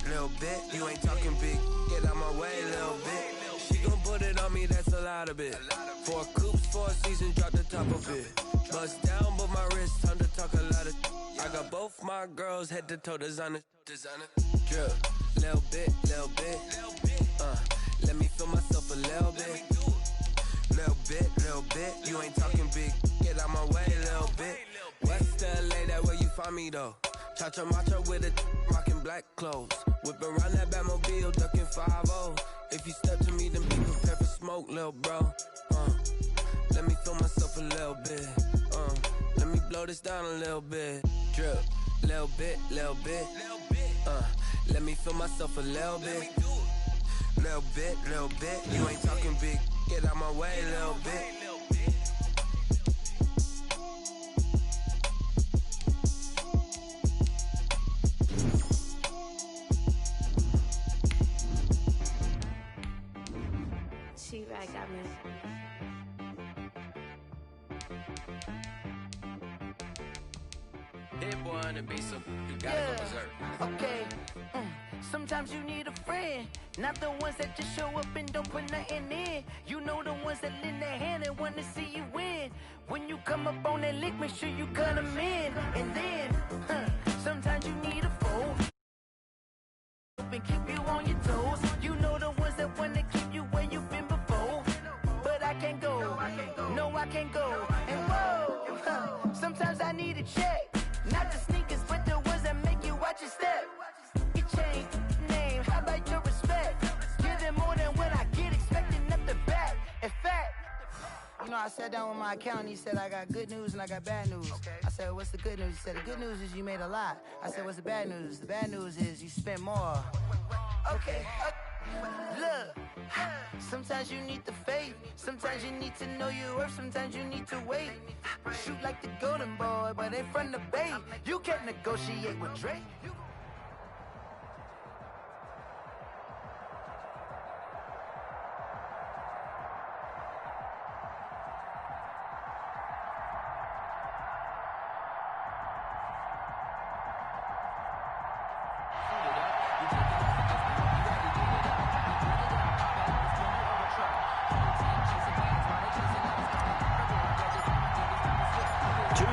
you ain't talking big. Get out my way, little bit. She gon' put it on me, that's a lot of it. 4 coops, 4 seasons, drop the top of it. Bust down, but my wrist, time to talk a lot of. I got both my girls, head to toe designer. Drip, little bit, little bit. Let me feel myself a little bit. Little bit, you ain't talking big. Get out my way, little bit. West LA, that where you find me though. Cha-cha matcha with a rockin' black clothes. Whip around that Batmobile, ducking 5-0. If you step to me, then be prepared for smoke, lil' bro. Let me feel myself a little bit. Let me blow this down a little bit. Drip, little bit, little bit. Let me feel myself a little bit. Little bit, you ain't talking big. Get out my way, little bit. She-Rag got me. Hit boy on the beat, so you gotta go berserk. Okay. Sometimes you need a friend, not the ones that just show up and don't put nothing in. You know the ones that lend their hand and want to see you win. When you come up on that lick, make sure you cut them in. And then, sometimes you need a foe and keep you on your toes. You know the ones that want to keep you where you've been before. But I can't go, no I can't go. And whoa, sometimes I need a check. Not the sneakers, but the ones that make you watch your step. You change name, how about your respect? Give them more than what I get, expecting up the back. In fact, you know, I sat down with my accountant, he said, I got good news and I got bad news. I said, what's the good news? He said, the good news is you made a lot. I said, what's the bad news? The bad news is you spent more. Okay. Look, sometimes you need the faith. Sometimes you need to know your worth. Sometimes you need to wait. Shoot like the golden boy, but ain't from the bay. You can't negotiate with Drake.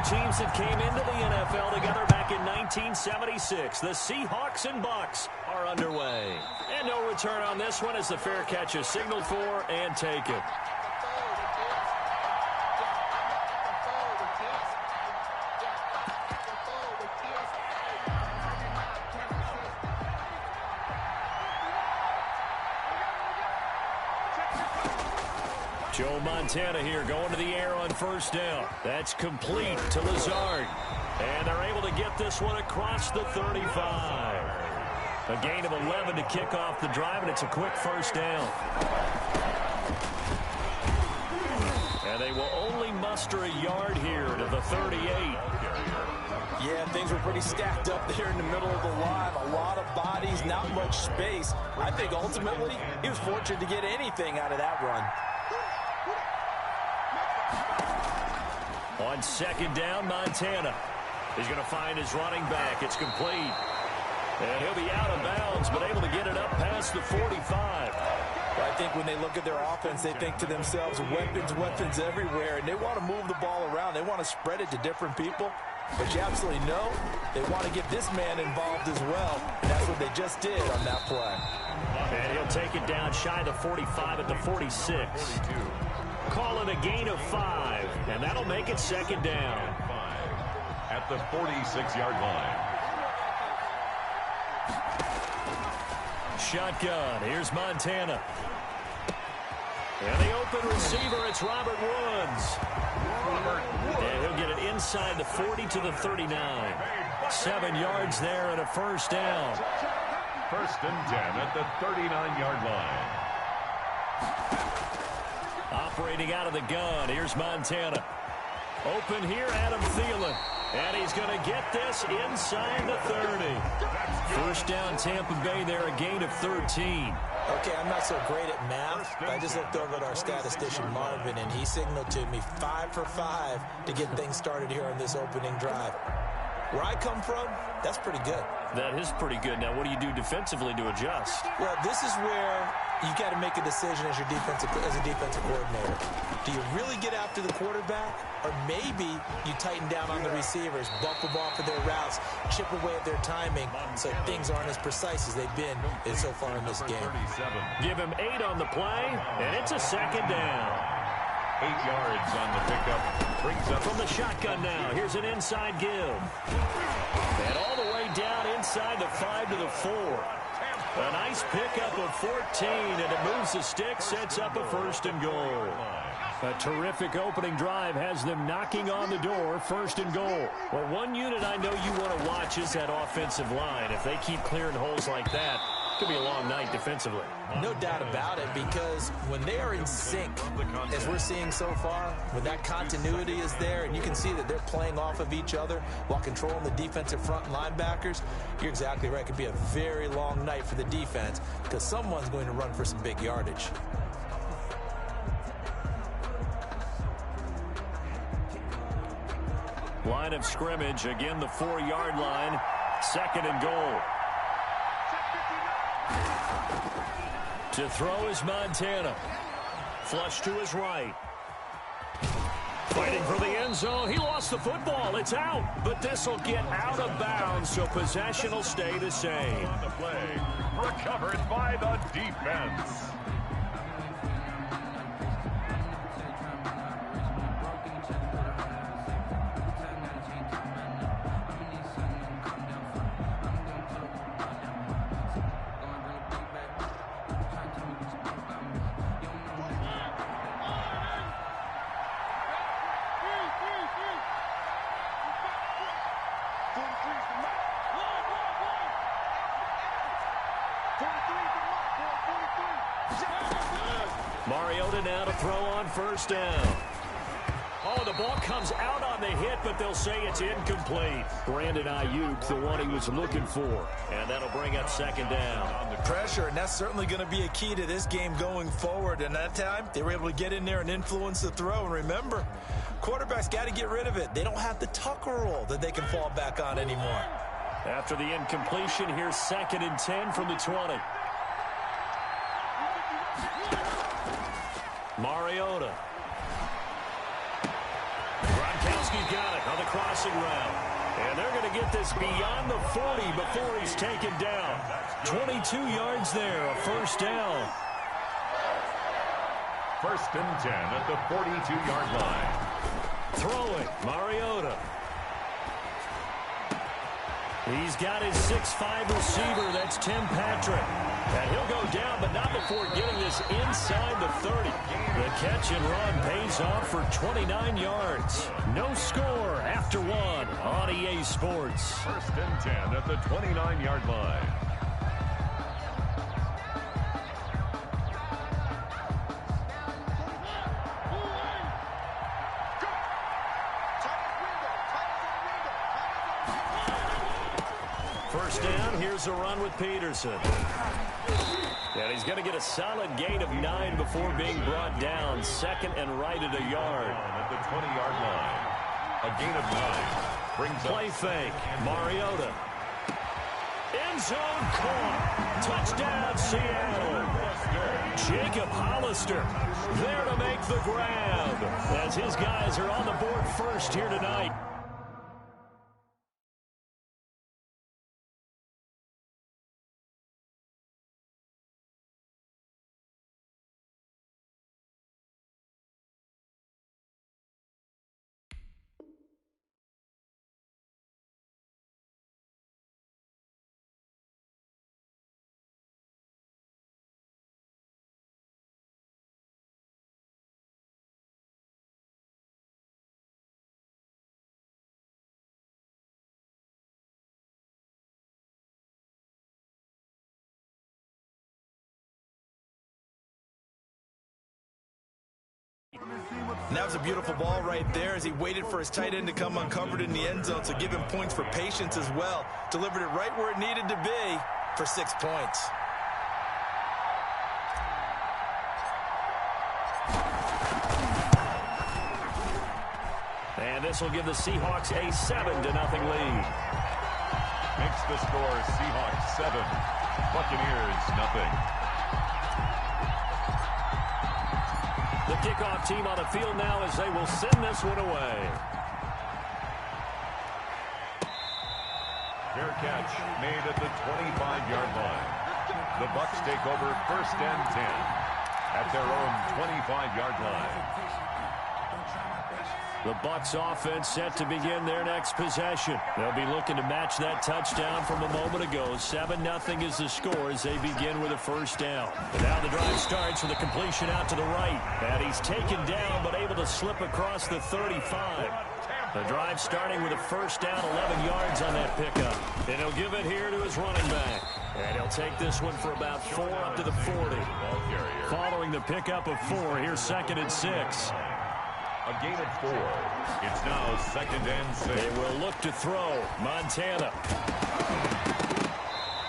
Teams that came into the NFL together back in 1976. The Seahawks and Bucks are underway. And no return on this one as the fair catch is signaled for and taken. Joe Montana here going to the air on first down. That's complete to Lazard. And they're able to get this one across the 35. A gain of 11 to kick off the drive, and it's a quick first down. And they will only muster a yard here to the 38. Yeah, things were pretty stacked up there in the middle of the line. A lot of bodies, not much space. I think ultimately he was fortunate to get anything out of that run. On second down, Montana. He's going to find his running back. It's complete. And he'll be out of bounds, but able to get it up past the 45. I think when they look at their offense, they think to themselves, weapons everywhere, and they want to move the ball around. They want to spread it to different people. But you absolutely know they want to get this man involved as well. And that's what they just did on that play. And he'll take it down shy of the 45 at the 46. Call it a gain of 5, and that'll make it second down. At the 46-yard line. Shotgun. Here's Montana. And the open receiver, it's Robert Woods. And he'll get it inside the 40 to the 39. 7 yards there and a first down. First and 10 at the 39-yard line. Operating out of the gun, here's Montana. Open here, Adam Thielen. And he's going to get this inside the 30. First down, Tampa Bay there, a gain of 13. Okay, I'm not so great at math, but I just looked over at our statistician, Marvin, and he signaled to me 5 for 5 to get things started here on this opening drive. Where I come from, that's pretty good. That is pretty good. Now, what do you do defensively to adjust? Well, this is where you got to make a decision as a defensive coordinator. Do you really get after the quarterback, or maybe you tighten down on the receivers, bump them off of their routes, chip away at their timing, so things aren't as precise as they've been so far in this game. Give him 8 on the play, and it's a second down. 8 yards on the pickup. Brings up from the shotgun now. Here's an inside give. And all the way down inside the 5 to the 4. A nice pickup of 14, and it moves the stick, sets up a first and goal. A terrific opening drive has them knocking on the door, first and goal. Well, one unit I know you want to watch is that offensive line. If they keep clearing holes like that, it could be a long night defensively. No doubt about it, because when they are in sync, as we're seeing so far, when that continuity is there and you can see that they're playing off of each other while controlling the defensive front linebackers, you're exactly right. It could be a very long night for the defense because someone's going to run for some big yardage. Line of scrimmage, again the 4-yard line, second and goal. To throw is Montana. Flush to his right. Fighting for the end zone. He lost the football. It's out. But this will get out of bounds, so possession will stay the same. On the play. Recovered by the defense. Mariota now to throw on first down. Oh, the ball comes out on the hit, but they'll say it's incomplete. Brandon Ayuk, the one he was looking for. And that'll bring up second down. The pressure, and that's certainly going to be a key to this game going forward. And that time, they were able to get in there and influence the throw. And remember, quarterbacks got to get rid of it. They don't have the Tucker roll that they can fall back on anymore. After the incompletion, here's second and 10 from the 20. Mariota. Gronkowski's got it on the crossing route. And they're going to get this beyond the 40 before he's taken down. 22 yards there, a first down. First and 10 at the 42-yard line. Throwing, Mariota. He's got his 6'5" receiver. That's Tim Patrick. And he'll go down, but not before getting this inside the 30. The catch and run pays off for 29 yards. No score after one on EA Sports. 1st and 10 at the 29-yard line. First down, here's a run with Peterson. And he's going to get a solid gain of 9 before being brought down. 2nd and right at a yard. At the 20-yard line. A gain of 9. Brings play fake. Mariota. End zone caught. Touchdown, Seattle. Jacob Hollister there to make the grab as his guys are on the board first here tonight. And that was a beautiful ball right there as he waited for his tight end to come uncovered in the end zone, so give him points for patience as well. Delivered it right where it needed to be for 6 points. And this will give the Seahawks a 7-0 lead. Makes the score Seahawks 7, Buccaneers nothing. The kickoff team on the field now as they will send this one away. Fair catch made at the 25-yard line. The Bucs take over 1st and 10 at their own 25-yard line. The Bucs offense set to begin their next possession. They'll be looking to match that touchdown from a moment ago. 7-0 is the score as they begin with a first down. And now the drive starts with a completion out to the right. And he's taken down but able to slip across the 35. The drive starting with a first down, 11 yards on that pickup. And he'll give it here to his running back. And he'll take this one for about 4 up to the 40. Following the pickup of 4, here's 2nd and 6. A gain of 4. It's now 2nd and 6. They will look to throw. Montana.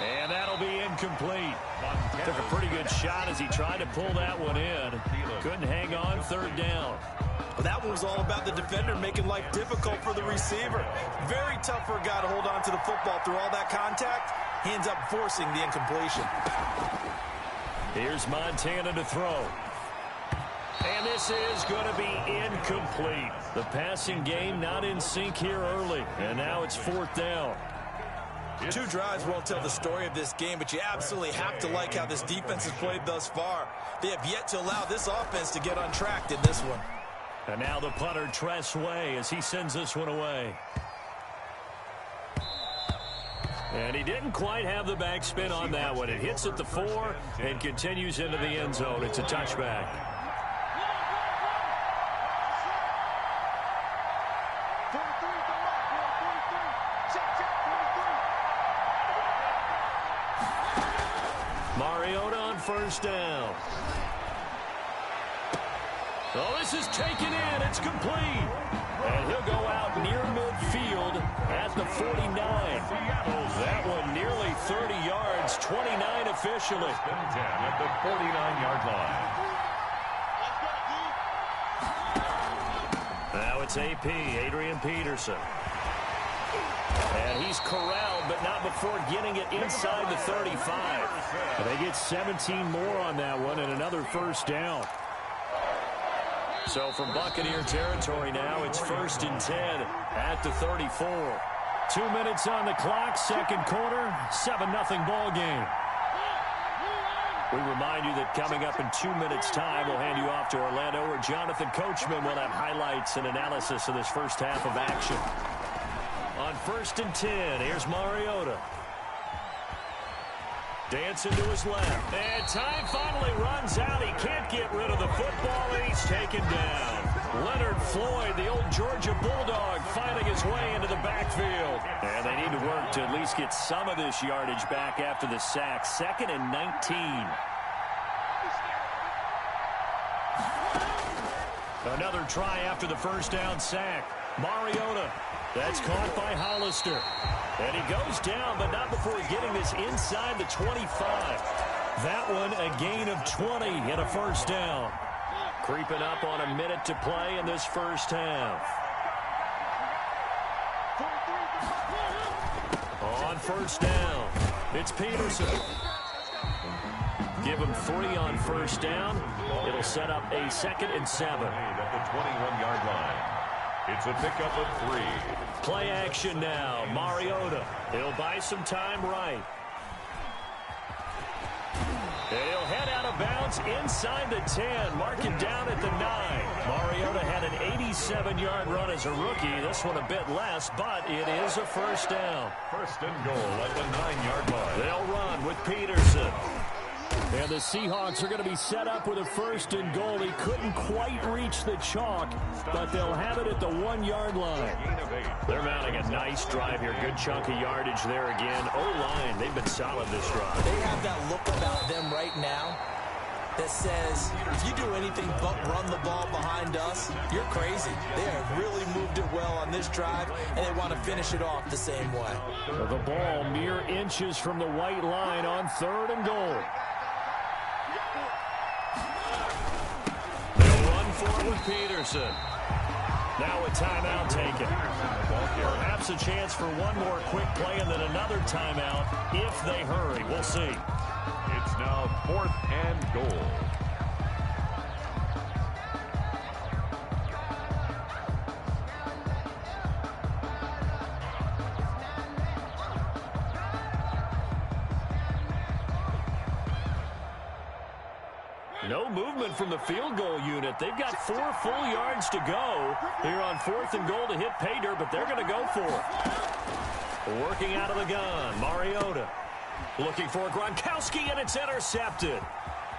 And that'll be incomplete. Took a pretty good shot as he tried to pull that one in. Couldn't hang on 3rd down. Well, that one was all about the defender making life difficult for the receiver. Very tough for a guy to hold on to the football through all that contact. He ends up forcing the incompletion. Here's Montana to throw. And this is going to be incomplete. The passing game not in sync here early. And now it's 4th down. 2 drives won't tell the story of this game, but you absolutely have to like how this defense has played thus far. They have yet to allow this offense to get untracked in this one. And now the punter, Tress Way, as he sends this one away. And he didn't quite have the backspin on that one. It hits at the 4 and continues into the end zone. It's a touchback. Mariota on first down. Oh, this is taken in. It's complete. And he'll go out near midfield at the 49. That one nearly 30 yards, 29 officially. At the 49-yard line. Now it's AP, Adrian Peterson. And he's corralled, but not before getting it inside the 35. And they get 17 more on that one and another first down. So from Buccaneer territory now, it's 1st and 10 at the 34. 2 minutes on the clock, 2nd quarter, 7-0 ball game. We remind you that coming up in 2 minutes' time, we'll hand you off to Orlando, where Jonathan Coachman will have highlights and analysis of this first half of action. On 1st and 10, here's Mariota. Dancing to his left. And time finally runs out. He can't get rid of the football, and he's taken down. Leonard Floyd, the old Georgia Bulldog, finding his way into the backfield. And they need to work to at least get some of this yardage back after the sack. 2nd and 19. Another try after the first down sack. Mariota. That's caught by Hollister. And he goes down, but not before getting this inside the 25. That one a gain of 20 and a first down. Creeping up on a minute to play in this first half. On first down, it's Peterson. Give him 3 on first down. It'll set up a 2nd and 7. At the 21-yard line. It's a pickup of 3. Play action now. Mariota. He'll buy some time right. And he'll head out of bounds inside the 10. Marking down at the 9. Mariota had an 87-yard run as a rookie. This one a bit less, but it is a first down. 1st and goal at the 9-yard line. They'll run with Peterson. And the Seahawks are going to be set up with a 1st and goal. He couldn't quite reach the chalk, but they'll have it at the 1-yard line. They're mounting a nice drive here. Good chunk of yardage there again. O-line, they've been solid this drive. They have that look about them right now that says, if you do anything but run the ball behind us, you're crazy. They have really moved it well on this drive, and they want to finish it off the same way. The ball mere inches from the white line on 3rd and goal. With Peterson. Now a timeout taken. Perhaps a chance for one more quick play and then another timeout if they hurry. We'll see. It's now 4th and goal. No movement from the field goal unit. They've got 4 full yards to go here on 4th and goal to hit pay dirt, but they're going to go for it. Working out of the gun, Mariota. Looking for Gronkowski, and it's intercepted.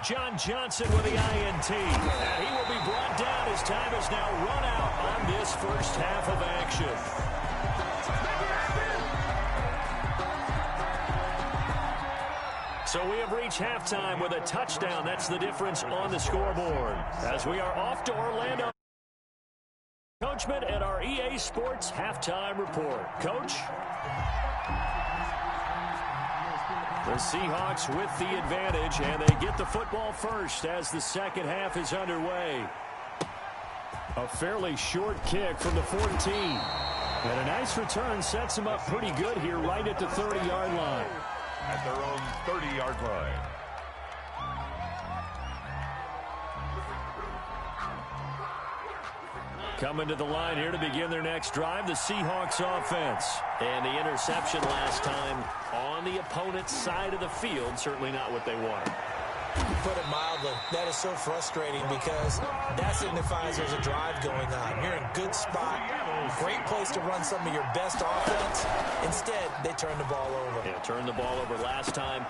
John Johnson with the INT. And he will be brought down. His time is now run out on this first half of action. So we have reached halftime with a touchdown. That's the difference on the scoreboard. As we are off to Orlando. Coachman at our EA Sports halftime report. Coach? The Seahawks with the advantage, and they get the football first as the second half is underway. A fairly short kick from the 14. And a nice return sets them up pretty good here right at the 30-yard line. At their own 30-yard line. Coming to the line here to begin their next drive, the Seahawks offense. And the interception last time on the opponent's side of the field, certainly not what they wanted. Put it mildly, that is so frustrating because that signifies there's a drive going on. You're in a good spot, great place to run some of your best offense. Instead, they turn the ball over. Yeah, turned the ball over last time.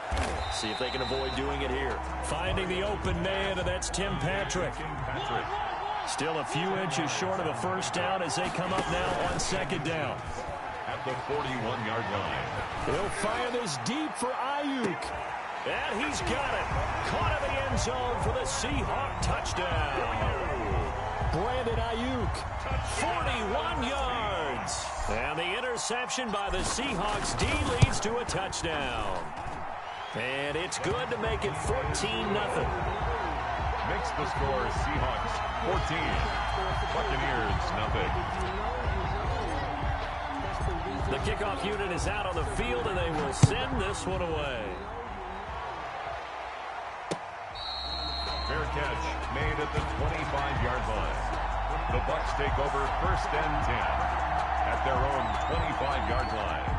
See if they can avoid doing it here. Finding the open man, and that's Tim Patrick. Still a few inches short of a first down as they come up now on 2nd down. At the 41-yard line. He'll fire this deep for Ayuk. And he's got it. Caught in the end zone for the Seahawk touchdown. Brandon Ayuk, 41 yards. And the interception by the Seahawks D leads to a touchdown. And it's good to make it 14-0. Makes the score Seahawks 14. Buccaneers nothing. The kickoff unit is out on the field, and they will send this one away. Fair catch made at the 25-yard line. The Bucs take over 1st and 10 at their own 25-yard line.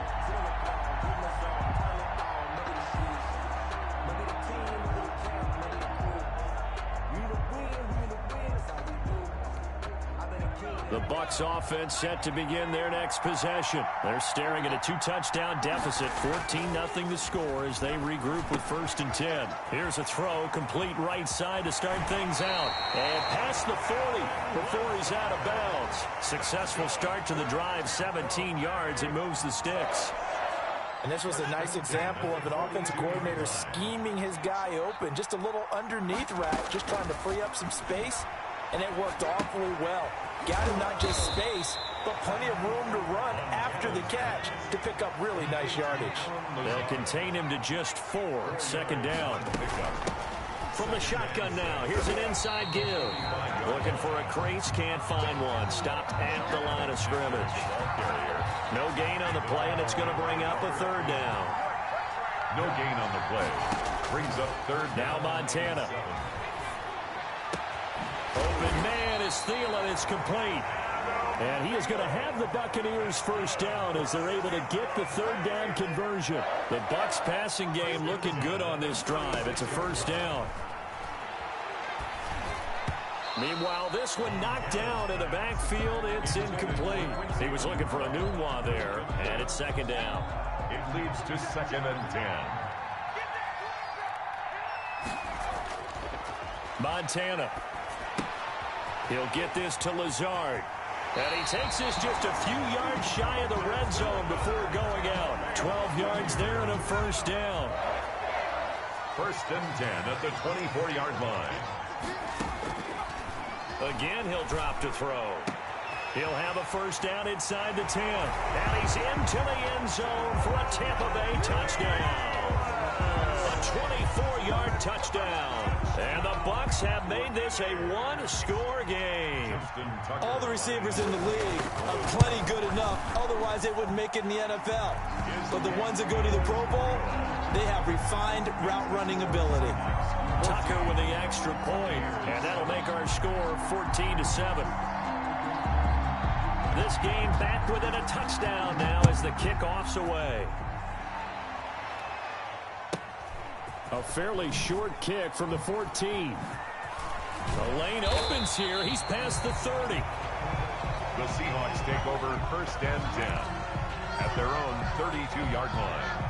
The Bucs offense set to begin their next possession. They're staring at a 2-touchdown deficit, 14-0 to score as they regroup with 1st and 10. Here's a throw, complete right side to start things out. And past the 40 before he's out of bounds. Successful start to the drive, 17 yards, and moves the sticks. And this was a nice example of an offensive coordinator scheming his guy open. Just a little underneath route, just trying to free up some space. And it worked awfully well. Got him not just space, but plenty of room to run after the catch to pick up really nice yardage. They'll contain him to just 4. 2nd down. From the shotgun now, here's an inside give. Looking for a crease, can't find one. Stopped at the line of scrimmage. No gain on the play, and it's going to bring up a 3rd down. No gain on the play. Brings up 3rd down. Now Montana. Open man is Thielen. It's complete. And he is going to have the Buccaneers 1st down as they're able to get the 3rd down conversion. The Bucs passing game looking good on this drive. It's a 1st down. Meanwhile, this one knocked down in the backfield. It's incomplete. He was looking for a new one there, and it's 2nd down. It leads to 2nd and 10. Montana. He'll get this to Lazard. And he takes this just a few yards shy of the red zone before going out. 12 yards there and a 1st down. 1st and 10 at the 24-yard line. Again, he'll drop to throw. He'll have a 1st down inside the 10. And he's into the end zone for a Tampa Bay touchdown. A 24-yard touchdown. And the Bucs have made this a 1-score game. All the receivers in the league are plenty good enough. Otherwise, they wouldn't make it in the NFL. But the ones that go to the Pro Bowl, they have refined route running ability. Tucker with the extra point, and that'll make our score 14-7. This game back within a touchdown now as the kickoff's away. A fairly short kick from the 14. The lane opens here. He's past the 30. The Seahawks take over 1st and 10 at their own 32-yard line.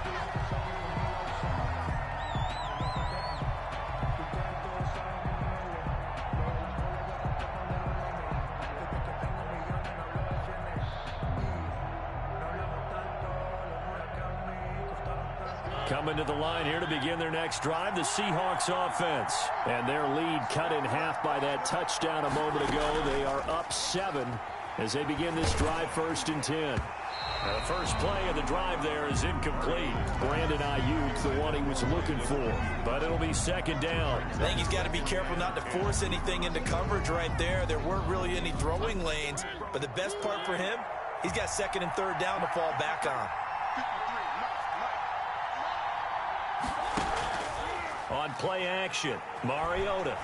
Coming to the line here to begin their next drive, the Seahawks offense. And their lead cut in half by that touchdown a moment ago. They are up 7 as they begin this drive 1st and 10. Now the first play of the drive there is incomplete. Brandon Ayuk, the one he was looking for. But it'll be 2nd down. I think he's got to be careful not to force anything into coverage right there. There weren't really any throwing lanes. But the best part for him, he's got 2nd and 3rd down to fall back on. On play action, Mariota.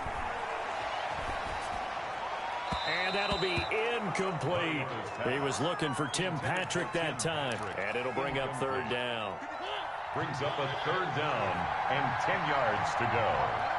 And that'll be incomplete. He was looking for Tim Patrick that time. And it'll bring up 3rd down. Brings up a 3rd down and 10 yards to go.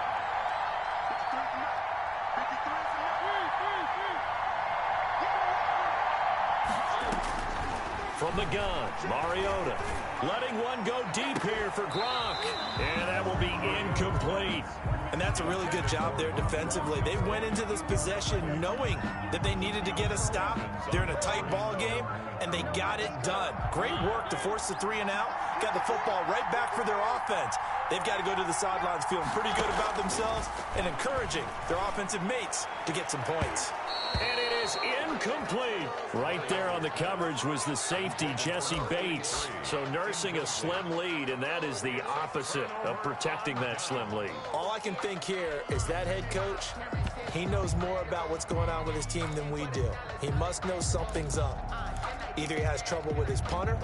From the gun, Mariota. Letting one go deep here for Gronk. And that will be incomplete. And that's a really good job there defensively. They went into this possession knowing that they needed to get a stop. They're in a tight ball game, and they got it done. Great work to force the 3 and out. Got the football right back for their offense. They've got to go to the sidelines feeling pretty good about themselves and encouraging their offensive mates to get some points. And it is incomplete. Right there on the coverage was the safety, Jesse Bates. So nursing a slim lead, and that is the opposite of protecting that slim lead. All I can think here is that head coach, he knows more about what's going on with his team than we do. He must know something's up. Either he has trouble with his punter,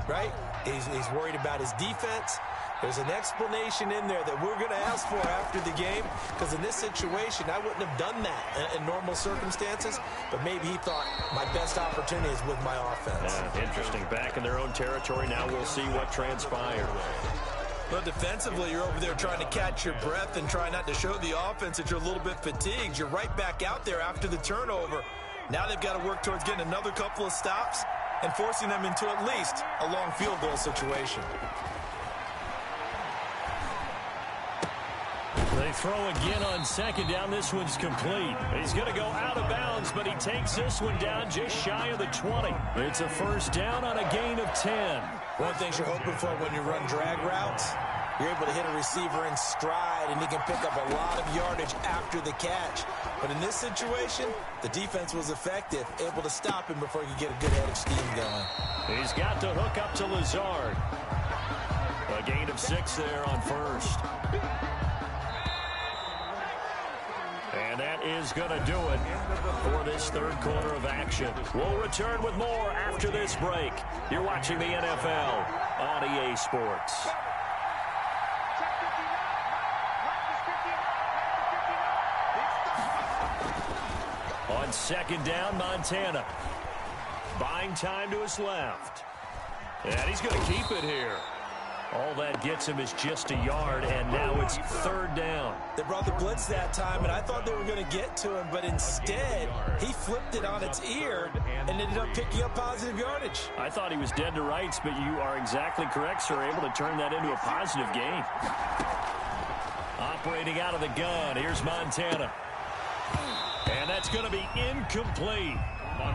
right? He's worried about his defense. There's an explanation in there that we're going to ask for after the game, because in this situation, I wouldn't have done that in normal circumstances, but maybe he thought my best opportunity is with my offense. Interesting. Back in their own territory. Now we'll see what transpires. But defensively, you're over there trying to catch your breath and try not to show the offense that you're a little bit fatigued. You're right back out there after the turnover. Now they've got to work towards getting another couple of stops and forcing them into at least a long field goal situation. They throw again on second down. This one's complete. He's going to go out of bounds, but he takes this one down just shy of the 20. It's a first down on a gain of 10. One of the things you're hoping for when you run drag routes, you're able to hit a receiver in stride, and he can pick up a lot of yardage after the catch. But in this situation, the defense was effective, able to stop him before he could get a good head of steam going. He's got the hook up to Lazard. A gain of 6 there on first. And that is going to do it for this third quarter of action. We'll return with more after this break. You're watching the NFL on EA Sports. On second down, Montana. Buying time to his left. And he's going to keep it here. All that gets him is just a yard, and now it's third down. They brought the blitz that time, and I thought they were going to get to him, but instead, he flipped it on its ear and ended up picking up positive yardage. I thought he was dead to rights, but you are exactly correct, sir, able to turn that into a positive gain. Operating out of the gun, here's Montana. And that's going to be incomplete.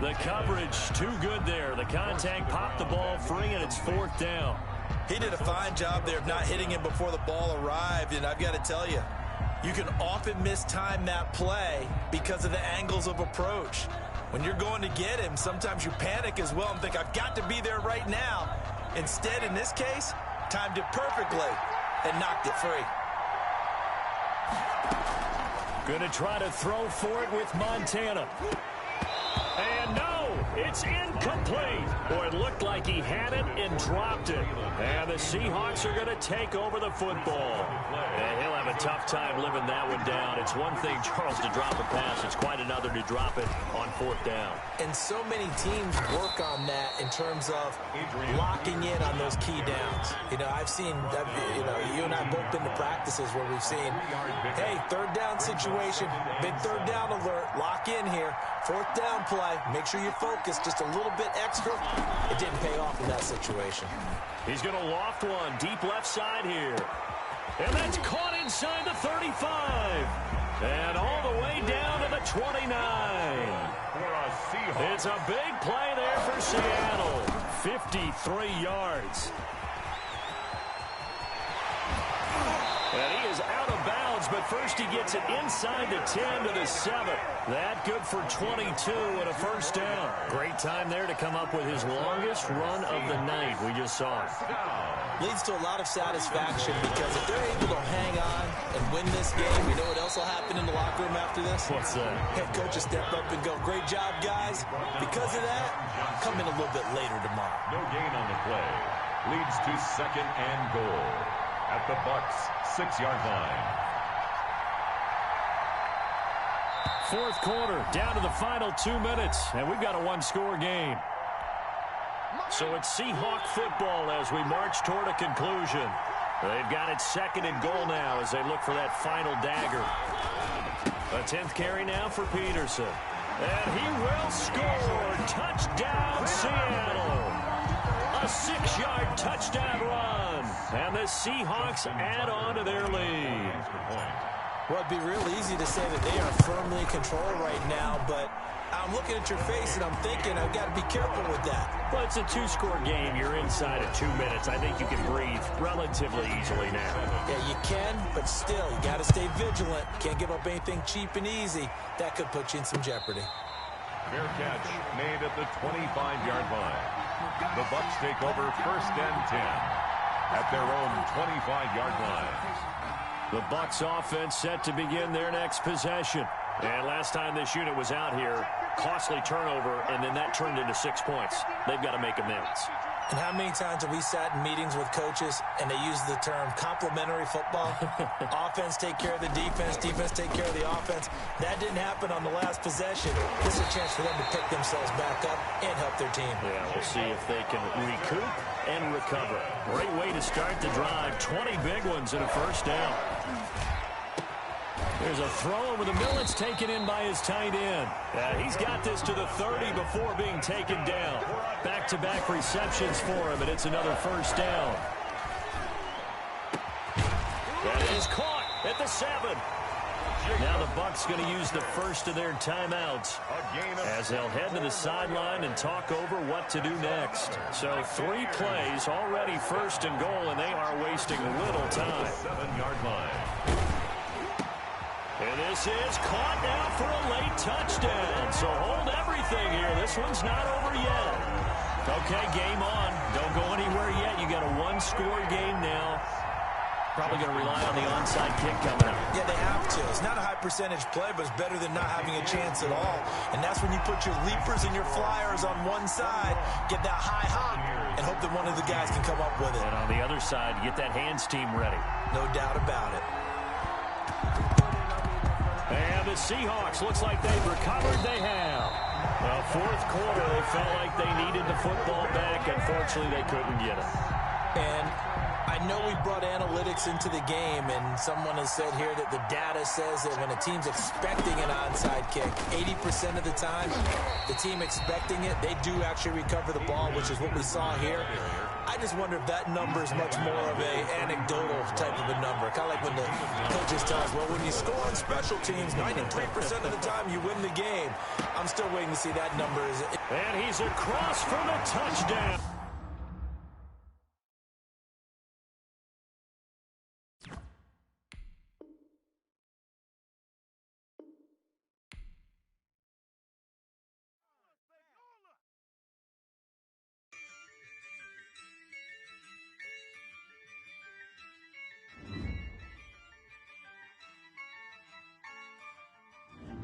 The coverage too good there. The contact popped the ball free, and it's fourth down. He did a fine job there of not hitting him before the ball arrived, and I've got to tell you, you can often mistime that play because of the angles of approach. When you're going to get him, sometimes you panic as well and think, I've got to be there right now. Instead, in this case, timed it perfectly and knocked it free. Going to try to throw for it with Montana. And no, it's incomplete. Boy, it looked like he had it and dropped it. And the Seahawks are going to take over the football. And he'll have a tough time living that one down. It's one thing, Charles, to drop a pass. It's quite another to drop it on fourth down. And so many teams work on that in terms of locking in on those key downs. You know, I've seen, you and I both been to practices where we've seen, hey, third down situation, big third down alert, lock in here, fourth down play, make sure you focus just a little bit extra. It didn't pay off in that situation. He's going to loft one deep left side here. And that's caught inside the 35. And all the way down to the 29. It's a big play there for Seattle. 53 yards. And he is out of bounds, but first he gets it inside the 10 to the 7. That good for 22 and a first down. Great time there to come up with his longest run of the night. We just saw it. Leads to a lot of satisfaction because if they're able to hang on and win this game, you know what else will happen in the locker room after this? What's that? Head coach will step up and go, great job, guys. Because of that, come in a little bit later tomorrow. No gain on the play. Leads to second and goal at the Bucs' 6-yard line. Fourth quarter, down to the final 2 minutes, and we've got a one-score game. So it's Seahawk football as we march toward a conclusion. They've got it second and goal now as they look for that final dagger. A 10th carry now for Peterson. And he will score. Touchdown, Seattle. A 6-yard touchdown run. And the Seahawks add on to their lead. Well, it'd be real easy to say that they are firmly in control right now, but I'm looking at your face and I'm thinking I've got to be careful with that. Well, it's a 2-score game. You're inside of 2 minutes. I think you can breathe relatively easily now. Yeah, you can, but still, you got to stay vigilant. Can't give up anything cheap and easy. That could put you in some jeopardy. Fair catch made at the 25-yard line. The Bucs take over first and 10 at their own 25-yard line. The Bucs offense set to begin their next possession. And last time this unit was out here, costly turnover, and then that turned into 6 points. They've got to make amends. And how many times have we sat in meetings with coaches and they use the term complementary football? Offense take care of the defense, defense take care of the offense. That didn't happen on the last possession. This is a chance for them to pick themselves back up and help their team. Yeah, we'll see if they can recoup and recover. Great way to start the drive. 20 big ones and a first down. There's a throw over the middle. It's taken in by his tight end. He's got this to the 30 before being taken down. Back-to-back receptions for him, and it's another first down. That is caught at the 7. Now the Bucs going to use the first of their timeouts as they'll head to the sideline and talk over what to do next. So 3 plays, already first and goal, and they are wasting little time. 7-yard line. And this is caught now for a late touchdown. So hold everything here. This one's not over yet. Okay, game on. Don't go anywhere yet. You got a 1-score game now. Probably going to rely on the onside kick coming up. Yeah, they have to. It's not a high percentage play, but it's better than not having a chance at all. And that's when you put your leapers and your flyers on one side, get that high hop, and hope that one of the guys can come up with it. And on the other side, get that hands team ready. No doubt about it. And the Seahawks, looks like they've recovered. They have. Well, fourth quarter, they felt like they needed the football back. Unfortunately, they couldn't get it. And I know we brought analytics into the game, and someone has said here that the data says that when a team's expecting an onside kick, 80% of the time, the team expecting it, they do actually recover the ball, which is what we saw here. I just wonder if that number is much more of a anecdotal type of a number. Kind of like when the coaches tell us, well, when you score on special teams, 93% of the time you win the game. I'm still waiting to see that number. And he's across for the touchdown.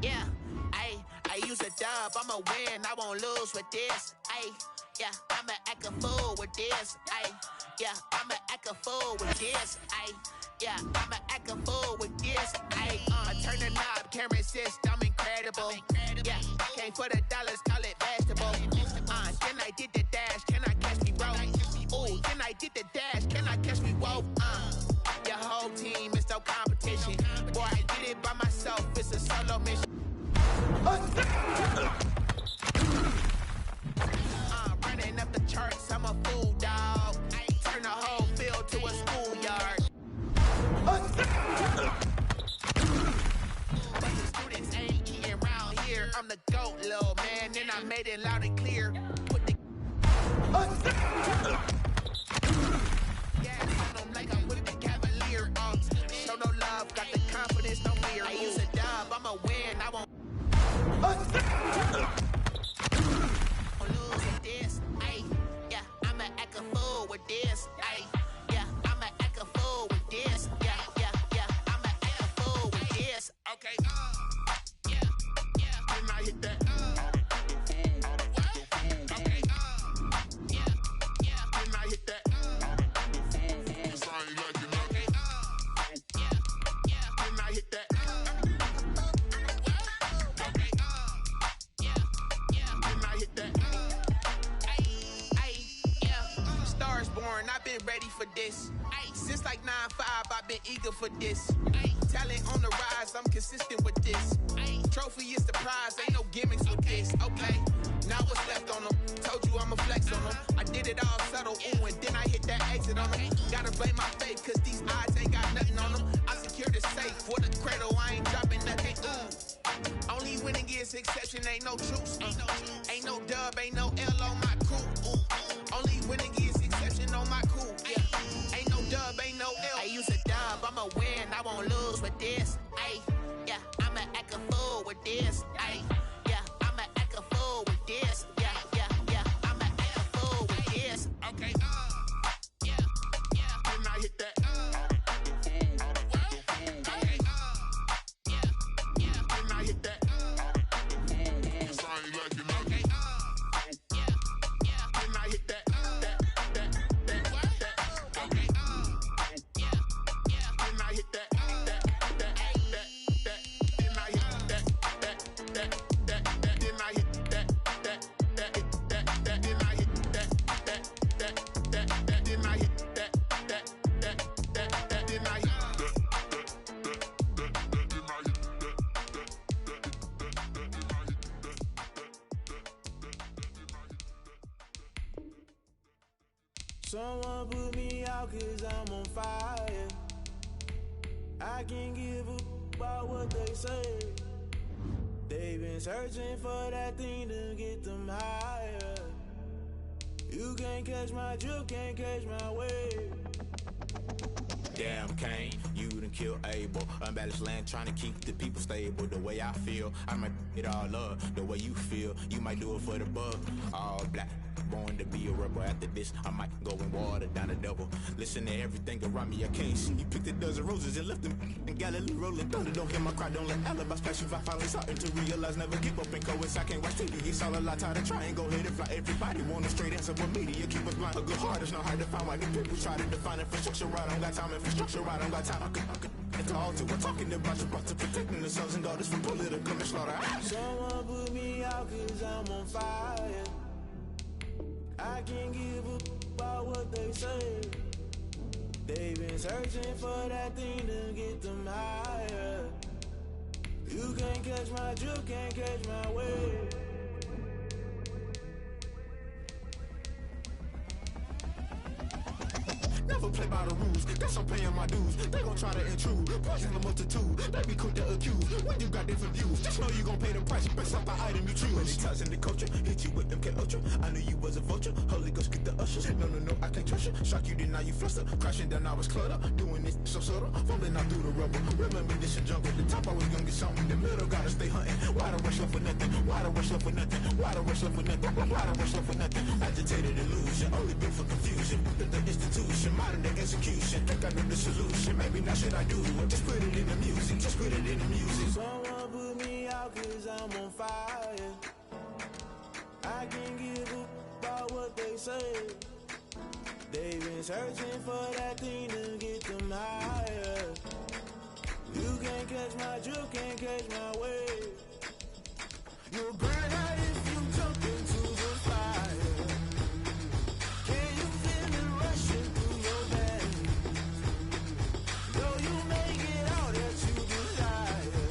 Yeah, I use a dub, I'ma win, I won't lose with this. Yeah, I'ma act a fool with this. Yeah, I'ma act a fool with this. Yeah, I'ma act a fool with this. I turn the knob, can't resist, I'm incredible. Yeah, came for the dollars, call it vegetable. Then I did the dash, can I catch me, bro? Ooh, then I did the dash, can I catch me, whoa? Your whole team is no competition. Boy, I did it by myself, it's a solo mission. Running up the charts, I'm a fool, dog. Turn the whole field to a schoolyard. But the students ain't eating around here. I'm the GOAT, little man, and I made it loud and clear. Put the gas on them like I'm with the Cavalier. Show no love, got the confidence, no fear. I use a dub, I'ma win, I won't lose with this. Yeah, I'ma act a fool with this. Yeah, I'ma act a fool with this. Yeah, I'ma act a fool with this. Okay, yeah, and I hit that. Okay, yeah, and I hit that. Sorry, like you know. Okay, yeah, and I hit that. I've been ready for this. Since like 9-5, I've been eager for this. Talent on the rise, I'm consistent with this. Trophy is the prize, ain't no gimmicks with this. Okay, now what's left on them? Told you I'ma flex on them. I did it all subtle, ooh, and then I hit that exit on them. Gotta blame my faith, cause these odds ain't got nothing on them. I secured the safe for the cradle, I ain't dropping nothing, ooh. Only winning is exception, ain't no truce. Ain't no dub, ain't no L on my crew, ooh. Only winning is exception on my cool, yeah. Ain't no dub, ain't no L. I use a dub, I'ma win, I won't lose with this. Yeah, I'ma act a fool with this. Yeah, I'ma act a fool with this. Yeah, I'ma act a fool with this. Okay, yeah, and I hit that. Okay, yeah, and I hit that. Sorry, Someone put me out 'cause I'm on fire. I can't give a about what they say. They've been searching for that thing to get them higher. You can't catch my drift, can't catch my wave. Damn, Kane, you done killed Abel. Unbalanced land, trying to keep the people stable. The way I feel, I might it all up. The way you feel, you might do it for the bug. All black, born to be a rebel. After this, I might go and water down the double. Listen to everything around me, I can't see. You picked a dozen roses and left them in Galilee rolling thunder. Don't hear my cry, don't let alibis pass you. I finally starting to realize, never give up and coincide. I can't watch TV, it's all a lot. Tired of trying, go ahead and fly. Everybody want a straight answer, but media keep us blind. A good heart is not hard to find. Why the people try to define infrastructure right? I don't got time, infrastructure right? I don't got time. I could it's all to we're talking about you, brought to protecting the sons and daughters from political and slaughter. Someone put me out 'cause I'm on fire. I can't give a about what they say. They've been searching for that thing to get them higher. You can't catch my drift, can't catch my wave. Never play by the rules, guess I'm paying my dues. They gon' try to intrude, poison the multitude. They be quick to accuse, when you got different views. Just know you gon' pay the price, based off the item you choose. Many ties in the culture, hit you with them K-Ultra. I knew you was a vulture, Holy Ghost get the ushers. No, I can't trust you. Shock you, then now you fluster. Crashing down, I was cluttered. Doing this so subtle, falling out through the rubble. Remember this a jungle, the top I was gonna get something. In the middle, gotta stay hunting. Why the rush left for nothing? Why the rush left for nothing? Why the rush left for nothing? Why the rush left for nothing? Agitated illusion, only built for confusion. The institution, modern day execution. Think I know the solution, maybe not should I do it. Just put it in the music, just put it in the music. Someone put me out 'cause I'm on fire. I can't give a about what they say. They've been searching for that thing to get them higher. You can't catch my drift, can't catch my wave. You'll burn out if you jump into the fire. Can you feel it rushing through your veins? Though you may get out that you desire.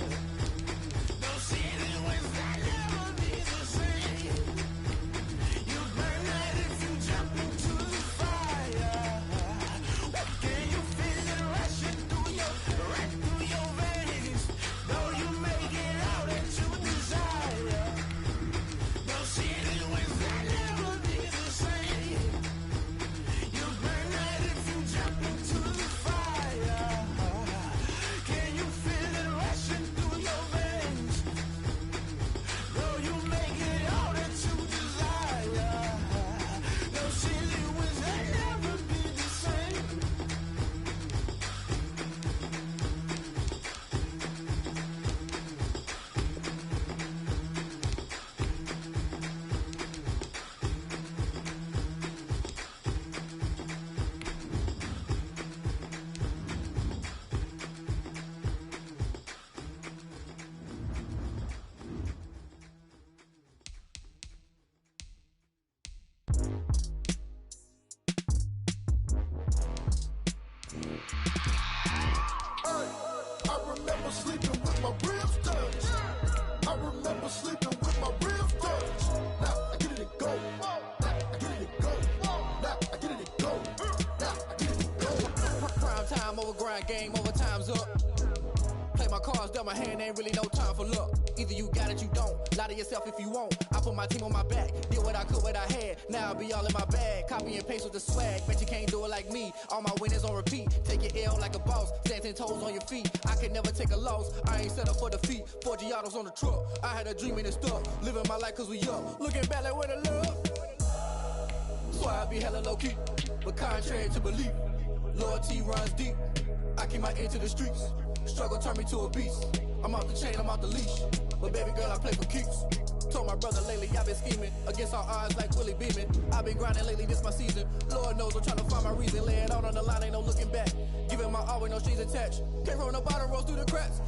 No ceiling wins, I'll never be the same. You burn out if you jump into the fire. Can you feel it rushing through your veins? Though you may get out that you desire. No ceiling wins, I'll never be the same. You burn out if you jump into the fire. Can you feel it rushing through your veins? Though you may get out that you desire. No ceiling wins, I'll never be the same. I remember sleeping with my ribs touched. I remember sleeping with my ribs touched. Now I get it and go. Now I get it and go. Now I get it and go. Now I get it and go. Prime time over grind game, overtime's up. Play my cards, dealt my hand, ain't really no time for luck. Either you got it, you don't. Lie to yourself if you won't. I put my team on my back, did what I could, what I had. Now I'll be all in my bag. Copy and paste with the swag. Bet you can't do it like me. All my winners on repeat. Take your L like a boss. Stand 10 toes on your feet. I can never take a loss. I ain't set up for defeat. 4 Giottos on the truck. I had a dream and it stuck. Living my life 'cause we up. Looking back like where the love. So I be hella low key. But contrary to belief, loyalty runs deep. I keep my ear to the streets. Struggle turned me to a beast. I'm off the chain, I'm off the leash. But baby girl, I play for keeps. Told my brother lately, I've been scheming. Against all odds like Willie Beeman. I've been grinding lately, this my season. Lord knows I'm trying to find my reason. Lay it out on the line, ain't no looking back. Giving my all with no strings attached. Can't roll no bottom rolls through the cracks.